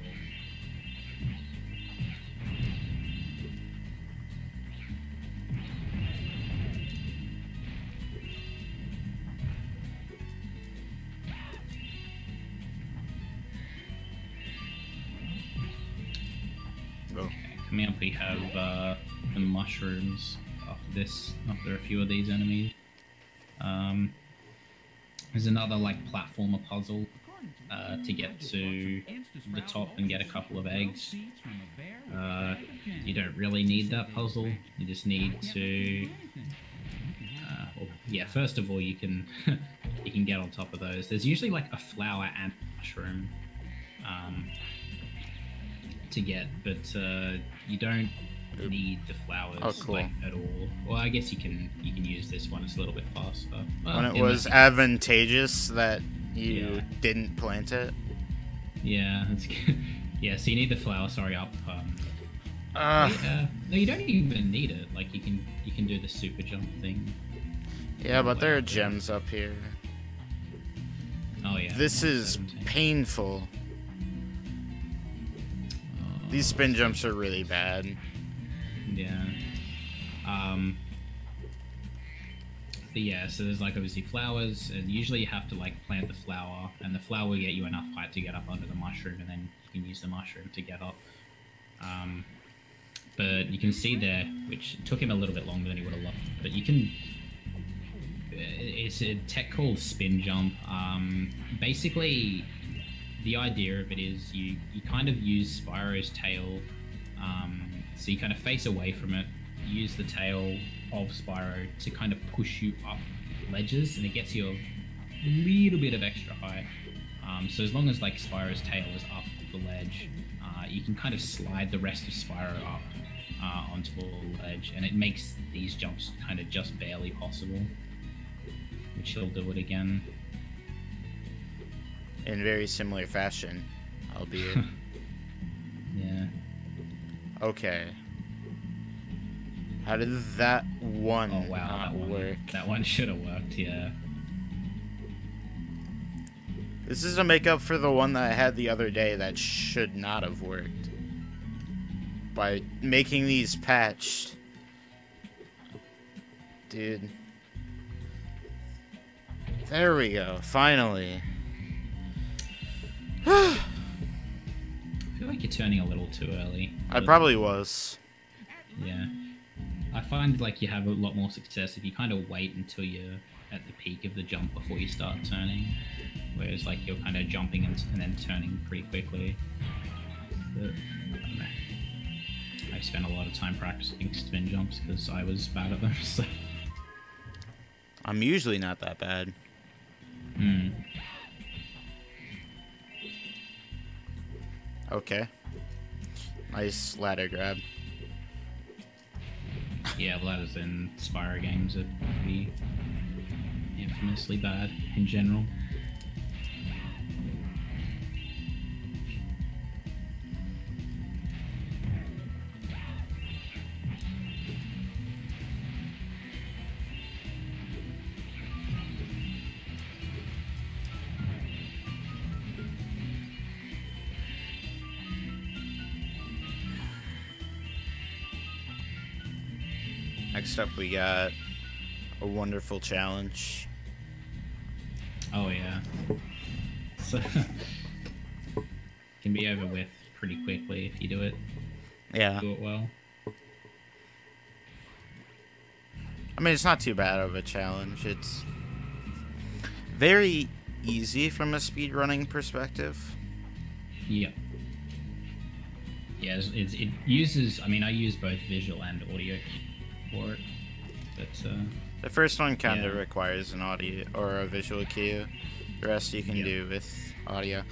Oh. Coming up, we have the mushrooms after a few of these enemies. There's another like platformer puzzle to get to the top and get a couple of eggs. You don't really need that puzzle. You just need to. Well, yeah, first of all, you can you can get on top of those. There's usually like a flower and mushroom to get, but you don't need the flowers like at all. Well, I guess you can use this one. It's a little bit faster. Well, When it was advantageous that you didn't plant it. Yeah, that's good. Yeah, so you need the flower. Sorry, up. No, you don't even need it. Like you can do the super jump thing. Yeah, but there are gems up here. Oh yeah. This is 17. painful. These spin jumps are really bad. Yeah. But yeah, so there's like obviously flowers, and usually you have to like plant the flower, and the flower will get you enough height to get up onto the mushroom, and then you can use the mushroom to get up. But you can see there, which took him a little bit longer than he would have loved, but you can. It's a tech called spin jump. Basically, the idea of it is you kind of use Spyro's tail. So you kind of face away from it, use the tail of Spyro to kind of push you up ledges, and it gets you a little bit of extra height. So as long as like Spyro's tail is up the ledge, you can kind of slide the rest of Spyro up onto the ledge, and it makes these jumps kind of just barely possible. Which he'll do it again. In very similar fashion, albeit. Yeah. Okay. How did that one Oh wow, not that one, work? that one should have worked, yeah. This is to make up for the one that I had the other day that should not have worked. By making these patched. Dude. There we go, finally. I feel like you're turning a little too early. I probably was. Yeah. I find like you have a lot more success if you kind of wait until you're at the peak of the jump before you start turning. Whereas like you're kind of jumping and then turning pretty quickly. But, I don't know. I spent a lot of time practicing spin jumps because I was bad at them, so... I'm usually not that bad. Hmm. Okay. Nice ladder grab. Yeah, ladders in Spyro games are pretty infamously bad in general. Next up, we got a wonderful challenge. Oh yeah. So can be over with pretty quickly if you do it Yeah. well. I mean, it's not too bad of a challenge. It's very easy from a speedrunning perspective. Yep. Yeah, it uses. I mean, I use both visual and audio for it, but The first one kind of Yeah. requires an audio or a visual cue. The rest you can do with audio.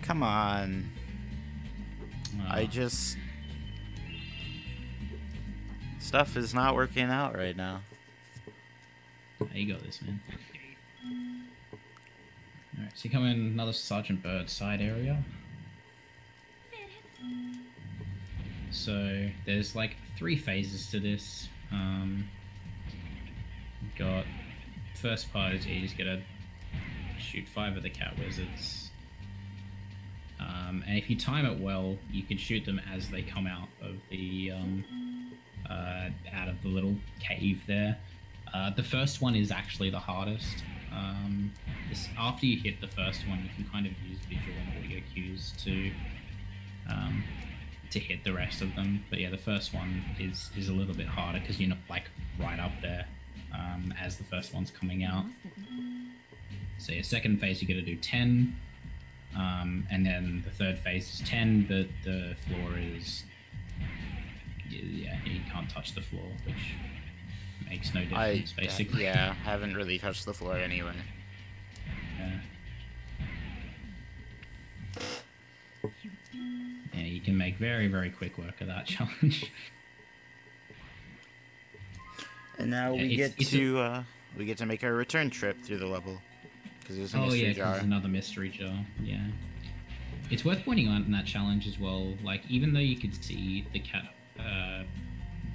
Come on. I just... Stuff is not working out right now. You got this, man. Alright, so you come in another Sergeant Bird side area. So there's like 3 phases to this. Got first part is you just gotta shoot 5 of the cat wizards. And if you time it well, you can shoot them as they come out of the little cave there. The first one is actually the hardest. After you hit the first one, you can kind of use visual and audio cues to hit the rest of them. But yeah, the first one is a little bit harder because you're not like right up there as the first one's coming out. So your second phase you got to do 10, and then the third phase is 10. But the floor is you can't touch the floor, which makes no difference basically. Yeah, haven't really touched the floor anyway. Yeah, you can make very, very quick work of that challenge. And now we get to make our return trip through the level because there's a mystery jar. There's another mystery jar. Yeah, it's worth pointing out in that challenge as well. Like, even though you could see the cat,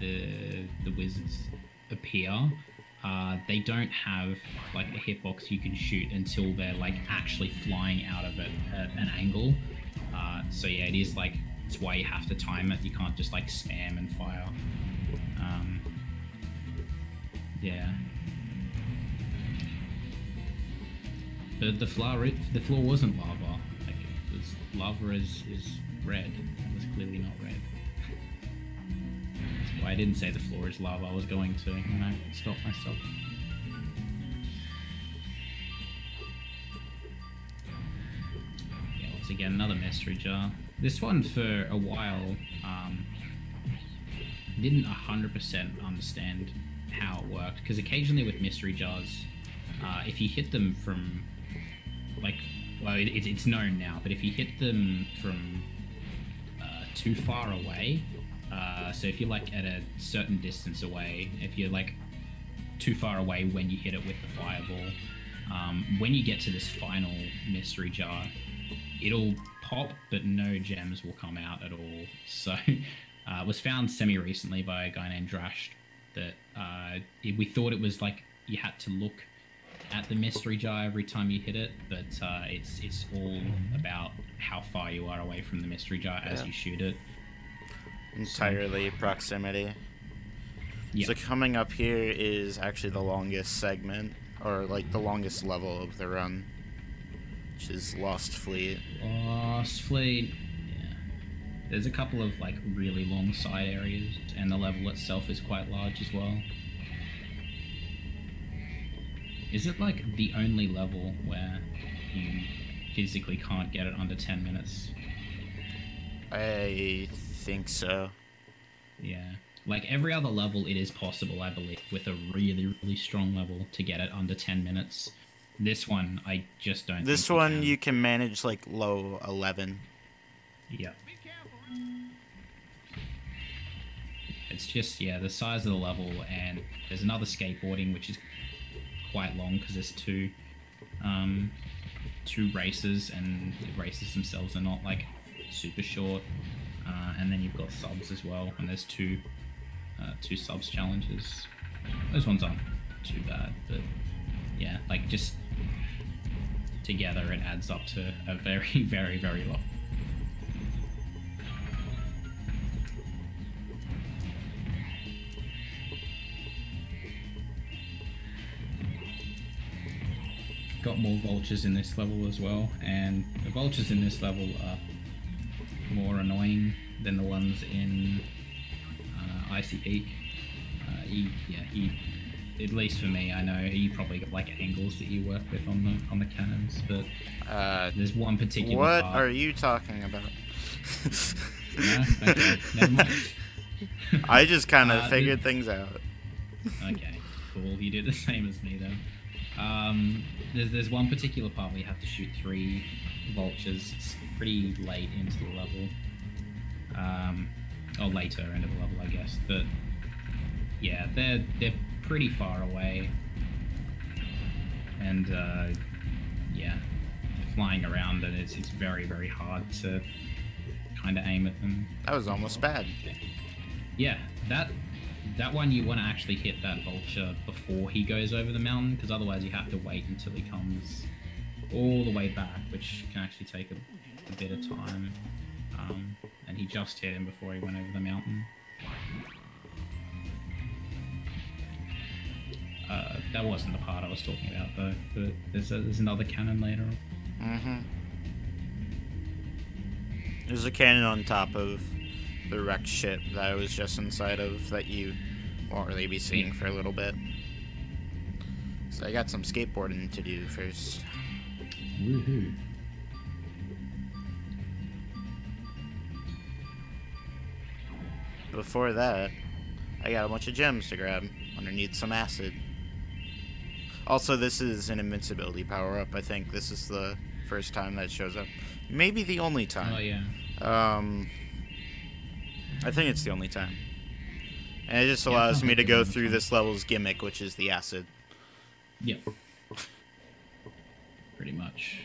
the wizards appear, they don't have like a hitbox you can shoot until they're like actually flying out of it at an angle. So yeah, it's why you have to time it. You can't just like spam and fire. Yeah. But the floor wasn't lava. Like, lava is red. It was clearly not red. That's why I didn't say the floor is lava. I was going to, and I stopped myself. Yeah, once again, another mystery jar. This one, for a while, didn't 100% understand how it worked, because occasionally with mystery jars, if you hit them from, like, well, it's known now, but if you hit them from too far away, so if you're like at a certain distance away, if you're like too far away when you hit it with the fireball, when you get to this final mystery jar, it'll pop, but no gems will come out at all. So it was found semi-recently by a guy named Drash that we thought it was like you had to look at the mystery jar every time you hit it, but it's all about how far you are away from the mystery jar as you shoot it. Entirely proximity. Yeah. So coming up here is actually the longest segment, or like the longest level of the run, which is Lost Fleet. Lost Fleet. Yeah. There's a couple of like really long side areas, and the level itself is quite large as well. Is it like the only level where you physically can't get it under 10 minutes? I think so. Yeah. Like every other level, it is possible, I believe, with a really, really strong level to get it under 10 minutes. This one, I just don't This think one you can manage like low 11. Yeah. It's just, yeah, the size of the level, and there's another skateboarding, which is quite long because there's two races, and the races themselves are not like super short. And then you've got subs as well, and there's two subs challenges. Those ones aren't too bad, but yeah, like just together it adds up to a very, very, very long. Got more vultures in this level as well, and the vultures in this level are more annoying than the ones in Icy Peak. At least for me, I know you probably got like angles that you work with on the cannons, but there's one particular What part. are you talking about? No? Okay, never mind. I just kind of figured things out. Okay, cool. You did the same as me then. There's one particular part where you have to shoot 3 vultures. It's pretty late into the level, or later into the level, I guess. But yeah, they're pretty far away, and yeah, flying around, and it's very, very hard to kind of aim at them. That was almost bad. Yeah, that one you want to actually hit that vulture before he goes over the mountain, because otherwise you have to wait until he comes all the way back, which can actually take a bit of time. And he just hit him before he went over the mountain. That wasn't the part I was talking about, though. But there's another cannon later on. Mm-hmm. There's a cannon on top of the wrecked ship that I was just inside of that you won't really be seeing for a little bit. So I got some skateboarding to do first. Woohoo. Before that, I got a bunch of gems to grab underneath some acid. Also, this is an invincibility power-up. I think this is the first time that shows up. Maybe the only time. Oh, yeah. I think it's the only time. And it just allows me to go through this level's gimmick, which is the acid. Yep. Pretty much.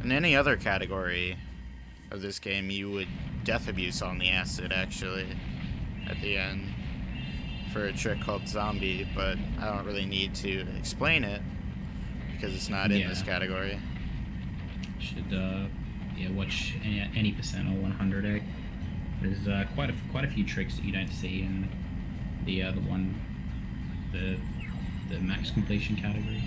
In any other category of this game, you would death abuse on the acid, actually, at the end, for a trick called Zombie, but I don't really need to explain it, because it's not in this category. Should, yeah, watch any percent or 100 egg. There's quite a few tricks that you don't see in the max completion category.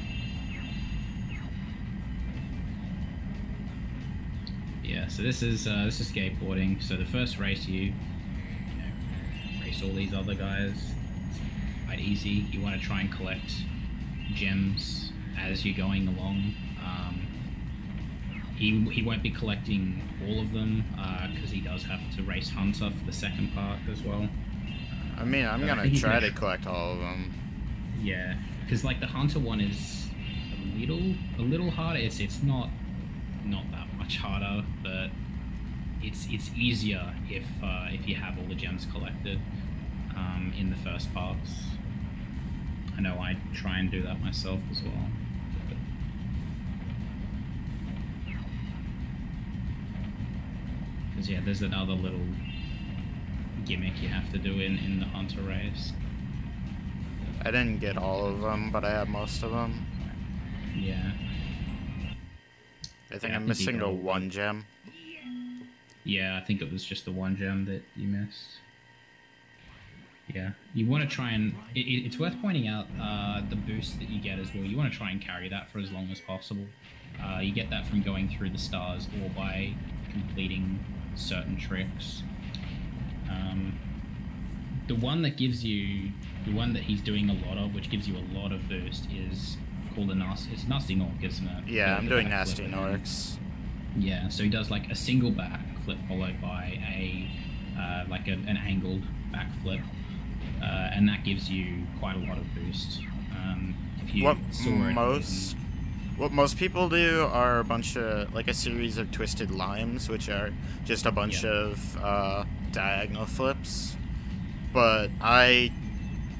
Yeah, so this is skateboarding. So the first race you race all these other guys. It's quite easy. You want to try and collect gems as you're going along. He won't be collecting all of them because he does have to race Hunter for the second part as well. I mean, I'm gonna try to collect all of them. Yeah, because like the Hunter one is a little harder. It's not that much harder, but it's easier if you have all the gems collected in the first parts. I know I try and do that myself as well. Because yeah, there's another little gimmick you have to do in the Hunter race. I didn't get all of them, but I have most of them. Yeah. I think I'm missing the one gem. Yeah, I think it was just the one gem that you missed. Yeah, you want to try and... It's worth pointing out the boost that you get as well. You want to try and carry that for as long as possible. You get that from going through the stars or by completing certain tricks. The one that gives you... The one that he's doing a lot of, which gives you a lot of boost, is called a nasty... It's Nasty Nork, isn't it? Yeah, I'm doing Nasty Norks. Yeah, so he does like a single backflip followed by a like an angled backflip, and that gives you quite a lot of boost. If you What most people do are a bunch of, like, a series of twisted limes, which are just a bunch of diagonal flips. But I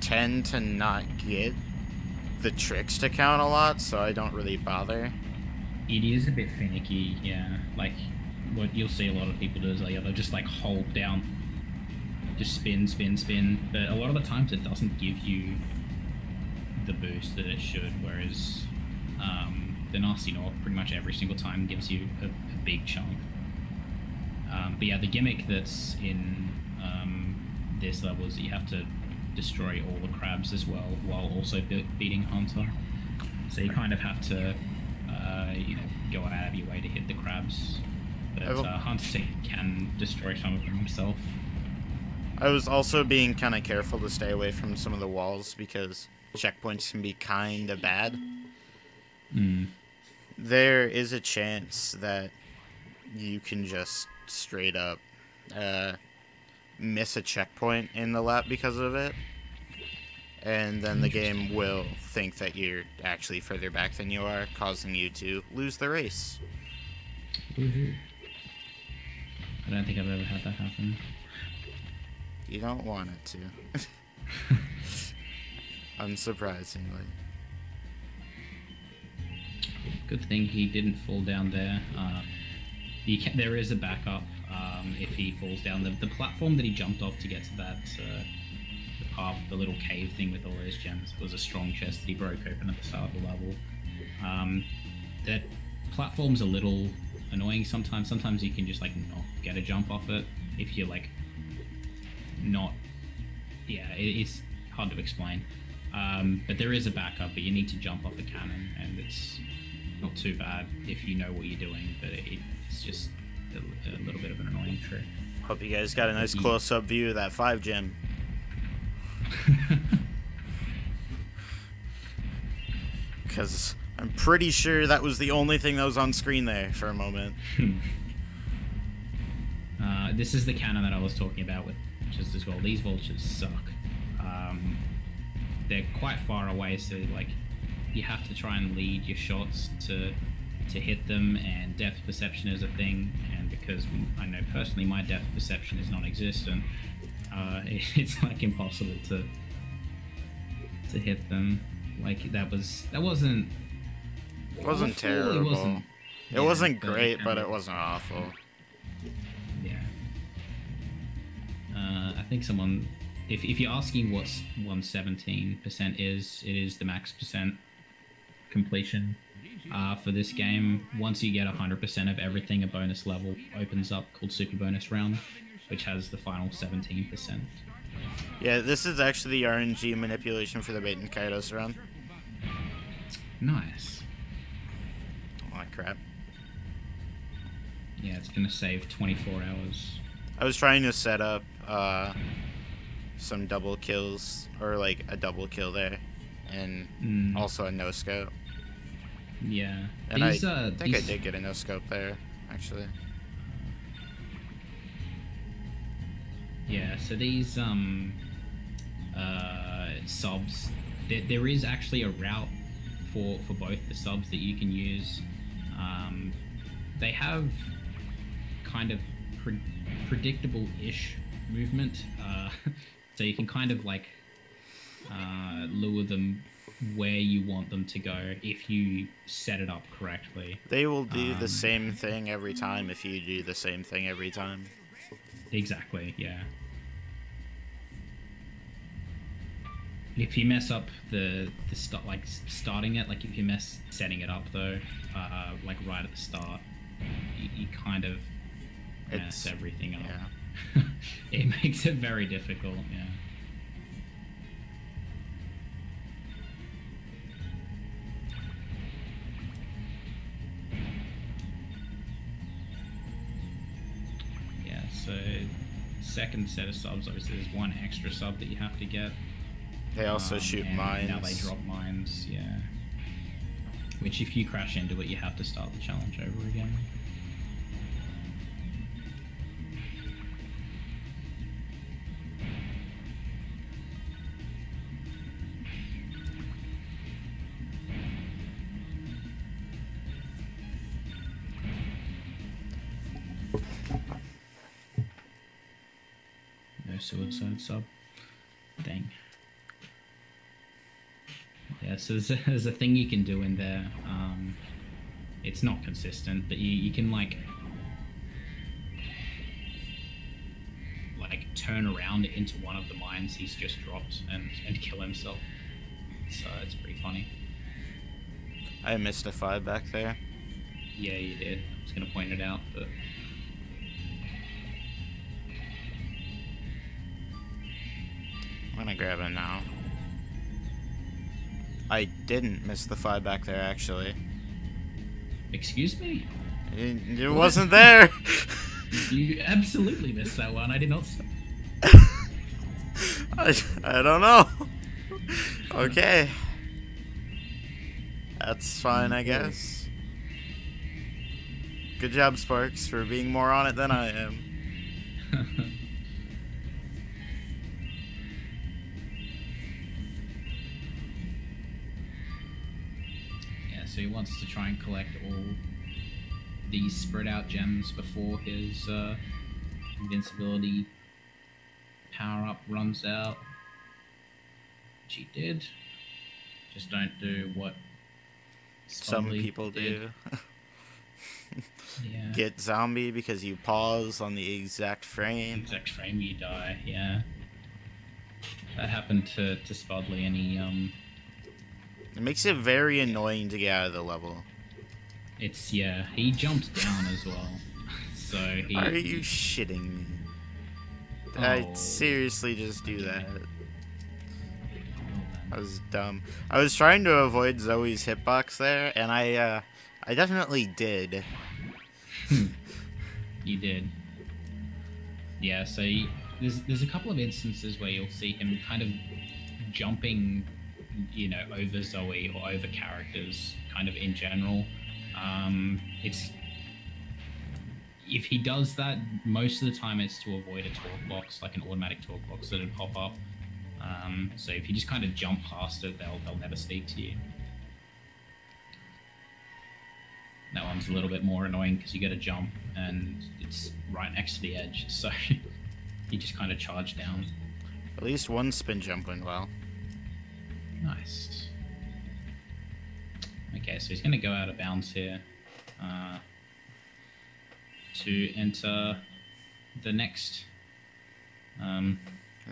tend to not get the tricks to count a lot, so I don't really bother. It is a bit finicky, yeah. Like, what you'll see a lot of people do is they'll just, like, hold down, just spin, spin, spin. But a lot of the times it doesn't give you the boost that it should, whereas the Nasty Nork pretty much every single time gives you a big chunk. But yeah, the gimmick that's in this level is that you have to destroy all the crabs as well, while also beating Hunter. So you kind of have to, go out of your way to hit the crabs. But Hunter can destroy some of them himself. I was also being kind of careful to stay away from some of the walls because checkpoints can be kind of bad. There is a chance that you can just straight up miss a checkpoint in the lap because of it, and then the game will think that you're actually further back than you are, causing you to lose the race. I don't think I've ever had that happen. You don't want it to. Unsurprisingly. Good thing he didn't fall down there. There is a backup if he falls down. The platform that he jumped off to get to that the path, the little cave thing with all those gems, was a strong chest that he broke open at the start of the level. That platform's a little annoying sometimes. Sometimes you can just like not get a jump off it if you're like not. Yeah, it's hard to explain. But there is a backup, but you need to jump off a cannon, and it's not too bad if you know what you're doing, but it's just a little bit of an annoying trick. Hope you guys got a nice close-up view of that 5 gem. Because I'm pretty sure that was the only thing that was on screen there for a moment. This is the cannon that I was talking about with vultures as well. These vultures suck. They're quite far away, so like you have to try and lead your shots to hit them, and depth perception is a thing, and because I know personally my depth perception is non-existent, it's like impossible to hit them. Like that wasn't awful, terrible. It wasn't great, but it wasn't awful. Yeah. I think someone, if you're asking what 117% is, it is the max percent completion for this game. Once you get 100% of everything, a bonus level opens up called Super Bonus Round, which has the final 17%. Yeah, this is actually the RNG manipulation for the Bait and Kaidos run. Nice. Oh, crap. Yeah, it's gonna save 24 hours. I was trying to set up some double kills, or like a double kill there, and also a no-scope. Yeah. And I think I did get a no-scope there, actually. Yeah, so these subs, there is actually a route for both the subs that you can use. They have kind of predictable-ish movement, so you can kind of like lure them where you want them to go if you set it up correctly. They will do the same thing every time if you do the same thing every time. Exactly, yeah. If you mess up starting it, like if you mess setting it up though, like right at the start, you kind of mess everything up. Yeah. It makes it very difficult, yeah. Yeah, so second set of subs, obviously there's one extra sub that you have to get. They also shoot mines. Now they drop mines, yeah. Which if you crash into it, you have to start the challenge over again. No suicide sub. Dang. Yeah, so there's a thing you can do in there. It's not consistent, but you can like turn around into one of the mines he's just dropped and kill himself. So it's pretty funny. I missed a 5 back there. Yeah, you did. I was gonna point it out, but I'm gonna grab it now. I didn't miss the 5 back there, actually. excuse me? It wasn't there. You absolutely missed that one. I did not. I don't know. Okay. That's fine, I guess. Good job, Sparks, for being more on it than I am. Yeah, so he wants to try and collect all these spread out gems before his invincibility power up runs out, which he did. Just don't do what Some Spudley people did. do. Yeah. Get zombie because you pause on the exact frame. Exact frame you die. Yeah. That happened to Spudley, and It makes it very annoying to get out of the level. he jumped down as well. So he. Are you shitting me? Did I seriously just do that? That was dumb. I was trying to avoid Zoe's hitbox there, and I definitely did. You did. Yeah, so there's a couple of instances where you'll see him kind of jumping, over Zoe or over characters, kind of in general. If he does that, most of the time it's to avoid a talk box, like an automatic talk box that'd pop up. So if you just kind of jump past it, they'll never speak to you. That one's a little bit more annoying because you got to jump and it's right next to the edge, so you just kind of charge down. At least one spin jump went well. Nice. Okay, so he's going to go out of bounds here to enter the next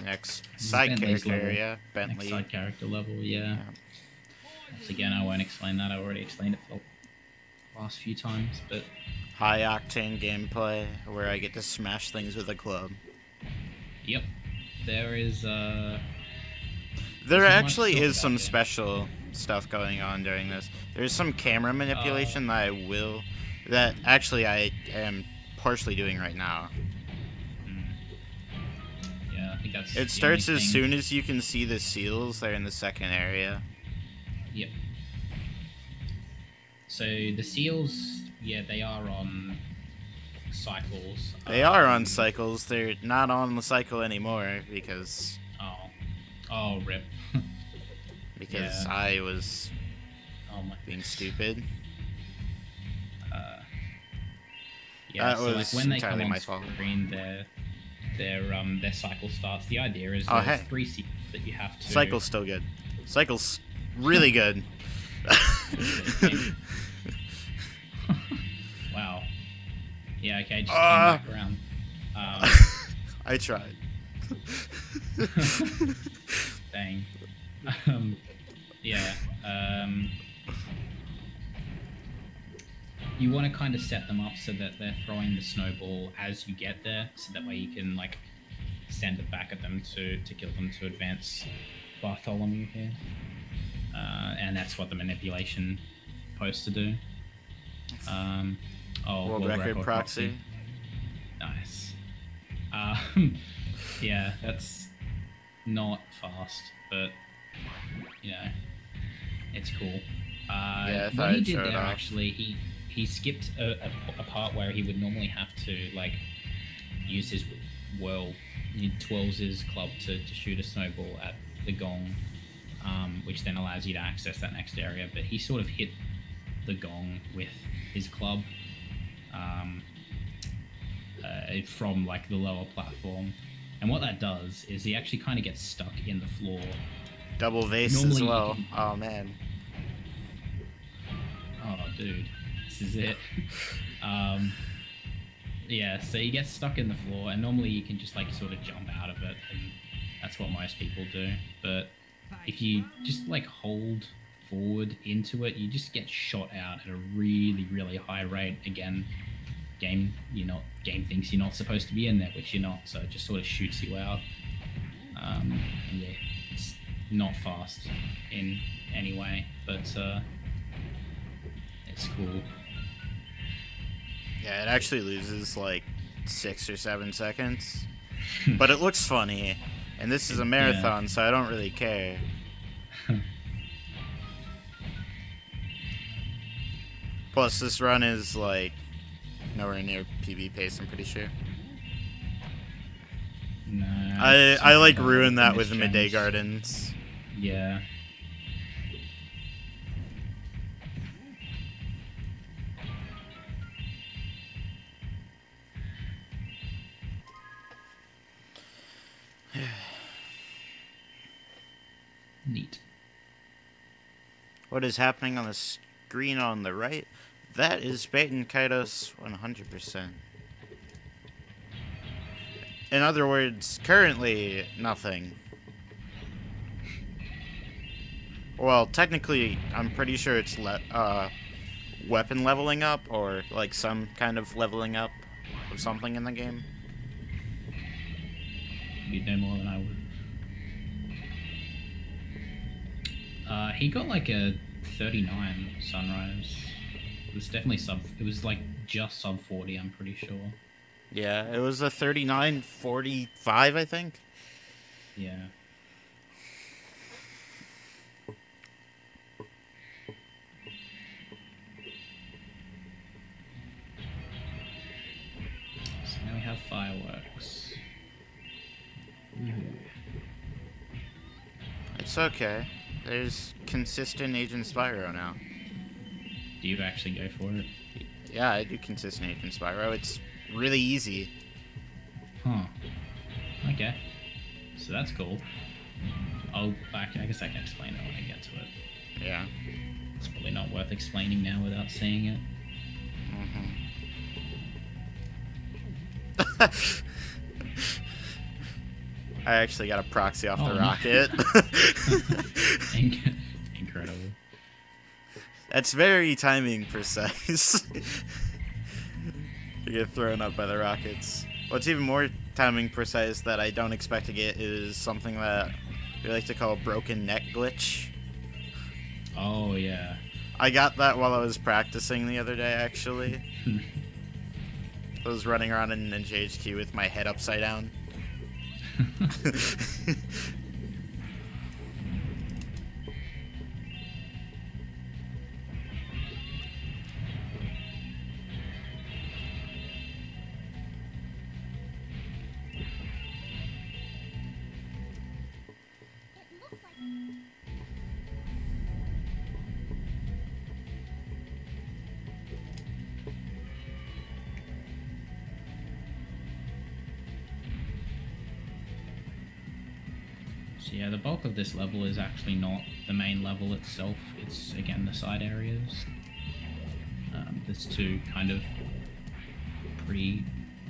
Next side Bentley's character level. area, Bentley. next side character level. Yeah. Once again, I won't explain that. I already explained it for the last few times, but High octane gameplay where I get to smash things with a club. yep, there is. There There's much actually talk is about some it. special stuff going on during this. There's some camera manipulation that actually I am partially doing right now. Yeah, I think that's. It the starts only as thing. soon as you can see the seals. They're in the second area. Yep. So the seals, yeah, they are on cycles. They are on cycles. They're not on the cycle anymore because Rip. because Yeah. I was Oh my. being stupid. Yeah, That so was like when they come entirely on my fault. screen, their cycle starts. The idea is Oh, there's hey. 3 seals that you have to. Cycle's still good. Cycle's really good. Wow. Yeah. Okay. Just came back around. I tried. Dang. Yeah. You want to kind of set them up so that they're throwing the snowball as you get there, so that way you can like send it back at them to kill them to advance Bartholomew here. And that's what the manipulation supposed to do. World record proxy. Nice. Yeah, that's not fast, but it's cool. Yeah, I thought what he I'd did show it there off. actually, he skipped a part where he would normally have to like use his he twirls his club to shoot a snowball at the gong, which then allows you to access that next area. But he sort of hit the gong with his club from like the lower platform, and what that does is he actually kind of gets stuck in the floor. Double vase as Normally you well. can- Oh man. Oh, dude, this is it. Yeah, so he gets stuck in the floor, and normally you can just like sort of jump out of it, and that's what most people do. But if you just like hold forward into it, you just get shot out at a really, really high rate. Again, game thinks you're not supposed to be in there, which you're not, so it just sort of shoots you out. And yeah, it's not fast in any way, but it's cool. Yeah, it actually loses like 6 or 7 seconds. But it looks funny. And this is a marathon, so I don't really care. Plus, this run is like nowhere near PB pace, I'm pretty sure. No, I like somehow ruined that with the misgems. Midday Gardens. Yeah. Neat. What is happening on the screen on the right? That is Baten Kaitos 100%. In other words, currently nothing. Well, technically, I'm pretty sure it's weapon leveling up, or like some kind of leveling up of something in the game. You'd know more than I would. He got like a 39 sunrise. It was definitely it was like just sub 40, I'm pretty sure. Yeah, it was a 39:45, I think. Yeah. So now we have fireworks. Ooh. It's okay. There's consistent Agent Spyro now. Do you actually go for it? Yeah, I do consistent Agent Spyro. It's really easy. Huh. Okay. So that's cool. I guess I can explain it when I get to it. Yeah. It's probably not worth explaining now without seeing it. I actually got a proxy off the no. rocket. Incredible. That's very timing precise. To get thrown up by the rockets. What's even more timing precise that I don't expect to get is something that we like to call a broken neck glitch. Oh, yeah. I got that while I was practicing the other day, actually. I was running around in Ninja HQ with my head upside down. It looks like So yeah, the bulk of this level is actually not the main level itself. It's, again, the side areas. There's two kind of pretty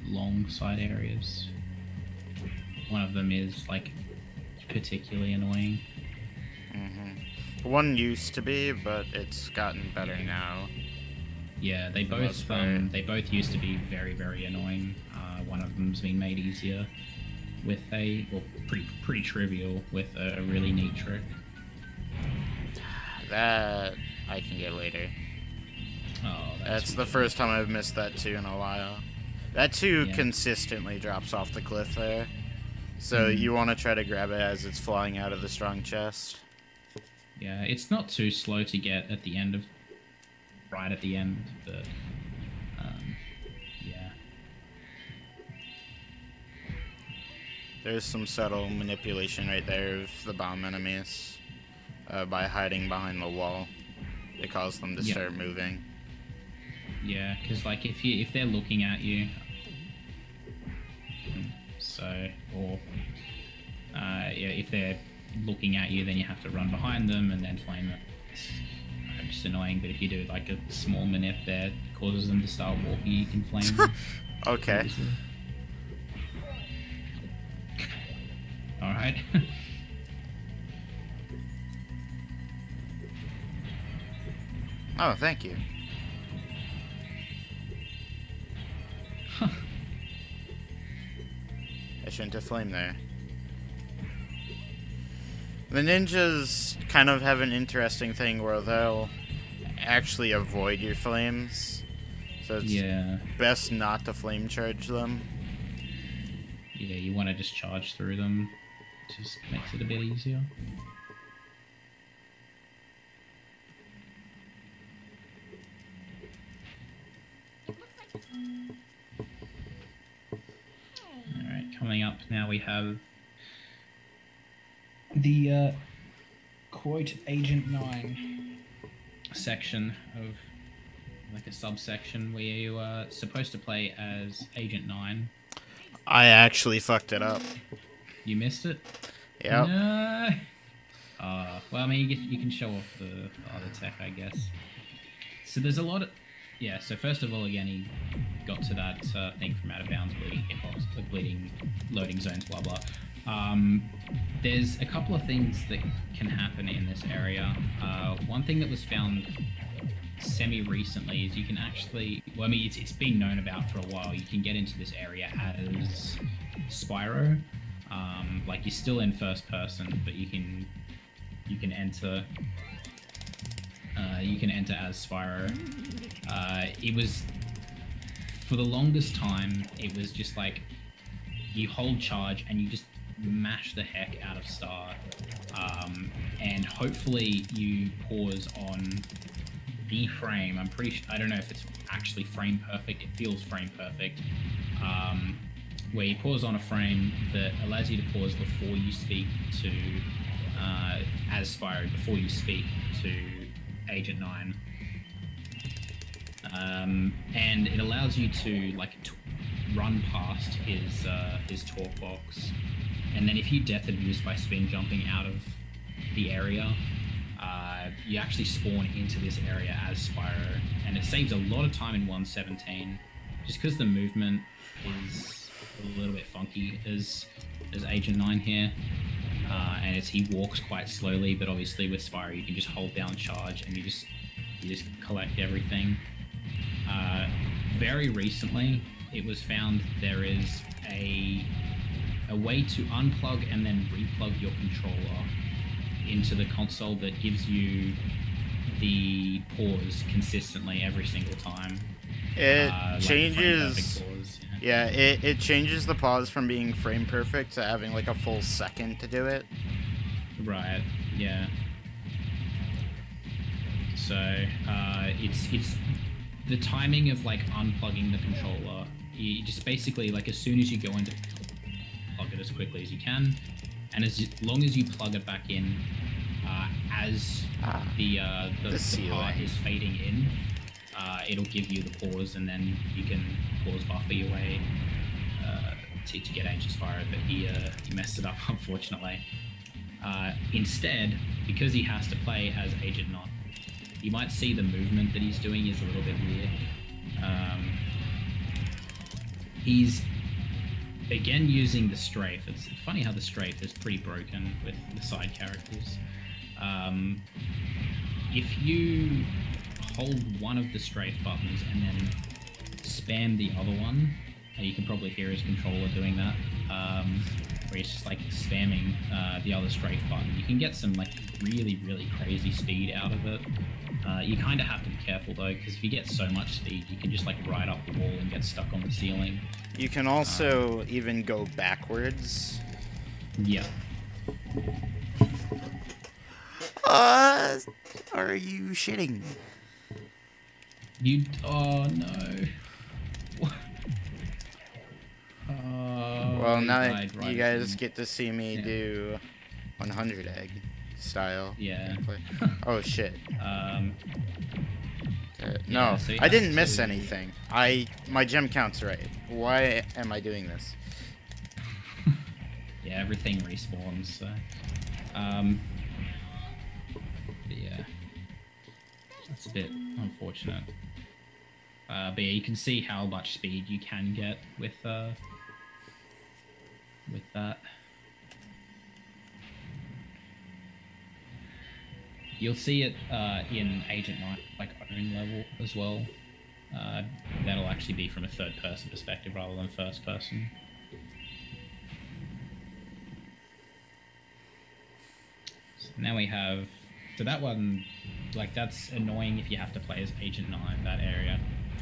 long side areas. One of them is, like, particularly annoying. One used to be, but it's gotten better now. Yeah, they most both used to be very, very annoying. One of them's been made easier with pretty trivial with a really neat trick. That I can get later. Oh, That's the first time I've missed that 2 in a while. That 2 Yeah. consistently drops off the cliff there. So you want to try to grab it as it's flying out of the strong chest. Yeah, it's not too slow to get at the end of, right at the end, but yeah. There's some subtle manipulation right there of the bomb enemies by hiding behind the wall. It causes them to start moving. Yeah, because like if they're looking at you, if they're looking at you, then you have to run behind them and then flame them. It's just annoying. But if you do like a small manip there, it causes them to start walking. You can flame them. Okay. All right. Oh, thank you. I shouldn't have flamed there. The ninjas kind of have an interesting thing where they'll actually avoid your flames. So it's best not to flame charge them. Yeah, you want to just charge through them. Just makes it a bit easier. it looks like this. Hey. Alright, coming up now we have the quote Agent 9 section of like a subsection where you are supposed to play as Agent 9. I actually fucked it up. You missed it? Yep. No. Well, I mean, you can show off the other tech, I guess. So there's a lot of... Yeah, so first of all, again, he got to that thing from Out of Bounds, bleeding hitbox, bleeding loading zones, blah, blah. There's a couple of things that can happen in this area. One thing that was found semi-recently is you can actually... Well, I mean, it's been known about for a while. You can get into this area as Spyro. Like, you're still in first person, but you can enter... you can enter as Spyro. It was... For the longest time, it was just like... You hold charge and you just mash the heck out of Star. And hopefully you pause on the frame. I'm pretty sure... I don't know if it's actually frame perfect. It feels frame perfect. Where you pause on a frame that allows you to pause before you speak to... as Spyro, before you speak to Agent 9. And it allows you to like run past his talk box, and then if you death abuse by spin jumping out of the area, you actually spawn into this area as Spyro, and it saves a lot of time in 1.17 just because the movement is a little bit funky as Agent 9 here. And he walks quite slowly, but obviously with Spyro you can just hold down charge and you just collect everything. Very recently it was found there is a way to unplug and then replug your controller into the console that gives you the pause consistently every single time. It like changes... frame perfect pause, Yeah, it changes the pause from being frame perfect to having like a full second to do it. Right, yeah. So, it's the timing of like unplugging the controller. You just basically, like, as soon as you go into plug it as quickly as you can, and as long as you plug it back in as the part is fading in, it'll give you the pause, and then you can pause buffer your way to get Agent Spyro, but he messed it up, unfortunately. Instead, because he has to play as Agent 9, you might see the movement that he's doing is a little bit weird. He's, again, using the strafe. It's funny how the strafe is pretty broken with the side characters. If you hold one of the strafe buttons and then spam the other one, you can probably hear his controller doing that, where he's just like spamming the other strafe button. You can get some like really crazy speed out of it. You kind of have to be careful though, because if you get so much speed, you can just like ride up the wall and get stuck on the ceiling. You can also even go backwards. Yeah. Are you shitting? Oh no. Well, now right you guys get to see me do 100 egg style. Yeah. Oh shit. No, yeah, so I didn't miss anything. My gem count's right. Why am I doing this? Yeah, everything respawns. So, but yeah, that's a bit unfortunate. But yeah, you can see how much speed you can get with that. You'll see it in Agent 9, like own level as well. That'll actually be from a third-person perspective rather than first-person. So now we have... So that one, like, that's annoying if you have to play as Agent 9, that area.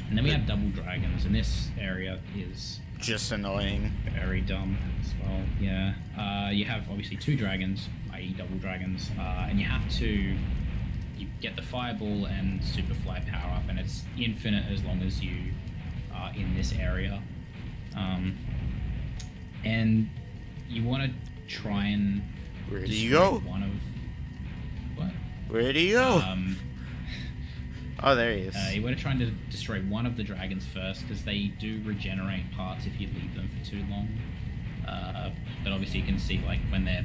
And then we have double dragons, and this area is... just annoying. Very dumb as well, yeah. You have, obviously, 2 dragons, i.e. double dragons, and you have to... You get the fireball and superfly power up, and it's infinite as long as you are in this area. And you want to try and... Where do you go? One of... What? Where do you go? Oh, there he is. You want to try and destroy one of the dragons first, because they do regenerate parts if you leave them for too long. But obviously you can see, like, when they're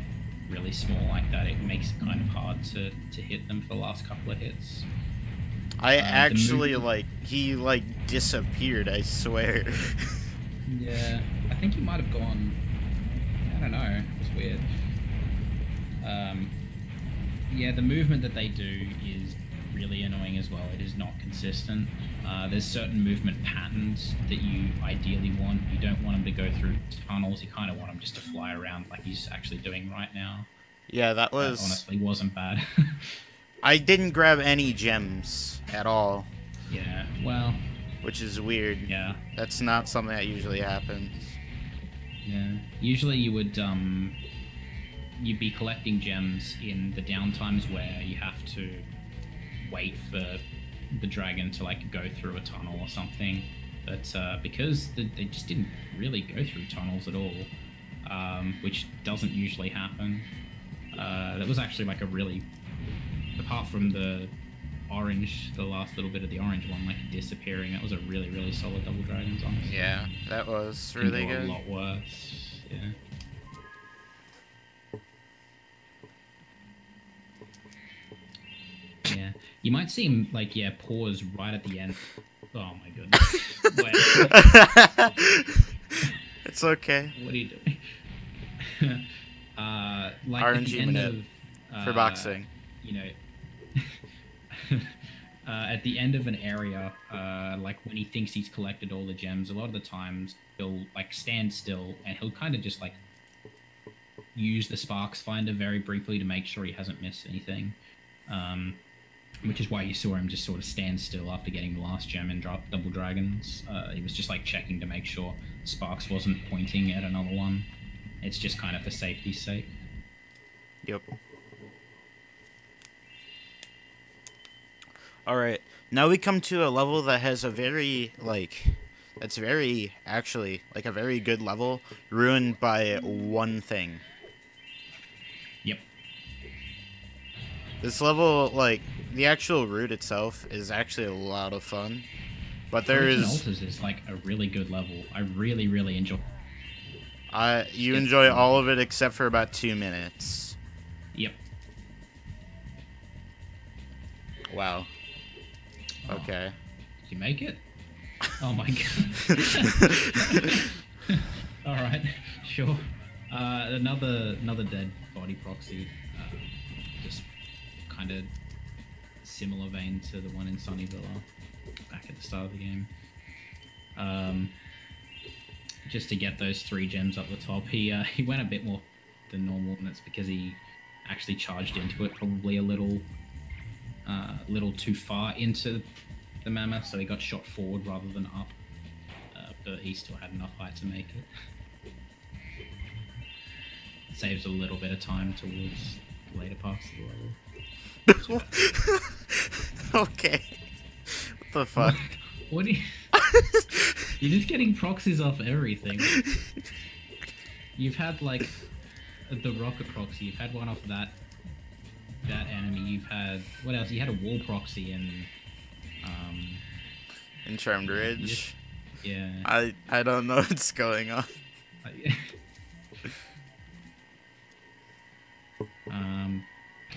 really small like that, it makes it kind of hard to hit them for the last couple of hits. I actually, movement- like, he, like, disappeared, I swear. Yeah, I think he might have gone. I don't know. It's weird. Yeah, the movement that they do is really annoying as well. It is not consistent. There's certain movement patterns that you ideally want. You don't want him to go through tunnels. You kind of want him just to fly around like he's actually doing right now. Yeah, that That was... honestly wasn't bad. I didn't grab any gems at all, Yeah, well, which is weird. yeah. That's not something that usually happens. Yeah. Usually you would you'd be collecting gems in the downtimes where you have to wait for the dragon to like go through a tunnel or something. But because they just didn't really go through tunnels at all, which doesn't usually happen. That was actually like a really, apart from the orange, the last little bit of the orange one, like disappearing, that was a really, really solid double dragons, honestly. Yeah, that was Can really go good. a lot worse. Yeah. Yeah. You might see him, like, yeah, pause right at the end. Oh my goodness. Wait, It's okay. what are you doing? Like at the RNG end minute of, for boxing. You know, at the end of an area, like when he thinks he's collected all the gems, a lot of the times he'll like stand still and he'll kind of just like use the sparks finder very briefly to make sure he hasn't missed anything. Which is why you saw him just sort of stand still after getting the last gem and drop double dragons. He was just like checking to make sure sparks wasn't pointing at another one. It's just kind of for safety's sake. Yep. Alright, now we come to a level that has a very, like, that's very, actually, like a very good level, ruined by one thing. Yep. This level, like, the actual route itself is actually a lot of fun, but there Frozen is... Altars is like a really good level. I really, really enjoy. you enjoy all of it except for about 2 minutes. Yep. Wow. Okay. Did you make it? Oh my god. All right, sure. Another dead body proxy. Just kind of similar vein to the one in Sunnyville back at the start of the game. Just to get those 3 gems up the top, he went a bit more than normal, and that's because he actually charged into it probably a little too far into the mammoth, so he got shot forward rather than up. But he still had enough height to make it. Saves a little bit of time towards later parts of the level. Okay. What the fuck? What are you... You're just getting proxies off everything. You've had, like, the rocket proxy. You've had one off that enemy. You've had... What else? You had a wall proxy in... In Charmed Ridge? Yeah. I don't know what's going on.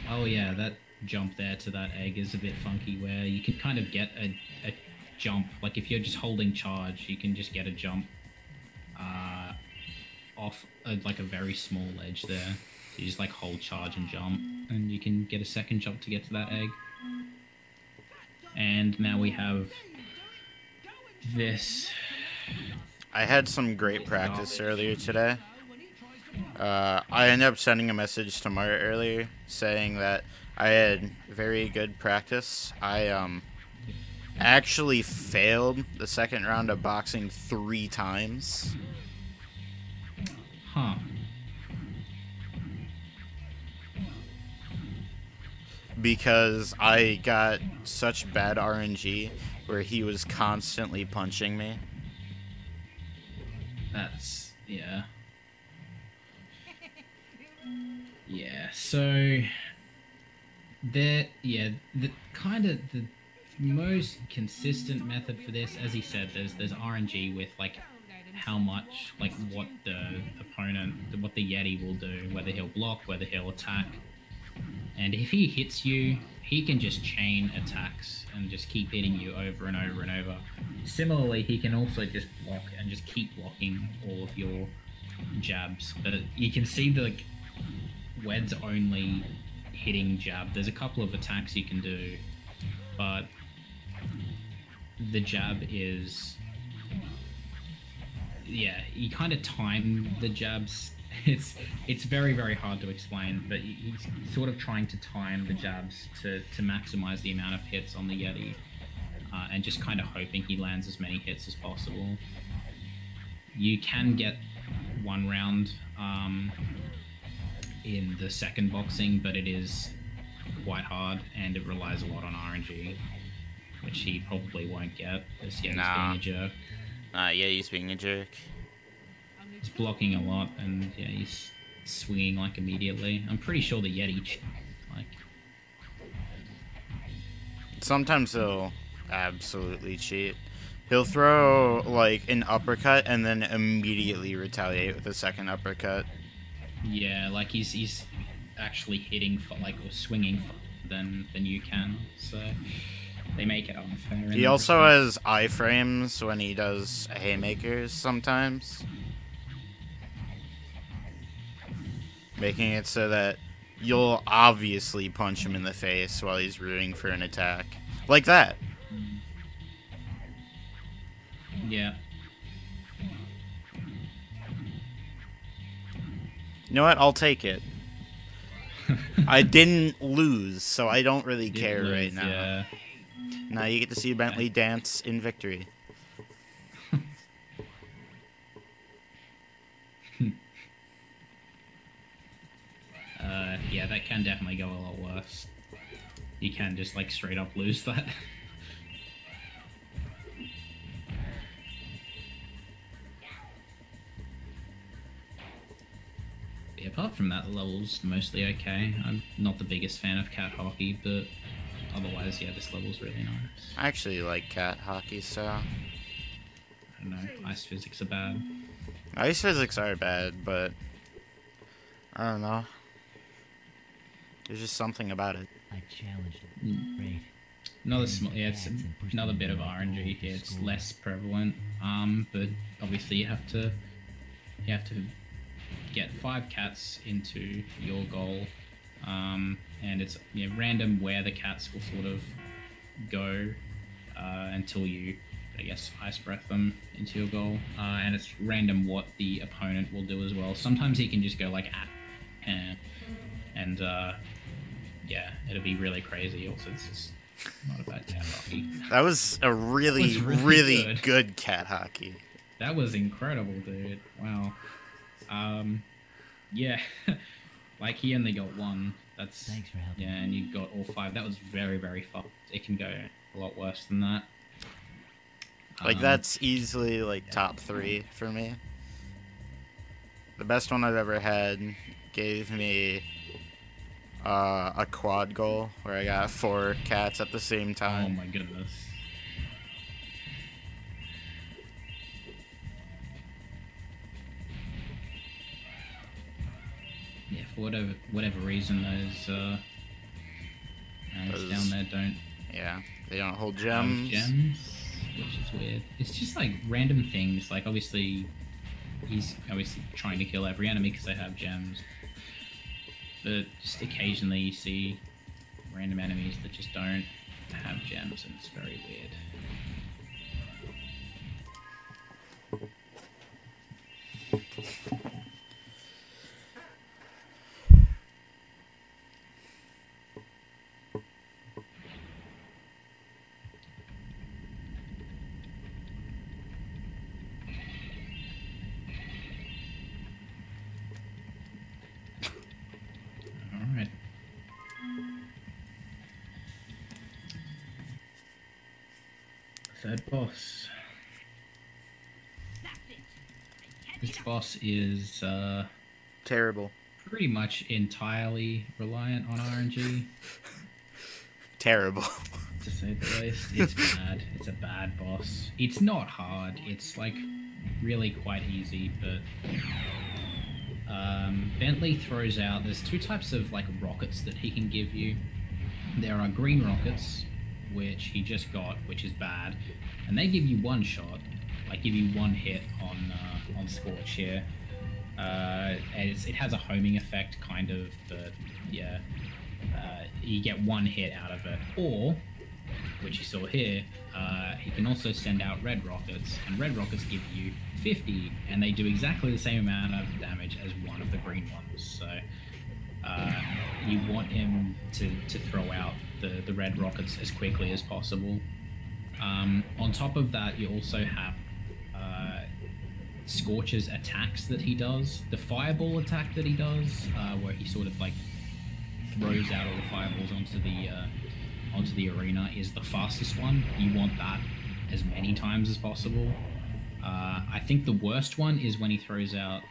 Oh yeah, that jump there to that egg is a bit funky, where you can kind of get a jump. Like if you're just holding charge, you can just get a jump off like a very small ledge there. So you just like hold charge and jump, and you can get a second jump to get to that egg. And now we have this. I had some great practice earlier today. I ended up sending a message to Mart earlier saying that I had very good practice. I actually failed the second round of boxing 3 times. Huh. Because I got such bad RNG where he was constantly punching me. That's, yeah. Yeah, so the most consistent method for this, as he said, there's RNG with like how much, like what the opponent, what the Yeti will do, whether he'll block, whether he'll attack. And if he hits you, he can just chain attacks and just keep hitting you over and over and over. Similarly, he can also just block and just keep blocking all of your jabs. But you can see the like, Wed's only hitting jab. There's a couple of attacks you can do, but the jab is, yeah, you kind of time the jabs. It's very, very hard to explain, but he's sort of trying to time the jabs to maximize the amount of hits on the Yeti, and just kind of hoping he lands as many hits as possible. You can get one round in the second boxing, but it is quite hard, and it relies a lot on RNG, which he probably won't get, as Yeti's being a jerk. Yeah, he's being a jerk. He's blocking a lot, and yeah, he's swinging like immediately. I'm pretty sure the Yeti, like, Sometimes he'll absolutely cheat. He'll throw like an uppercut and then immediately retaliate with a second uppercut. yeah, like he's actually hitting for, like, or swinging than you can. So they make it unfair. He also has iframes when he does haymakers sometimes, making it so that you'll obviously punch him in the face while he's rooting for an attack. Like that. Yeah. You know what? I'll take it. I didn't lose, so I don't really care right now. Yeah. Now you get to see Bentley dance in victory. Yeah, that can definitely go a lot worse. You can just, like, straight up lose that. Yeah, apart from that, the level's mostly okay. I'm not the biggest fan of cat hockey, but otherwise, yeah, this level's really nice. I actually like cat hockey, so... I don't know, ice physics are bad. Ice physics are bad, but... I don't know. There's just something about it. I challenged him. Great. Another small, yeah, it's another bit of RNG here. It's less prevalent, but obviously you have to get 5 cats into your goal, and it's, you know, random where the cats will sort of go until you, I guess, ice breath them into your goal, and it's random what the opponent will do as well. Sometimes he can just go like and yeah, it'll be really crazy. Also, it's just not a bad cat hockey. That was a really, really good cat hockey. That was incredible, dude. Wow. Yeah, like he only got 1. That's, Thanks for helping. yeah, and you got all 5. That was very, very fast. It can go a lot worse than that. Like, that's easily, like, top 3 for me. The best one I've ever had gave me a quad goal where I got 4 cats at the same Oh time. my goodness. Yeah, for whatever reason, those Those- down there don't Yeah, they don't hold have gems. gems, which is weird. It's just like random things. Like, obviously, he's obviously trying to kill every enemy because they have gems. But just occasionally you see random enemies that just don't have gems, and it's very weird. Alright. Third boss. This boss is Terrible. pretty much entirely reliant on RNG, Terrible. to say the least. It's bad. It's a bad boss. It's not hard. It's like really quite easy, but Bentley throws out, there's two types of like rockets that he can give you. There are green rockets, which he just got, which is bad, and they give you one shot, like give you one hit on Scorch here. And it has a homing effect, kind of, but yeah, you get one hit out of it. Or, which you saw here, he can also send out red rockets, and red rockets give you 50, and they do exactly the same amount of damage as one of the green ones. So you want him to throw out the red rockets as quickly as possible. On top of that, you also have Scorch's attacks that he does. The fireball attack that he does, where he sort of like throws out all the fireballs onto the arena, is the fastest one. You want that as many times as possible. I think the worst one is when he throws out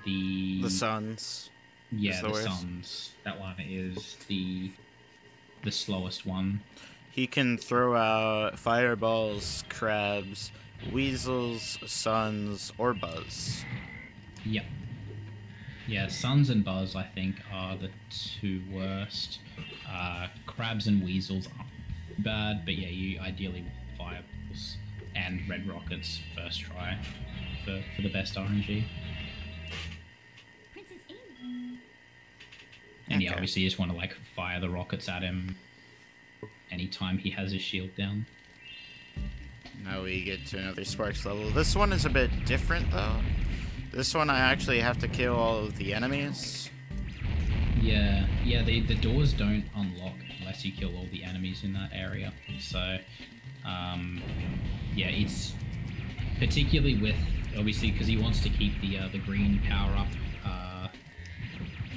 the suns. Yeah, the suns. That one is the slowest one. He can throw out fireballs, crabs, weasels, suns, or buzz. Yep. Yeah, suns and buzz, I think, are the two worst. Crabs and weasels aren't bad, but yeah, you ideally want fireballs and red rockets first try for the best RNG. Princess Amy. And yeah, Okay. obviously you just want to like fire the rockets at him anytime he has his shield down. Now we get to another Sparks level. This one is a bit different, though. This one I actually have to kill all of the enemies. Yeah, the doors don't unlock unless you kill all the enemies in that area. So, yeah, it's particularly with, obviously, because he wants to keep the green power up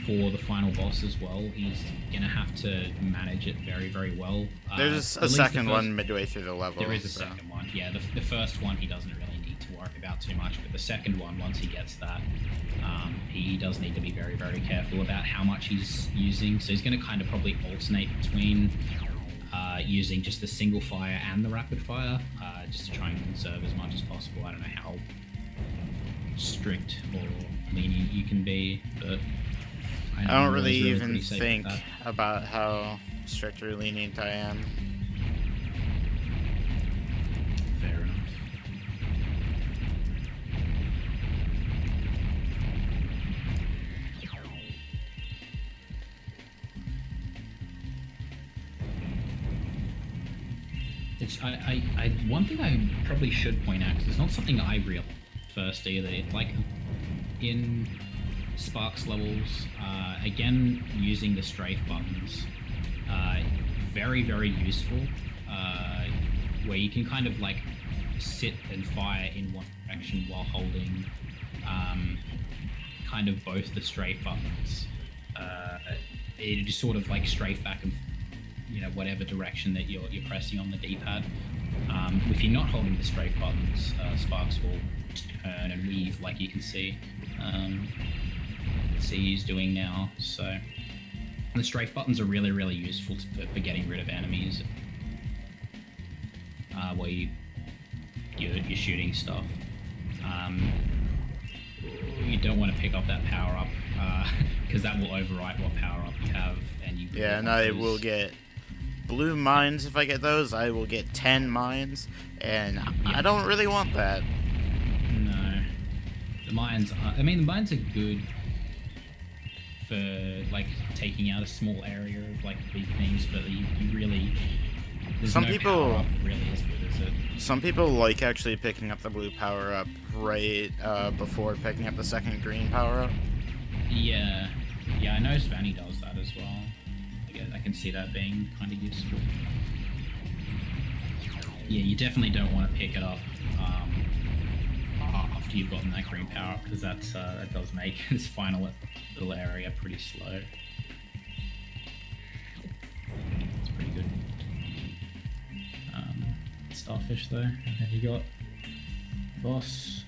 for the final boss as well. He's gonna have to manage it very, very well. There's at a least second one midway through the level. There is a so. second one. Yeah, the first one he doesn't really need to worry about too much, but the second one, once he gets that, he does need to be very, very careful about how much he's using. So he's going to kind of probably alternate between using just the single fire and the rapid fire, just to try and conserve as much as possible. I don't know how strict or lenient you can be, but I don't really Really even pretty safe with think that. about how strict or lenient I am. Fair enough. It's one thing I probably should point out, because it's not something I realized first either. It, like in Sparks levels, again using the strafe buttons, very, very useful. Where you can kind of like sit and fire in one direction while holding kind of both the strafe buttons. It just sort of like strafe back and whatever direction that you're pressing on the D-pad. If you're not holding the strafe buttons, Sparks will turn and weave, like you can see. See he's doing now. So the strafe buttons are really, really useful for getting rid of enemies where you're shooting stuff. You don't want to pick up that power up because that will overwrite what power up you have, and you. Yeah, and I will get blue mines if I get those. I will get 10 mines, and I don't really want that. No, the mines. The mines are good for like taking out a small area of like big things, but you really. Some no people power up really as good as it. Some people like actually picking up the blue power up right before picking up the second green power up. Yeah, I know Svanny does that as well. I can see that being kind of useful. Yeah, you definitely don't want to pick it up after you've gotten that green power up, because that does make this final little area pretty slow. It's pretty good. Starfish though, and then you got boss.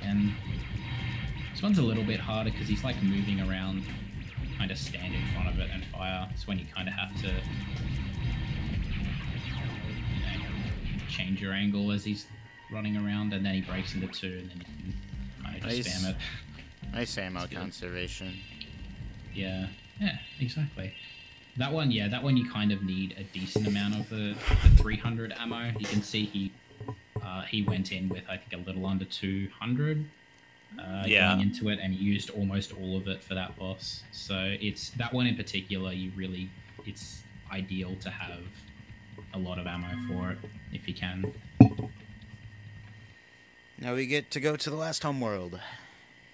And this one's a little bit harder because he's like moving around, kind of stand in front of it and fire. It's when you kind of have to change your angle as he's running around, and then he breaks into two, and then you can kind of just spam it. Nice ammo conservation. Yeah, exactly. That one, you kind of need a decent amount of the 300 ammo. You can see he went in with, I think, a little under 200 going into it, and he used almost all of it for that boss. So it's that one in particular, it's ideal to have a lot of ammo for it if you can. Now we get to go to the last home world,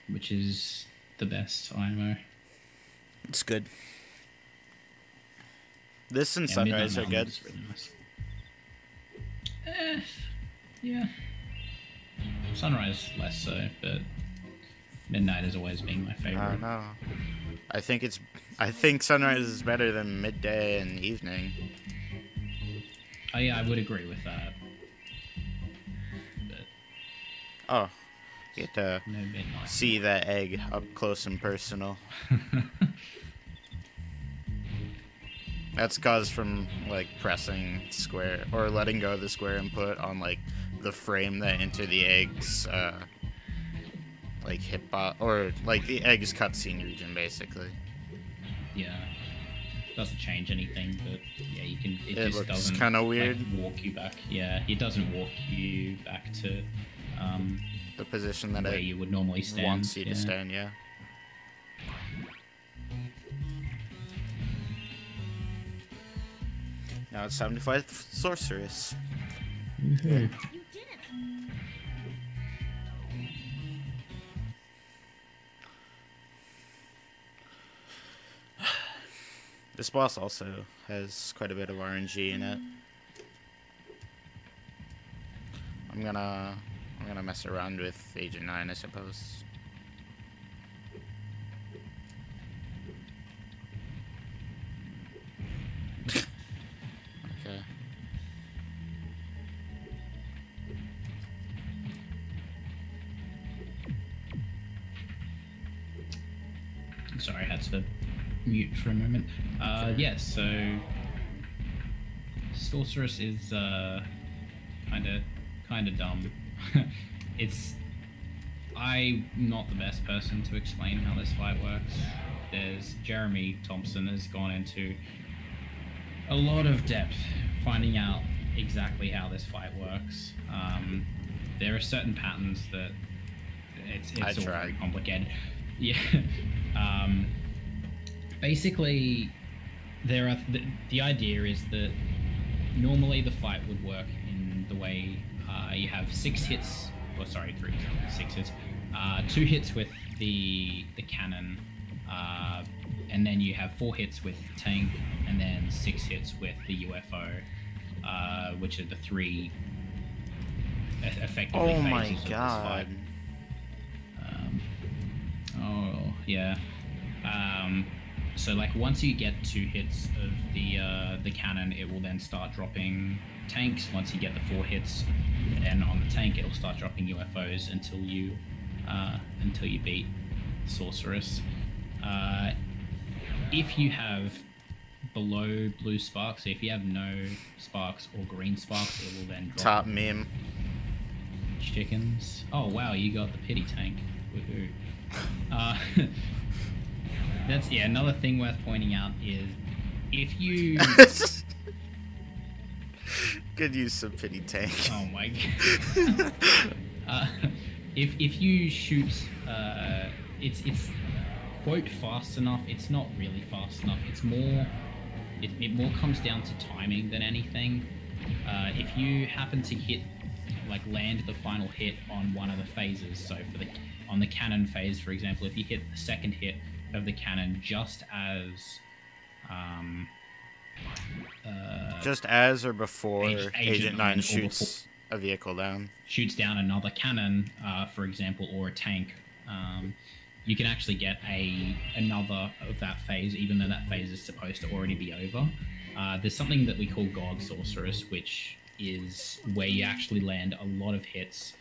which is the best ammo. It's good. This and Yeah, Sunrise Midnight are good. Mountain is really nice. Yeah. Sunrise less so, but Midnight has always been my favorite. No. I think Sunrise is better than midday and evening. Oh yeah, I would agree with that. But Oh, you get to no Midnight. see that egg up close and personal. That's caused from, like, pressing square, or letting go of the square input on, like, the frame that entered the egg's, like, hitbox, or, like, the egg's cutscene region, basically. Yeah. Doesn't change anything, but yeah, you can. It just looks doesn't kind of weird. Like, walk you back. Yeah, it doesn't walk you back to The position that where it you would normally stand. wants you to stand, yeah. Now it's time to fight the Sorceress. Mhm. You did it. This boss also has quite a bit of RNG in it. I'm gonna mess around with Agent 9, I suppose. Okay. Sorry, I had to mute for a moment. Yeah, so Sorceress is kind of dumb. I'm not the best person to explain how this fight works. There's Jeremy Thompson has gone into a lot of depth finding out exactly how this fight works. There are certain patterns that it's all very complicated. Yeah. Basically, there are the idea is that normally the fight would work in the way you have 6 hits, or sorry, 6 hits, 2 hits with the cannon, and then you have 4 hits with the tank, and then 6 hits with the UFO, which are the 3 effectively Oh my phases of god. this fight. Oh yeah. So like once you get 2 hits of the cannon, it will then start dropping tanks. Once you get the 4 hits, and on the tank, it'll start dropping UFOs until you beat Sorceress. If you have below blue sparks, so if you have no sparks or green sparks, it will then drop Top meme. chickens. Oh wow, you got the pity tank. Woohoo. That's another thing worth pointing out is if you Good use of pity tank. oh my god. If you shoot it's quote fast enough, it's not really fast enough. It's more it more comes down to timing than anything. If you happen to land the final hit on one of the phases, so on the cannon phase, for example, if you hit the second hit of the cannon just as or before Agent 9 shoots a vehicle down. Shoots down another cannon, for example, or a tank, you can actually get another of that phase, even though that phase is supposed to already be over. There's something that we call God Sorceress, which is where you actually land a lot of hits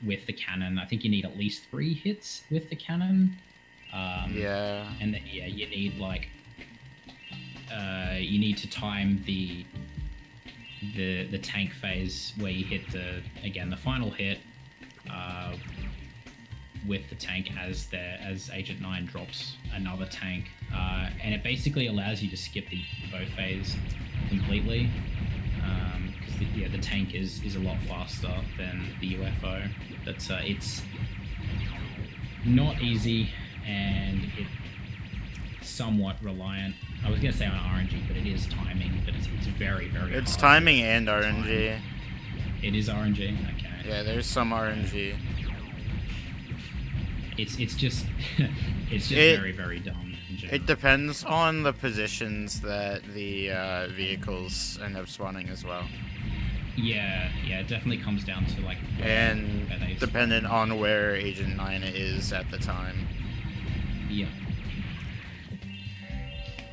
with the cannon. I think you need at least 3 hits with the cannon. Yeah. And then, you need you need to time the the tank phase where you hit the final hit with the tank as Agent 9 drops another tank, and it basically allows you to skip the UFO phase completely, because the tank is a lot faster than the UFO. But it's not easy, and it's somewhat reliant. I was gonna say on RNG, but it is timing. But it's very very. It's hard timing to and time. RNG. It is RNG. Okay. Yeah, there's some RNG. It's just it's just very very dumb in general. It depends on the positions that the vehicles end up spawning as well, Yeah, it definitely comes down to like and where they dependent on where Agent 9 is at the time. Yeah,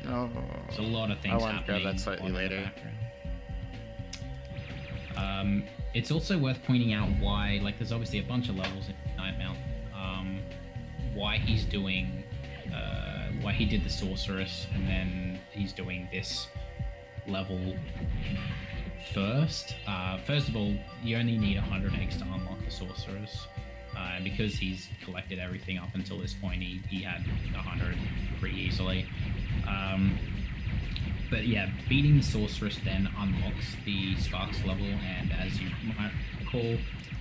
No, there's a lot of I things want to grab happening. that slightly on in the later. background. It's also worth pointing out why, like, there's obviously a bunch of levels in Night Mount. Why he's doing, why he did the Sorceress, and then he's doing this level first. First of all, you only need 100 eggs to unlock the Sorceress, and because he's collected everything up until this point, he had 100 pretty easily. But yeah, beating the Sorceress then unlocks the Sparks level, and as you might recall,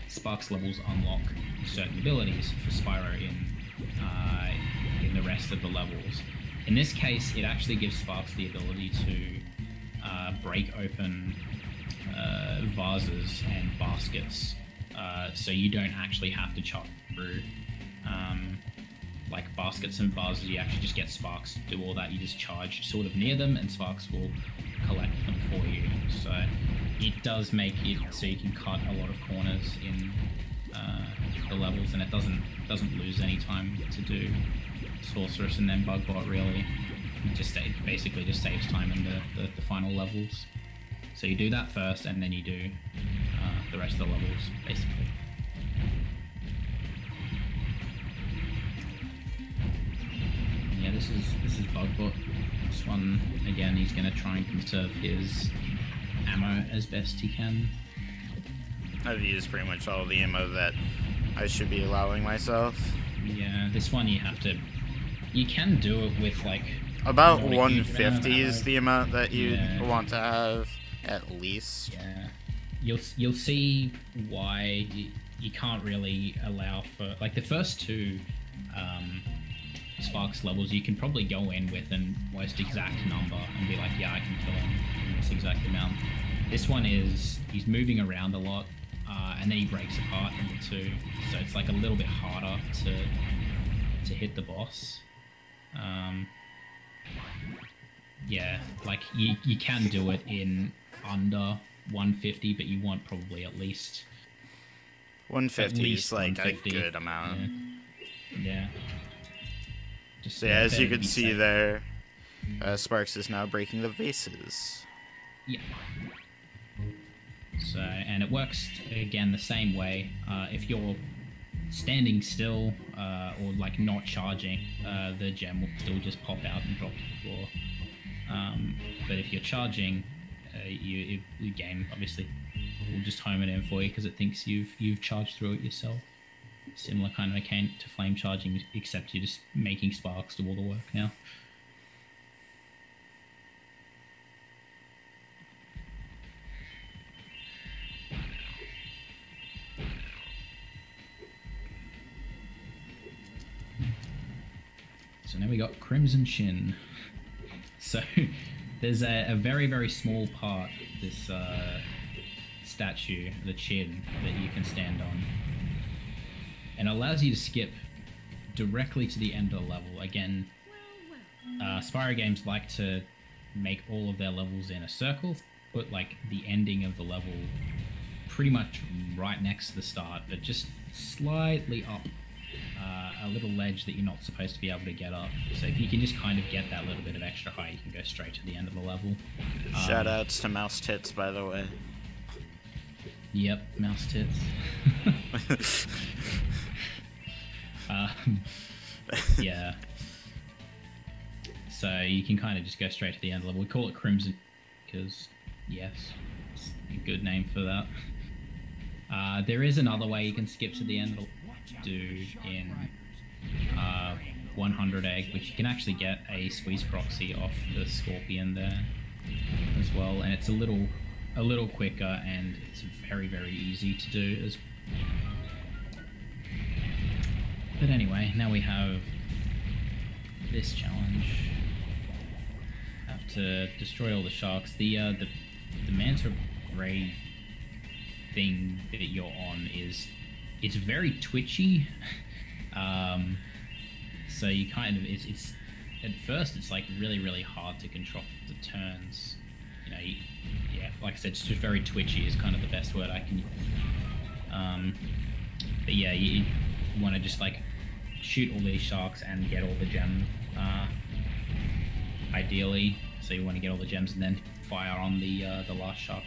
Sparks levels unlock certain abilities for Spyro in the rest of the levels. In this case, it actually gives Sparks the ability to break open vases and baskets, so you don't actually have to chop through like baskets and vases. You actually just get Sparks to do all that. You just charge sort of near them, and Sparks will collect them for you. So it does make it so you can cut a lot of corners in the levels, and it doesn't lose any time to do Sorceress and then Bugbot. Really, it basically just saves time in the final levels. So you do that first, and then you do the rest of the levels, basically. Yeah, this is Bugbot. This one, again, he's going to try and conserve his ammo as best he can. I've used pretty much all the ammo that I should be allowing myself. Yeah, this one you can do it with like About not a huge amount of 150 is ammo. the amount that you Yeah. want to have, at least. Yeah, you'll see why you can't really allow for like the first two Sparks levels. You can probably go in with an almost exact number and be like, yeah, I can kill him in this exact amount. This one he's moving around a lot, and then he breaks apart into two, so it's like a little bit harder to hit the boss. Yeah, like you can do it in under 150, but you want probably at least 150 is like 150. a good amount. Yeah. Just So yeah, as better you to can be see safe. there, Sparks is now breaking the vases. Yeah. So, and it works again the same way. If you're standing still or like not charging, the gem will still just pop out and drop to the floor. But if you're charging, the game obviously will just home it in for you because it thinks you've charged through it yourself. Similar kind of mechanic to flame charging, except you're just making Sparks do all the work now. So now we got Crimson Chin. So there's a very, very small part, this statue, the chin, that you can stand on. And it allows you to skip directly to the end of the level. Again, Spyro games like to make all of their levels in a circle, put like the ending of the level pretty much right next to the start, but just slightly up a little ledge that you're not supposed to be able to get up. So if you can just kind of get that little bit of extra height, you can go straight to the end of the level. Shout outs to Mouse Tits, by the way. Yep, mouse tits. Yeah. So you can kind of just go straight to the end level. We call it Crimson because, yes, It's a good name for that. There is another way you can skip to the end. It'll do in 100 egg, which you can actually get a squeeze proxy off the scorpion there as well, and it's a little quicker, and it's very, very easy to do as. But anyway, now we have this challenge. Have to destroy all the sharks. The manta ray thing that you're on it's very twitchy. So you kind of it's at first it's like really hard to control the turns. You know, yeah, like I said, it's just very twitchy is kind of the best word I can use. But yeah, you want to just like shoot all these sharks and get all the gems, ideally. So you want to get all the gems and then fire on the last shark.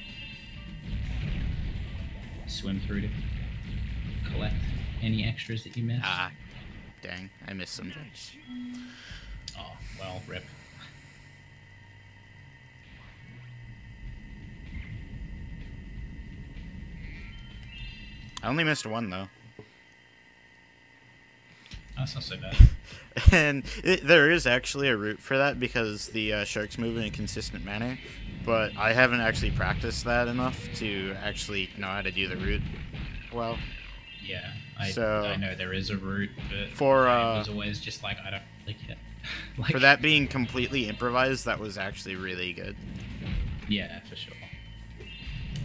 Swim through to collect any extras that you missed. Ah, dang, I missed some gems. Oh, well, rip. I only missed one though. That's not so bad. And there is actually a route for that because the sharks move in a consistent manner, but I haven't actually practiced that enough to actually know how to do the route well. Yeah, So, I know there is a route, but for, it was always just like, I don't like it. Like, For that being completely improvised, that was actually really good. yeah, for sure.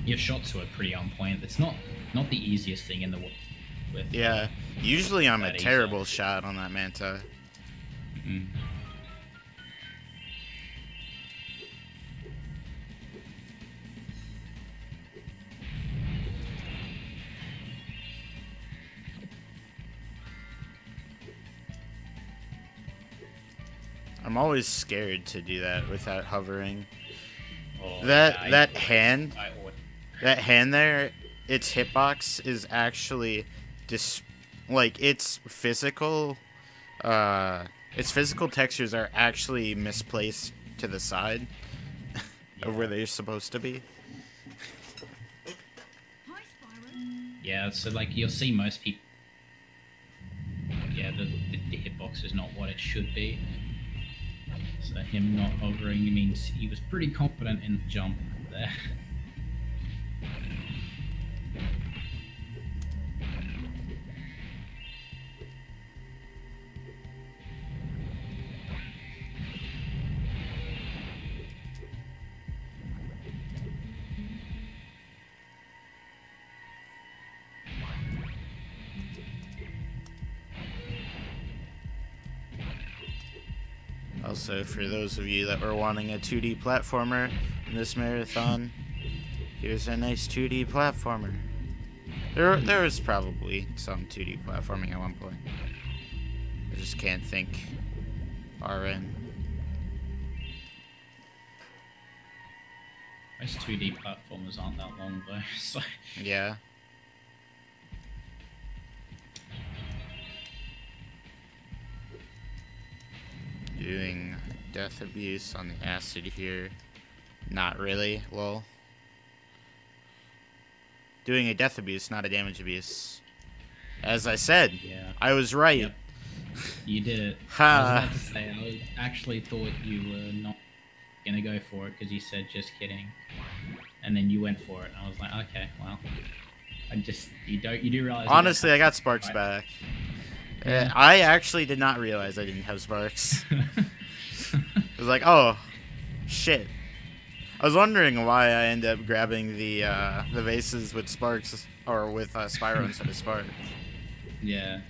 Your shots were pretty on point. It's not the easiest thing in the world. With, Yeah, usually I'm a that easy. terrible shot on that manta. Mm. I'm always scared to do that without hovering. Oh, That yeah, that I hand, always- that hand there, its hitbox is actually like its physical textures are actually misplaced to the side of where they're supposed to be. Hi, Spyro. Yeah, so like you'll see most people. Yeah, the hitbox is not what it should be. So him not hovering means he was pretty confident in the jump there. Also, for those of you that were wanting a 2D platformer in this marathon, here's a nice 2D platformer. There was probably some 2D platforming at one point. I just can't think. RN. Most 2D platformers aren't that long though, so Yeah. Doing death abuse on the acid here. Not really, lol. Doing a death abuse, not a damage abuse. As I said, yeah. I was right. Yep. You did it. I Ha. was about to say, I actually thought you were not gonna go for it because you said just kidding, and then you went for it, and I was like, okay, well, you do realize. Honestly, I got sparks right? back. Yeah. I actually did not realize I didn't have sparks. It was like, oh, shit. I was wondering why I ended up grabbing the vases with sparks, or with Spyro instead of sparks. Yeah.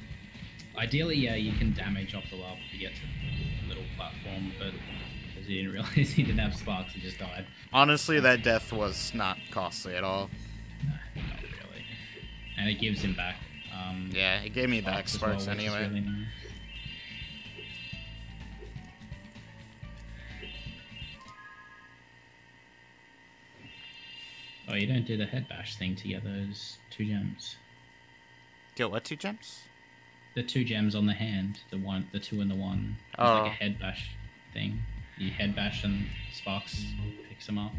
Ideally, yeah, you can damage off the lava to get to the little platform, but because he didn't realize he didn't have sparks, he just died. Honestly, that death was not costly at all. Nah, not really. And it gives him back. Yeah, it gave me back as sparks well, which is anyway. really nice. Oh, you don't do the head bash thing to get those 2 gems. Get what, 2 gems? The 2 gems on the hand, the 2 and the 1. It's Oh. like a head bash thing. You head bash and Sparks picks them up.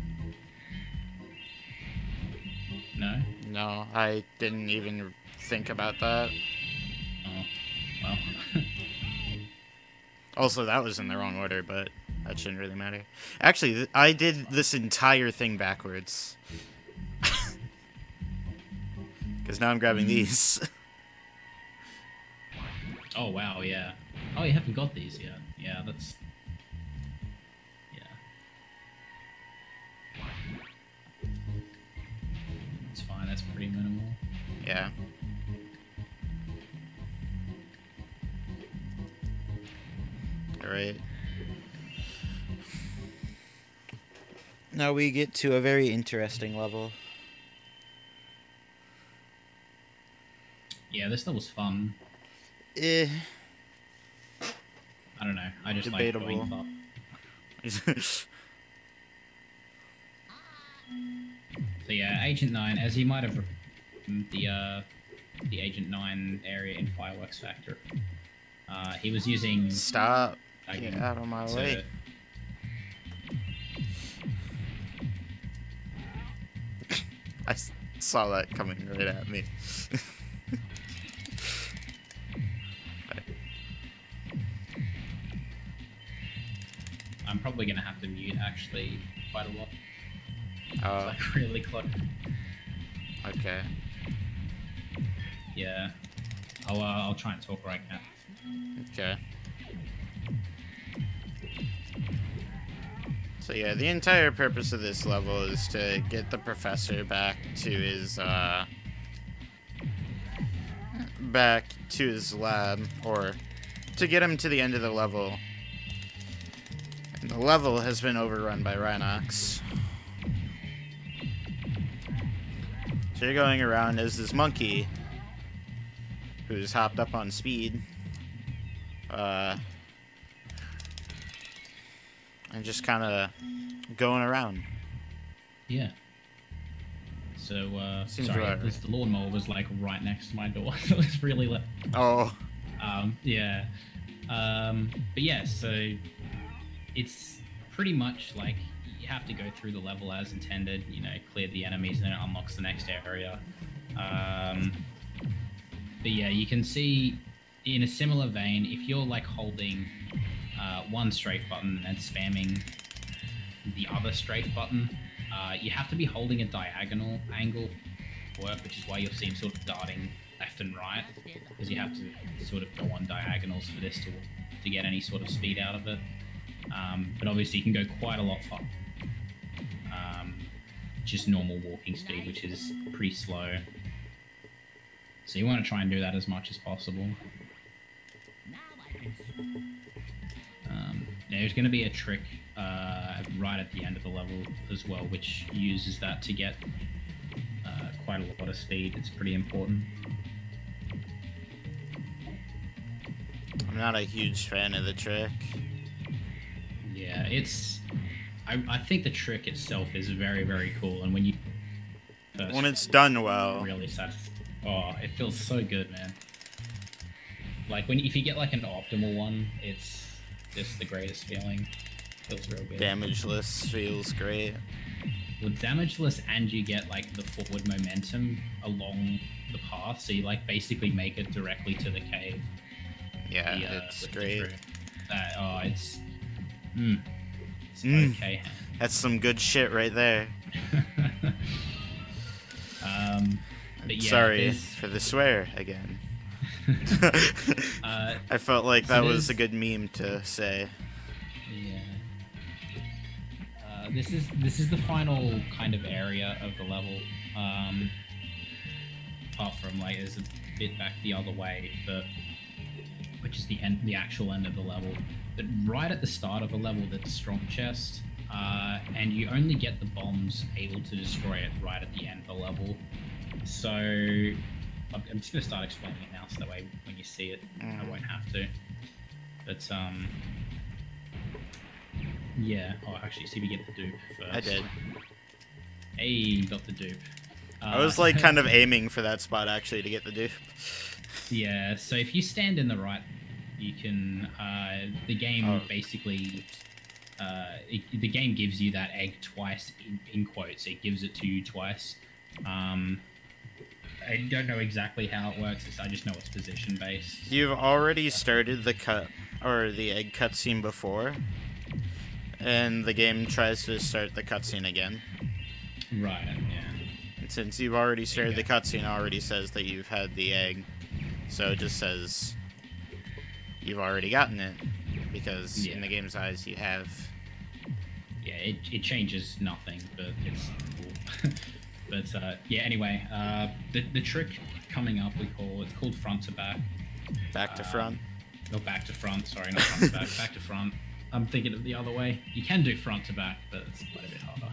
No? No, I didn't even think about that. Oh, well. Also, that was in the wrong order, but that shouldn't really matter. Actually, I did this entire thing backwards. Because now I'm grabbing these. Oh, wow, yeah. Oh, you haven't got these yet. Yeah, that's... Yeah. It's fine, that's pretty minimal. Yeah. Alright. Now we get to a very interesting level. Yeah, this level's fun. Eh. I don't know, I just Debatable. like going far. So yeah, Agent 9, as you might have the Agent 9 area in Fireworks Factory, he was using... Stop. Again, Get out of my way. I saw that coming right at me. I'm probably gonna have to mute actually quite a lot. It's Oh, like really close. okay. Yeah. I'll try and talk right now. Okay. So yeah, the entire purpose of this level is to get the professor back to his lab, or to get him to the end of the level. And the level has been overrun by Rhinox. So you're going around as this monkey who's hopped up on speed. And just kind of going around. Yeah. So, Seems sorry, right. the lawnmower was like right next to my door, so it's really Oh. yeah. But yeah, so it's pretty much like you have to go through the level as intended, you know, clear the enemies and it unlocks the next area. But yeah, you can see in a similar vein, if you're like holding one strafe button and spamming the other strafe button, you have to be holding a diagonal angle work, which is why you'll see him sort of darting left and right, because you have to sort of go on diagonals for this to get any sort of speed out of it. But obviously you can go quite a lot faster. Just normal walking speed, which is pretty slow. So you want to try and do that as much as possible. There's going to be a trick right at the end of the level as well, which uses that to get quite a lot of speed. It's pretty important. I'm not a huge fan of the trick. Yeah, I think the trick itself is very, very cool, and when you When it's done well. really satisfying. Oh, it feels so good, man. Like if you get like an optimal one, it's just the greatest feeling. Feels real good. Damageless feels great. Well, damageless, and you get like the forward momentum along the path, so you like basically make it directly to the cave. Yeah, it's with the great. crew. It's okay. That's some good shit right there. But yeah, Sorry for the swear again. I felt like that was a good meme to say. Yeah. This is the final kind of area of the level. Apart from like there's a bit back the other way, which is the actual end of the level. But right at the start of the level, there's a strong chest, and you only get the bombs able to destroy it right at the end of the level. So I'm just gonna start explaining it now, so that way when you see it, I won't have to. But yeah. Oh, actually, see, we get the dupe first. I did. Hey, got the dupe. I was like kind of aiming for that spot actually to get the dupe. Yeah, so if you stand in the right, you can. The game basically. The game gives you that egg twice in quotes. It gives it to you twice. I don't know exactly how it works. I just know it's position based. You've already started the egg cutscene before, and the game tries to start the cutscene again. Right. Yeah. And since you've already started Okay. the cutscene, it already says that you've had the egg, so it just says you've already gotten it, because in the game's eyes you have. Yeah, it changes nothing, but it's cool. But yeah, anyway, the trick coming up it's called front to back. Back to front. No, back to front. Sorry, not front to back. Back to front. I'm thinking of the other way. You can do front to back, but it's quite a bit harder.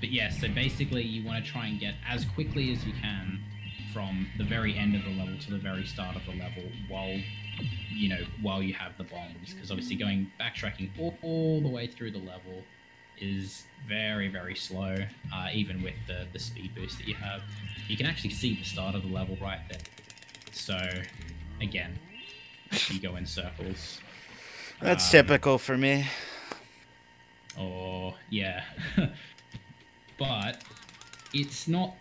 But yeah, so basically you want to try and get as quickly as you can from the very end of the level to the very start of the level while you have the bombs, because obviously backtracking all the way through the level is very, very slow, even with the speed boost that you have. You can actually see the start of the level right there. So, again, you go in circles. That's typical for me. Oh, yeah. But it's not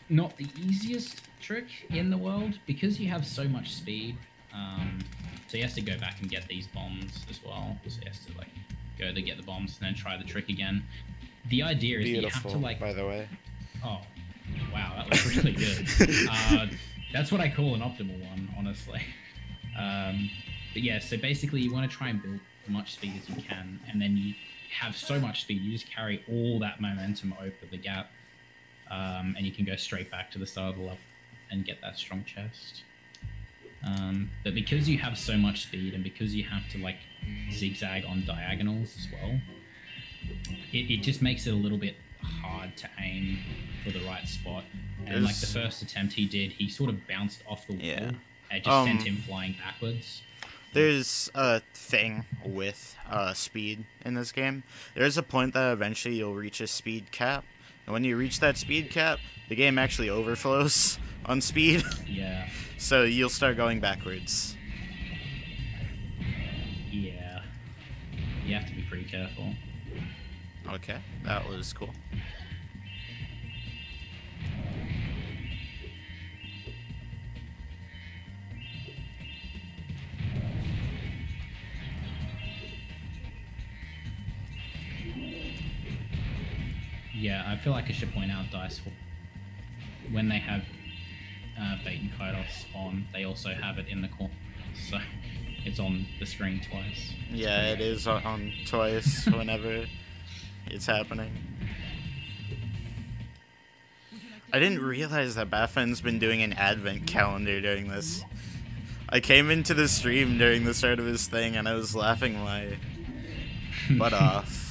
the easiest trick in the world, because you have so much speed. So he has to go back and get these bombs as well. So he has to go to get the bombs and then try the trick again. The idea is that you have to by the way. Oh, wow, that was really good. That's what I call an optimal one, honestly. But yeah, so basically you want to try and build as much speed as you can, and then you have so much speed, you just carry all that momentum over the gap, and you can go straight back to the start of the level and get that strong chest. But because you have so much speed, and because you have to zigzag on diagonals as well, it just makes it a little bit hard to aim for the right spot. And the first attempt he did, he sort of bounced off the wall and just sent him flying backwards. There's a thing with speed in this game. There's a point that eventually you'll reach a speed cap, and when you reach that speed cap, the game actually overflows on speed. Yeah. So you'll start going backwards. Yeah. You have to be pretty careful. Okay, that was cool. Yeah, I feel like I should point out Dice, when they have bait and Kairos on, they also have it in the corner, so it's on the screen twice. Yeah, it is on twice whenever it's happening. I didn't realize that Baffin's been doing an advent calendar during this. I came into the stream during the start of his thing and I was laughing my butt off.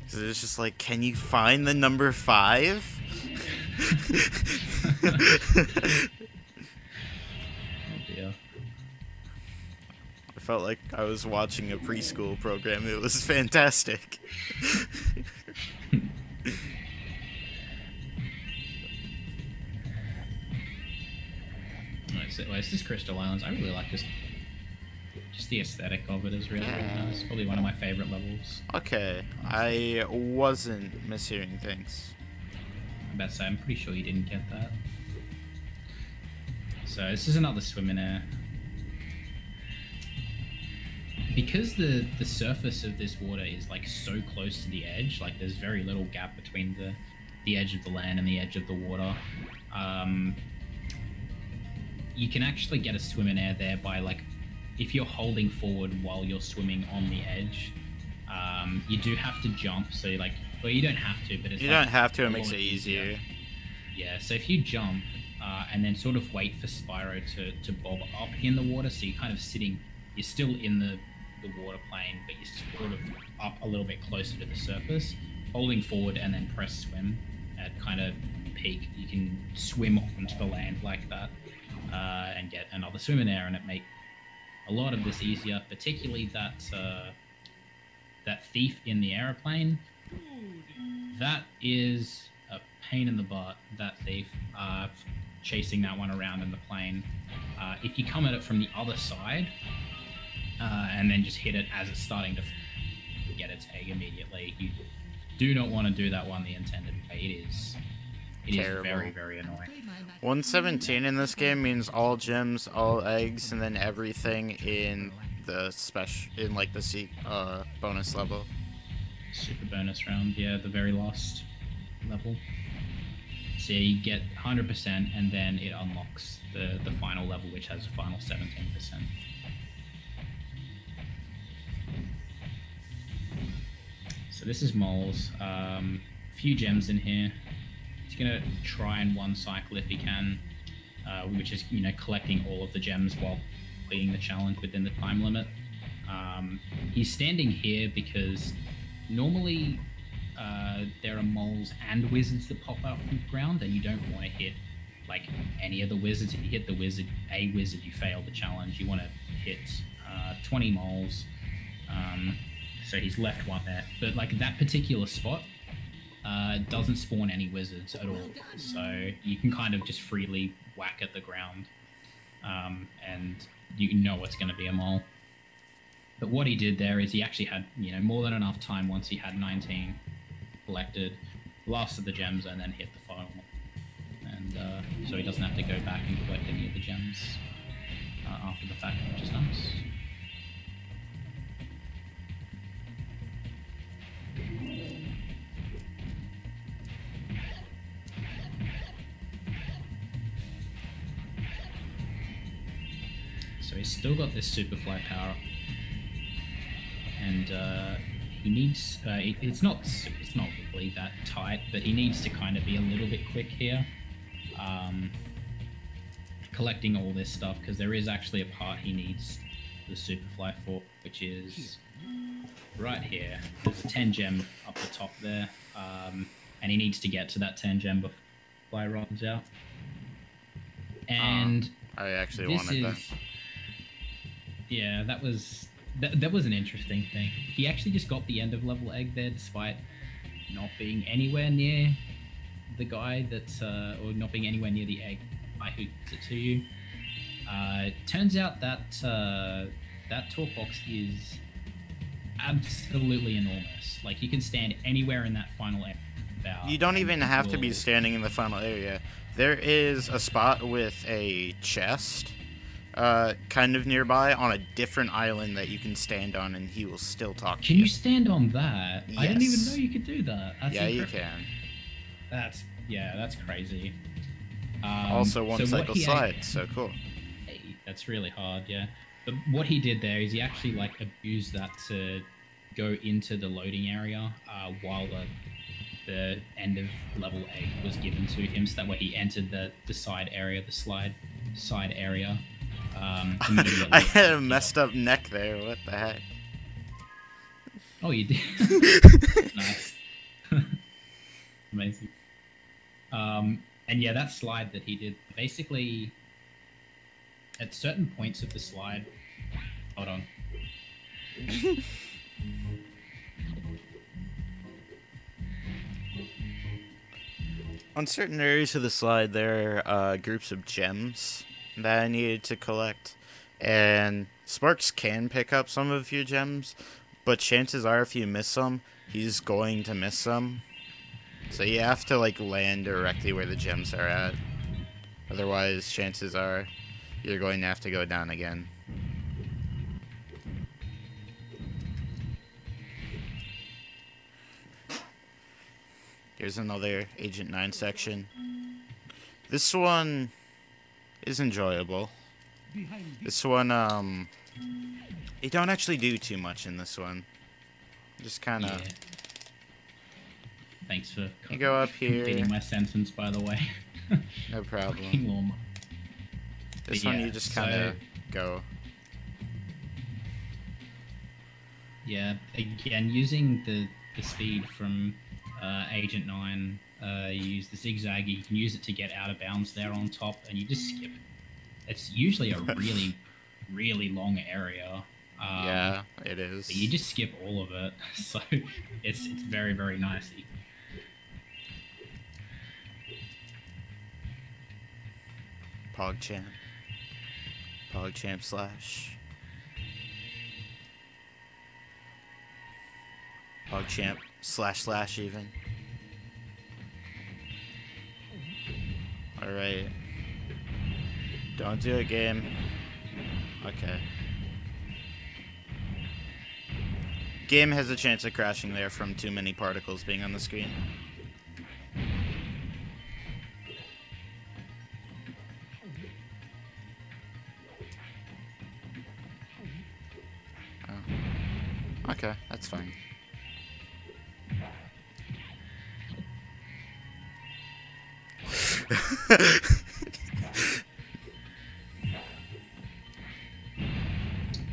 So it's just like, can you find the number 5? Oh dear. I felt like I was watching a preschool program. It was fantastic. It's this Crystal Islands. I really like this. Just the aesthetic of it is really, really nice. Probably one of my favorite levels. Okay, I wasn't mishearing things. I'm about to say, I'm pretty sure you didn't get that. So this is another swim in air. Because the surface of this water is so close to the edge, there's very little gap between the edge of the land and the edge of the water. You can actually get a swim in air there by if you're holding forward while you're swimming on the edge, you do have to jump. So well, you don't have to, but it's you don't have to. It makes it easier. Yeah. So if you jump and then sort of wait for Spyro to bob up in the water, so you're kind of sitting, you're still in the water plane, but you're sort of up a little bit closer to the surface, holding forward and then press swim at kind of peak. You can swim onto the land like that and get another swim in air, and it make a lot of this easier, particularly that thief in the aeroplane. That is a pain in the butt, that thief, chasing that one around in the plane. If you come at it from the other side, and then just hit it as it's starting to get its egg immediately. You do not want to do that one the intended way. It is Terrible. very, very annoying. 117 in this game means all gems, all eggs, and then everything in the like the bonus level. Super bonus round, yeah, the very last level. So you get 100%, and then it unlocks the final level, which has a final 17%. So this is Moles. Few gems in here. He's gonna try in one cycle if he can, which is collecting all of the gems while completing the challenge within the time limit. He's standing here because normally there are moles and wizards that pop out from the ground, and you don't want to hit like any of the wizards. If you hit a wizard, you fail the challenge. You want to hit 20 moles. So he's left one there, but like that particular spot doesn't spawn any wizards at all, so you can kind of just freely whack at the ground, and you know it's going to be a mole. But what he did there is he actually had more than enough time once he had 19 collected, last of the gems, and then hit the final one. And so he doesn't have to go back and collect any of the gems after the fact, which is nice. So he's still got this Superfly power, and he needs. It's not really that tight, but he needs to kind of be a little bit quick here, collecting all this stuff, because there is actually a part he needs the Superfly for, which is right here. There's a 10 gem up the top there, and he needs to get to that 10 gem before Fly runs out. And I actually this wanted that. is. Yeah, that was an interesting thing. He actually just got the end of level egg there, despite not being anywhere near the guy or not being anywhere near the egg guy who gives it to you. Turns out that that talk box is absolutely enormous. Like, you can stand anywhere in that final area. You don't even have to be standing in the final area. There is a spot with a chest kind of nearby on a different island that you can stand on, and he will still talk to you. Can you stand on that? Yes. I didn't even know you could do that. That's yeah, you can. That's crazy. Also one cycle slide, so cool. Hey, that's really hard, yeah. But what he did there is he actually like abused that to go into the loading area while the end of level egg was given to him, so that way he entered the side area, the side area. I had a messed up neck there. What the heck? Oh, you did. Nice. Amazing. And yeah, that slide that he did, basically, at certain points of the slide. Hold on. On certain areas of the slide, there are groups of gems that I needed to collect, and Sparks can pick up some of your gems, but chances are if you miss them, he's going to miss them. So you have to like land directly where the gems are at. Otherwise, chances are you're going to have to go down again. Here's another Agent 9 section. This one is enjoyable. This one, you don't actually do too much in this one. Just kind of... Yeah. Thanks for You go up here. completing my sentence, by the way. No problem. Fucking lawnmower. This But one yeah, you just kind of so- go. Yeah, again, using the speed from Agent 9, you use the zigzag, you can use it to get out of bounds there on top, and you just skip it. It's usually a really, really long area. Yeah, it is. But you just skip all of it, so it's very, very nice. PogChamp. PogChamp slash. PogChamp / even. Alright. Don't do it, game. Okay. Game has a chance of crashing there from too many particles being on the screen. Oh. Okay, that's fine.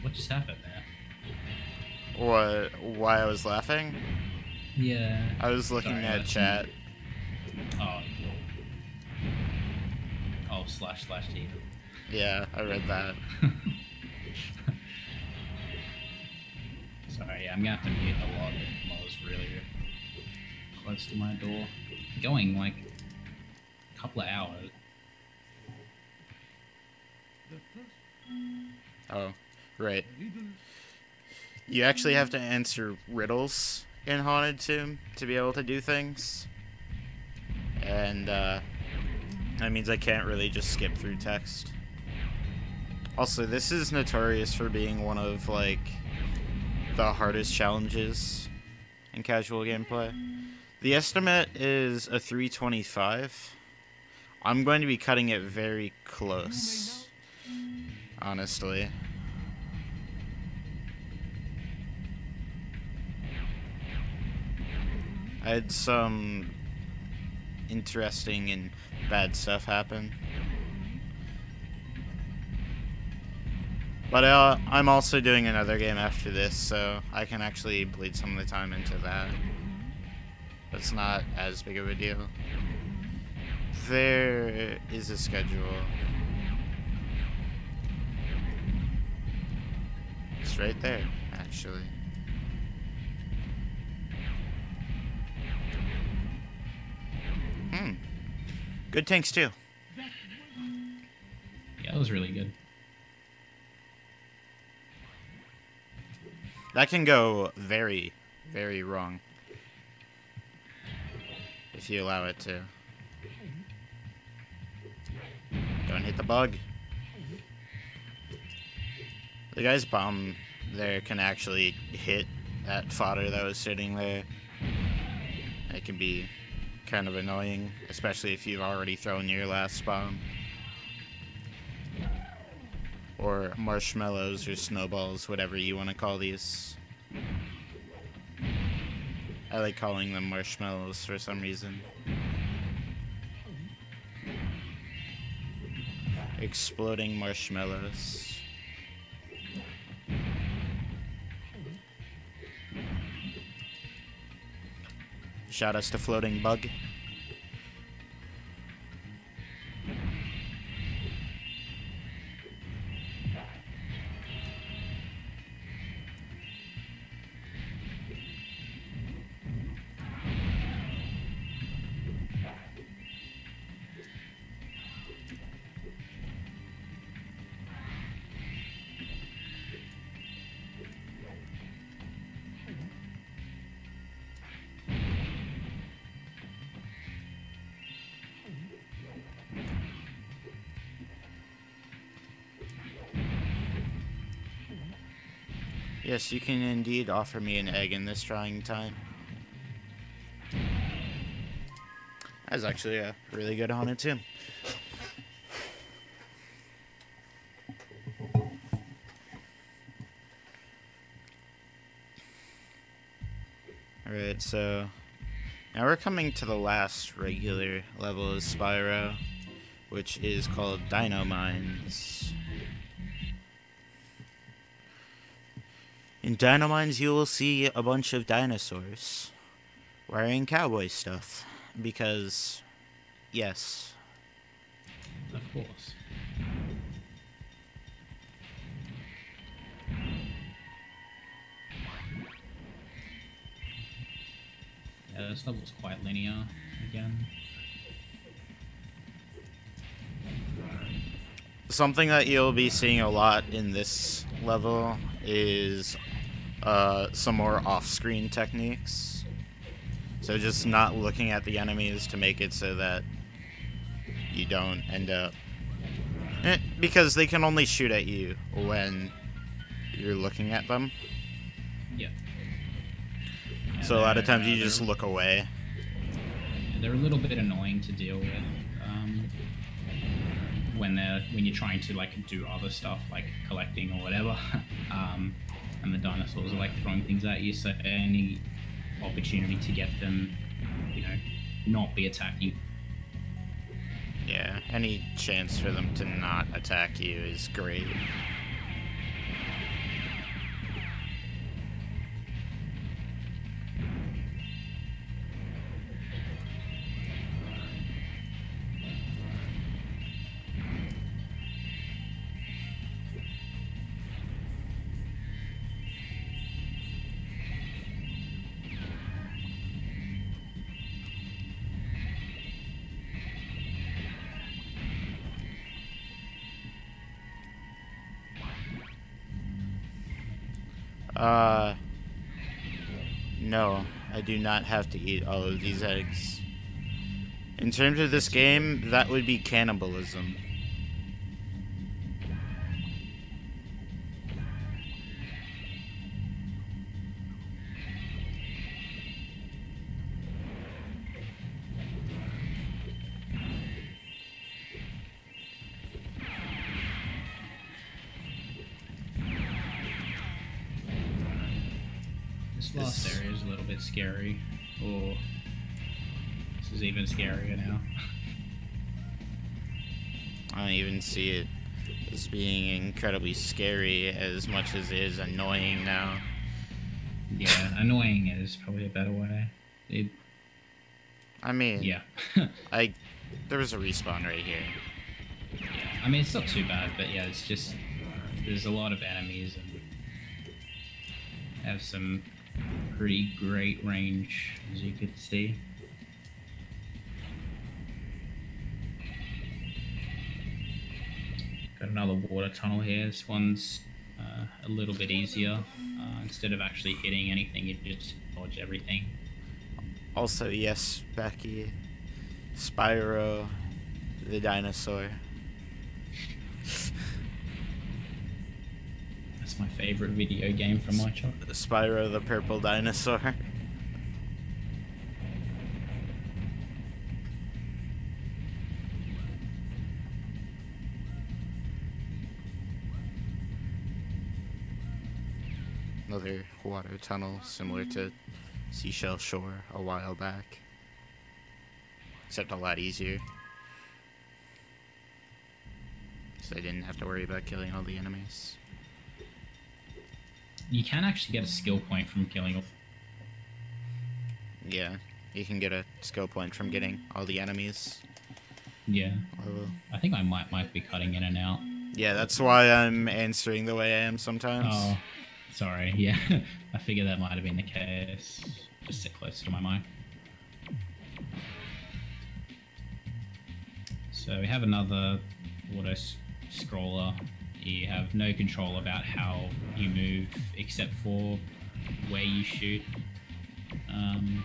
What just happened there? What? Why I was laughing? Yeah. I was looking Sorry, at chat. Oh. Oh, / T. Yeah, I read that. Sorry, yeah, I'm gonna have to mute a lot. I was really close to my door. Going like a couple of hours. Oh, right. You actually have to answer riddles in Haunted Tomb to be able to do things. And, that means I can't really just skip through text. Also, this is notorious for being one of, like, the hardest challenges in casual gameplay. The estimate is a 325. I'm going to be cutting it very close, honestly. I had some interesting and bad stuff happen. But I'm also doing another game after this, so I can actually bleed some of the time into that. It's not as big of a deal. There is a schedule. It's right there, actually. Good tanks too. Yeah, that was really good. That can go very, very wrong. If you allow it to. Don't hit the bug. The guy's bomb there can actually hit that fodder that was sitting there. It can be kind of annoying, especially if you've already thrown your last bomb. Or marshmallows or snowballs, whatever you want to call these. I like calling them marshmallows for some reason. Exploding marshmallows. Shout outs to Floating Bug. Yes, you can indeed offer me an egg in this trying time. That's actually a really good Haunted Tomb. Alright, so now we're coming to the last regular level of Spyro, which is called Dino Mines. In Dino Mines, you will see a bunch of dinosaurs wearing cowboy stuff. Because, yes. Of course. Yeah, this level's quite linear again. Something that you'll be seeing a lot in this level is some more off-screen techniques. So just not looking at the enemies to make it so that you don't end up... because they can only shoot at you when you're looking at them. Yeah. So a lot of times you just look away. They're a little bit annoying to deal with when you're trying to like do other stuff like collecting or whatever, and the dinosaurs are like throwing things at you. So any opportunity to get them, not be attacking. Yeah, any chance for them to not attack you is great. No, I do not have to eat all of these eggs. In terms of this game, that would be cannibalism. This last area is a little bit scary. Oh, this is even scarier now. I don't even see it as being incredibly scary as much as it is annoying now. Yeah, annoying is probably a better way. I mean, Yeah. there was a respawn right here. Yeah, I mean, it's not too bad, but yeah, it's just there's a lot of enemies and have some pretty great range, as you could see. Got another water tunnel here. This one's a little bit easier. Instead of actually hitting anything, you just dodge everything. Also, yes, Becky, Spyro, the dinosaur. That's my favorite video game from my childhood. Spyro the purple dinosaur. Another water tunnel similar to Seashell Shore a while back. Except a lot easier. So I didn't have to worry about killing all the enemies. You can actually get a skill point from killing. Yeah, you can get a skill point from getting all the enemies. Yeah, Oh. I think I might be cutting in and out. Yeah, that's why I'm answering the way I am sometimes. Oh, sorry. Yeah, I figured that might have been the case. Just sit closer to my mic. So we have another auto scroller. You have no control about how you move except for where you shoot. You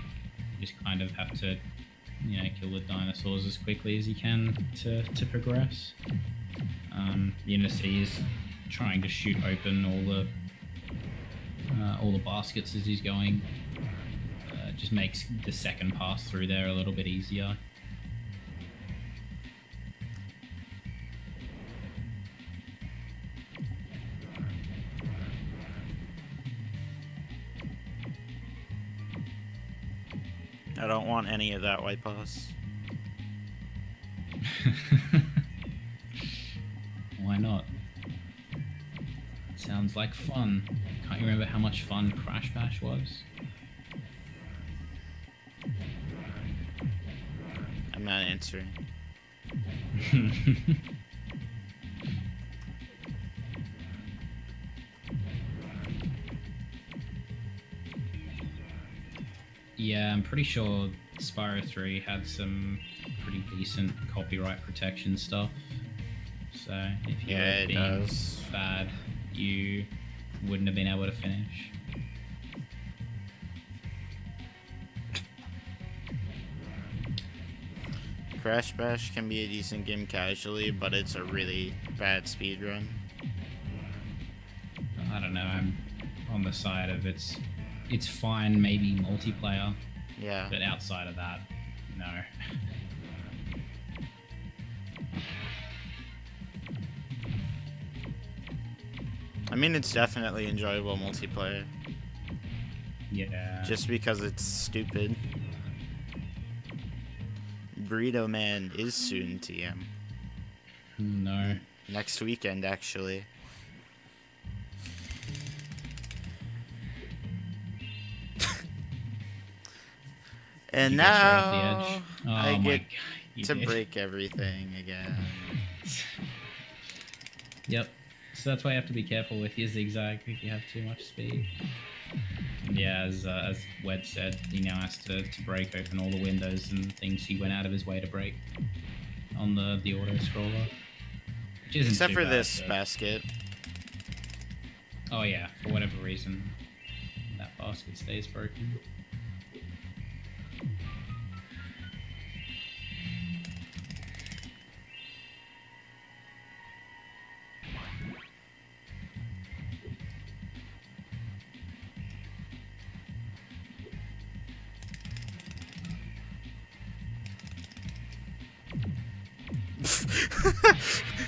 just kind of have to, kill the dinosaurs as quickly as you can to progress. Ulysses is trying to shoot open all the baskets as he's going. Just makes the second pass through there a little bit easier. I don't want any of that white paws. Why not? Sounds like fun. Can't you remember how much fun Crash Bash was? I'm not answering. Yeah, I'm pretty sure Spyro 3 had some pretty decent copyright protection stuff. So if you Yeah, were it being does. bad, you wouldn't have been able to finish. Crash Bash can be a decent game casually, but it's a really bad speed run. I don't know. I'm on the side of it's fine, maybe multiplayer, Yeah. but outside of that, no. I mean, it's definitely enjoyable multiplayer, Yeah. just because it's stupid. Burrito Man is soon, TM. No. Next weekend, actually. And You get straight off the now edge. Oh I my get God, you to did. break everything again. Yep. So that's why you have to be careful with your zigzag if you have too much speed. And yeah, as Wed said, he now has to break open all the windows and things he went out of his way to break on the auto scroller. Which isn't Except too for bad, this but- basket. Oh yeah, for whatever reason, that basket stays broken.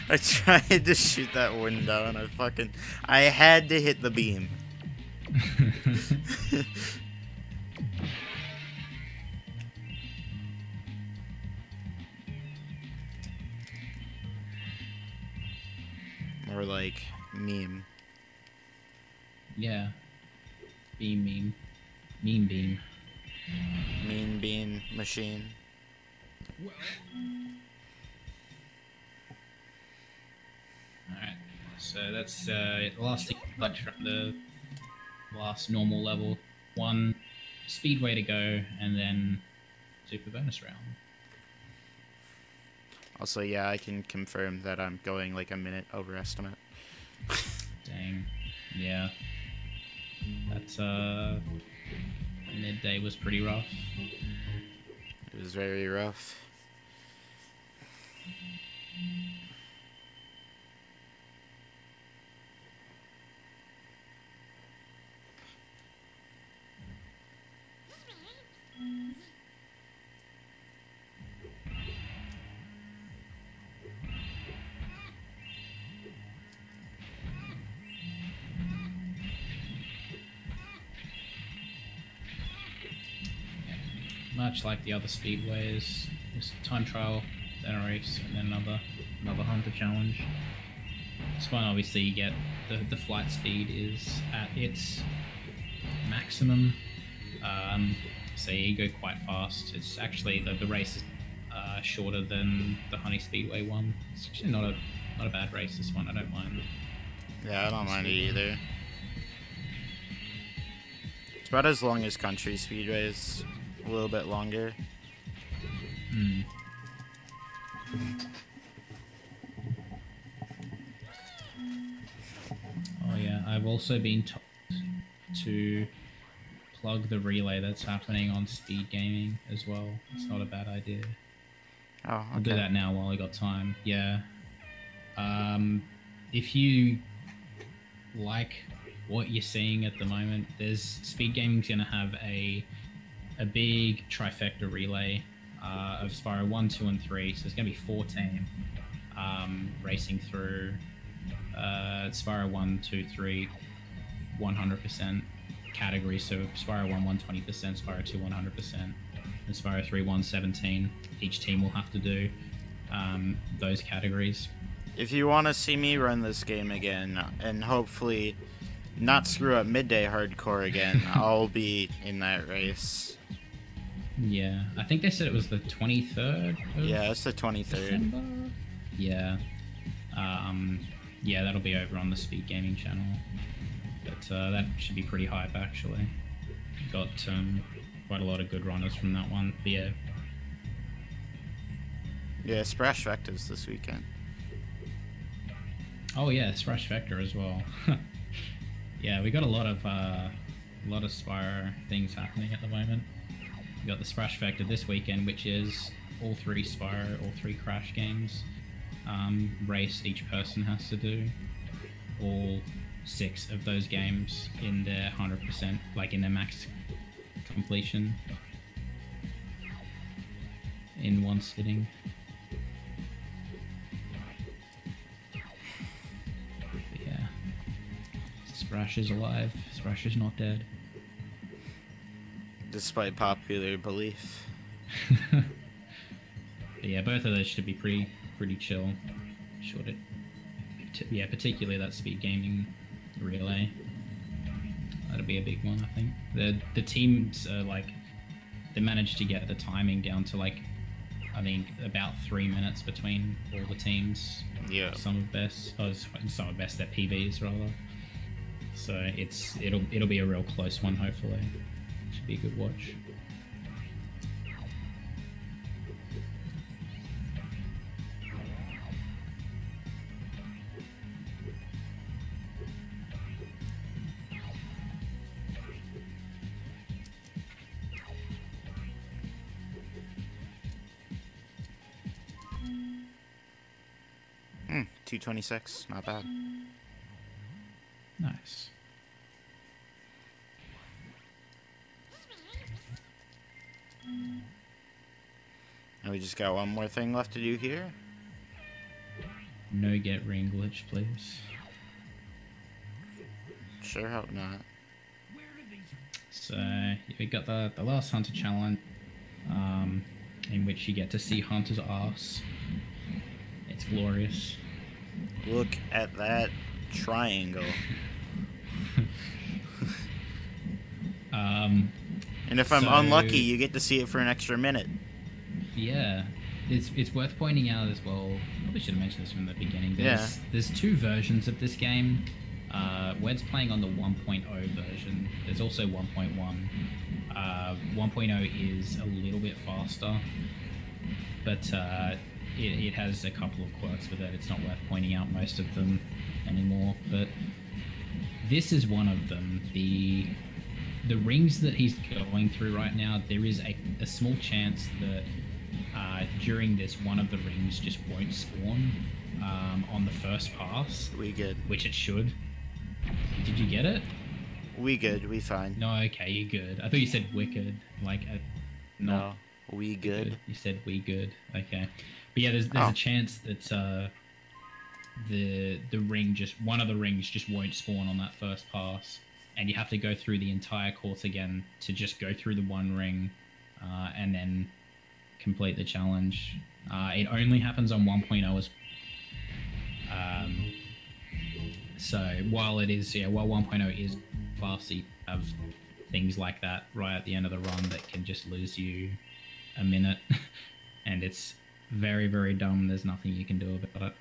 I tried to shoot that window and I had to hit the beam. More like meme. Yeah. Beam. Meme beam. Mean bean machine. Alright, so that's last thing, the last normal level. One speedway to go, and then super bonus round. Also, yeah, I can confirm that I'm going like a minute over estimate. Dang. Yeah. That's midday was pretty rough. It was very rough. Much like the other speedways, just time trial, then a race, and then another hunter challenge. This one, obviously, you get the flight speed is at its maximum, so you go quite fast. It's actually the race is shorter than the Honey Speedway one. It's actually not a bad race. This one, I don't mind. Yeah, I don't mind it either. It's about as long as Country Speedways. A little bit longer. Hmm. Oh yeah, I've also been told to plug the relay that's happening on Speed Gaming as well. It's not a bad idea. Oh, I'll do okay. that now while I got time. Yeah. If you like what you're seeing at the moment, there's Speed Gaming's gonna have a big trifecta relay of Spyro 1, 2, and 3. So there's going to be 14 racing through Spyro 1, 2, 3, 100% categories. So Spyro 1, 120%, Spyro 2, 100%, and Spyro 3, 117. Each team will have to do those categories. If you want to see me run this game again, and hopefully not screw up midday hardcore again, I'll be in that race. Yeah, I think they said it was the 23rd. Of Yeah, it's the 23rd. December? Yeah. Yeah, that'll be over on the Speed Gaming channel. But that should be pretty hype, actually. Got quite a lot of good runners from that one. But yeah. Yeah, Splash Vector's this weekend. Oh yeah, Thrash Vector as well. Yeah, we got a lot of Spyro things happening at the moment. You got the Splash Factor this weekend, which is all 3 Spyro, all 3 Crash games. Race each person has to do. All 6 of those games in their 100%, like in their max completion in one sitting. But yeah, Splash is alive. Splash is not dead. Despite popular belief. But yeah, both of those should be pretty chill. Should it? Yeah, particularly that speed gaming relay. That'll be a big one, I think. The teams are like, they managed to get the timing down to like, I think about 3 minutes between all the teams. Yeah. Some of best, their PBs rather. So it'll be a real close one. Hopefully, should be a good watch. Hmm, 226, not bad. Nice. And we just got one more thing left to do here. No get ring glitch, please. Sure hope not. So we got the last Hunter challenge, in which you get to see Hunter's ass. It's glorious. Look at that triangle. And if I'm So- unlucky, you get to see it for an extra minute. Yeah, it's worth pointing out as well. Probably should have mentioned this from the beginning. There's 2 versions of this game. Wed's playing on the 1.0 version. There's also 1.1. 1.0 is a little bit faster, but it has a couple of quirks with it. It's not worth pointing out most of them anymore, but this is one of them. The rings that he's going through right now, there is a small chance that during this, one of the rings just won't spawn on the first pass. We good. Which it should. Did you get it? We good. We fine. No, okay, you're good. I thought you said wicked. Like, No. We good. You said we good. Okay. But yeah, there's a chance that the ring one of the rings just won't spawn on that first pass, and you have to go through the entire course again to just go through the one ring, and then complete the challenge. It only happens on 1.0 so while 1.0 is classy, you have things like that right at the end of the run that can just lose you a minute, and it's very, very dumb. There's nothing you can do about it.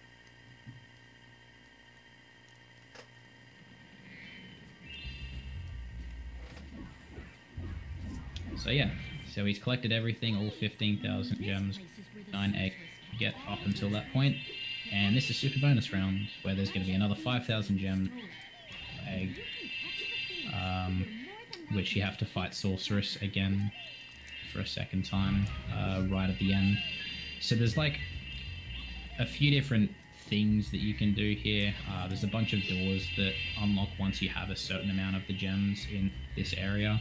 So yeah, so he's collected everything, all 15,000 gems, 9 eggs to get up until that point. And this is super bonus round, where there's going to be another 5,000 gem egg, which you have to fight Sorceress again for a second time, right at the end. So there's like a few different things that you can do here. There's a bunch of doors that unlock once you have a certain amount of the gems in this area.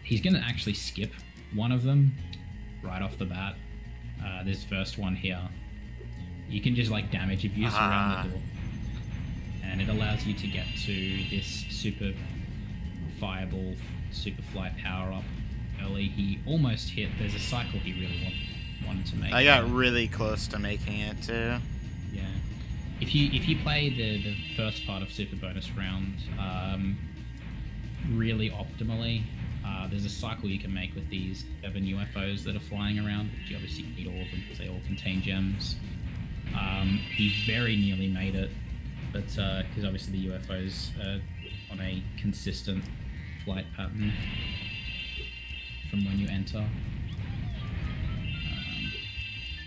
He's going to actually skip one of them right off the bat. This first one here. You can just like damage abuse around the door, and it allows you to get to this super fireball, super flight power up early. He almost hit. There's a cycle he really wanted to make. I got really close to making it too. Yeah. If you play the first part of super bonus round really optimally, there's a cycle you can make with these 7 UFOs that are flying around. But you obviously need all of them because they all contain gems. He very nearly made it, but because obviously the UFOs are on a consistent flight pattern from when you enter.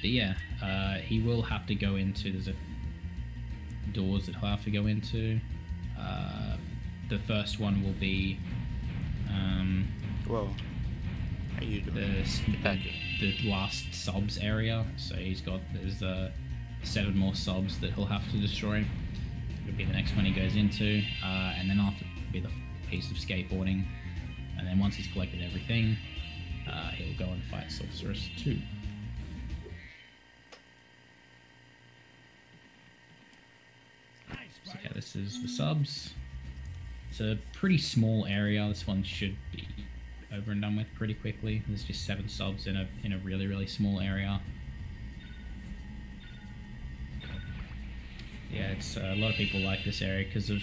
But yeah, he will have to go into, there's doors that he'll have to go into. The first one will be Whoa. How you doing? the last subs area. So there's 7 more subs that he'll have to destroy. It'll be the next one he goes into, and then after it'll be the piece of skateboarding, and then once he's collected everything, he'll go and fight Sorceress 2. So yeah, this is the subs. It's a pretty small area. This one should be over and done with pretty quickly. There's just 7 subs in a really, really small area. Yeah, it's a lot of people like this area because of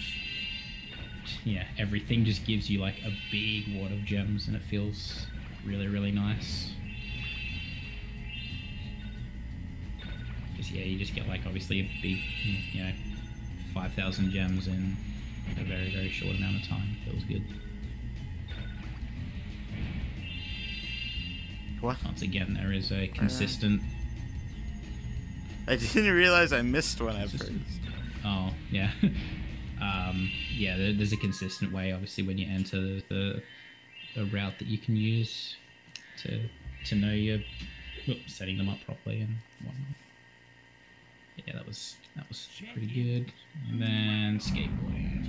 everything just gives you like a big wad of gems, and it feels really, really nice. Because you just get like obviously a big 5,000 gems in a very, very short amount of time. Feels good. What? Once again, there is a consistent. I didn't realize I missed one at first. Oh yeah, There's a consistent way, obviously, when you enter the route that you can use to know you're setting them up properly and whatnot. Yeah, that was pretty good. And then skateboarding.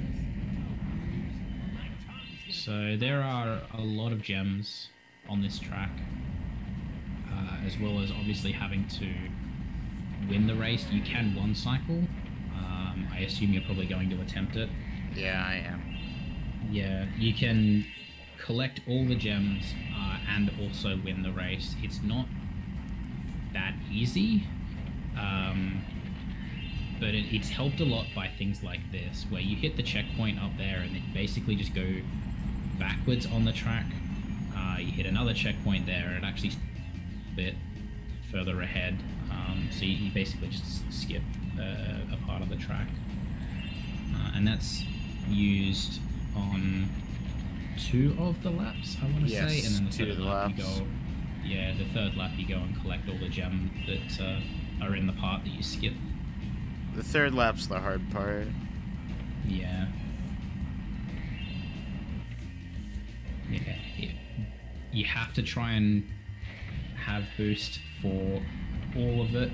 So there are a lot of gems on this track, as well as obviously having to win the race. You can one cycle. I assume you're probably going to attempt it. Yeah, I am. Yeah, you can collect all the gems and also win the race. It's not that easy, but it's helped a lot by things like this, where you hit the checkpoint up there and then basically just go backwards on the track. You hit another checkpoint there, and it actually a bit further ahead. So you basically just skip a part of the track, and that's used on 2 of the laps, I want to say, and then the 2 third of the lap laps. you go. Yeah, the 3rd lap you go and collect all the gems that are in the part that you skip. The 3rd lap's the hard part. Yeah. Yeah. You have to try and have boost for all of it,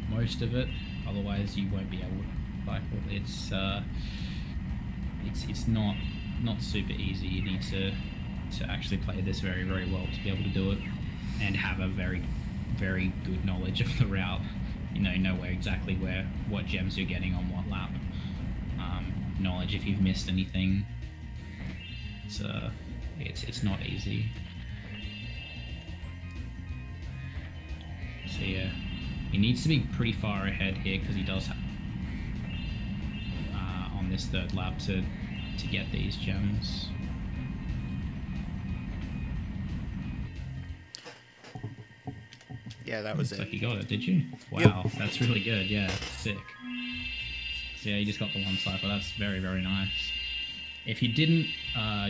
most of it, otherwise you won't be able to cycle. It's not super easy. You need to actually play this very, very well to be able to do it, and have a very, very good knowledge of the route. Know where exactly what gems you're getting on what lap. Knowledge if you've missed anything. It's not easy. So yeah, he needs to be pretty far ahead here because he does have on this 3rd lap to get these gems. Yeah, that was Looks it. like you got it, did you? Wow, That's really good. Yeah, sick. So yeah, you just got the 1 cycle. That's very, very nice. If you didn't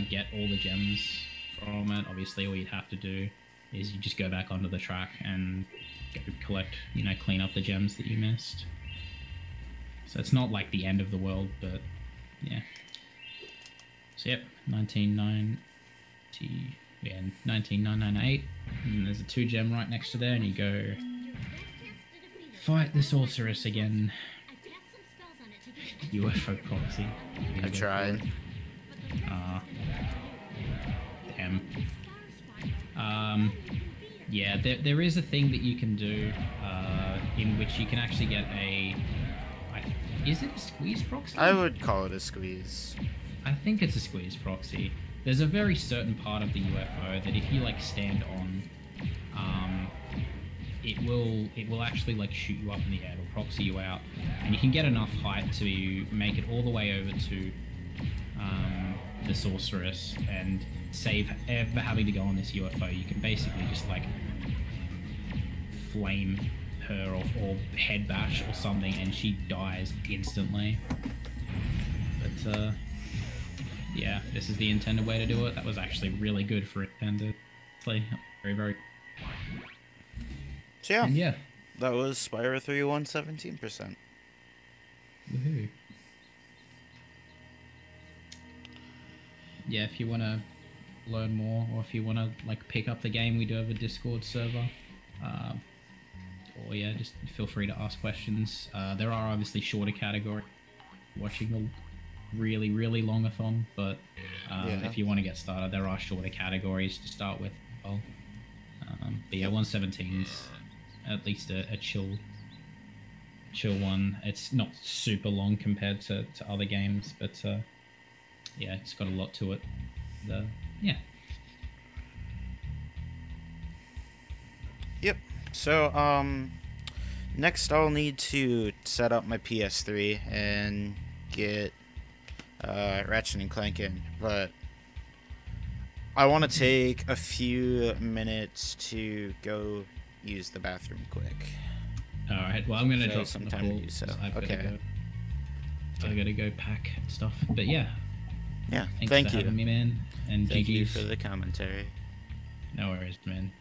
get all the gems from it, obviously all you'd have to do is you just go back onto the track and go collect, clean up the gems that you missed. So it's not like the end of the world, but yeah. So yep, 19998, and there's a 2 gem right next to there, and you go fight the sorceress again. UFO proxy. I tried. Damn. Yeah, there is a thing that you can do in which you can actually get is it a squeeze proxy? I would call it a squeeze. I think it's a squeeze proxy. There's a very certain part of the UFO that if you stand on, it will actually shoot you up in the air. It'll proxy you out, and you can get enough height to make it all the way over to the sorceress and save ever having to go on this UFO. You can basically just flame her or head bash or something, and she dies instantly. But yeah, this is the intended way to do it. That was actually really good for intended. Very, very. So yeah, And yeah. that was Spyro 3 117%. Woohoo. Yeah, if you want to learn more, or if you want to like pick up the game, we do have a Discord server. Or yeah, just feel free to ask questions. There are obviously shorter categories. Watching a really, really longathon, but if you want to get started, there are shorter categories to start with. Well, but yeah, 117's at least a chill one. It's not super long compared to other games, but yeah, it's got a lot to it. Yeah. Yep. So, next I'll need to set up my PS3 and get Ratchet and Clank in, but I want to take a few minutes to go use the bathroom quick. All right. Well, I'm gonna So drop some the time to call, do so. 'cause I've gotta Okay. go. I gotta go pack stuff. But yeah, Yeah. thanks Thank for you. having me, man. And Thank you GG's. for the commentary. No worries, man.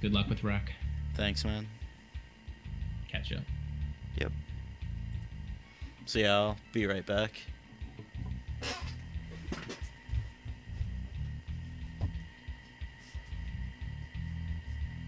Good luck with Rack. Thanks, man. Catch ya. Yep. So yeah, I'll be right back.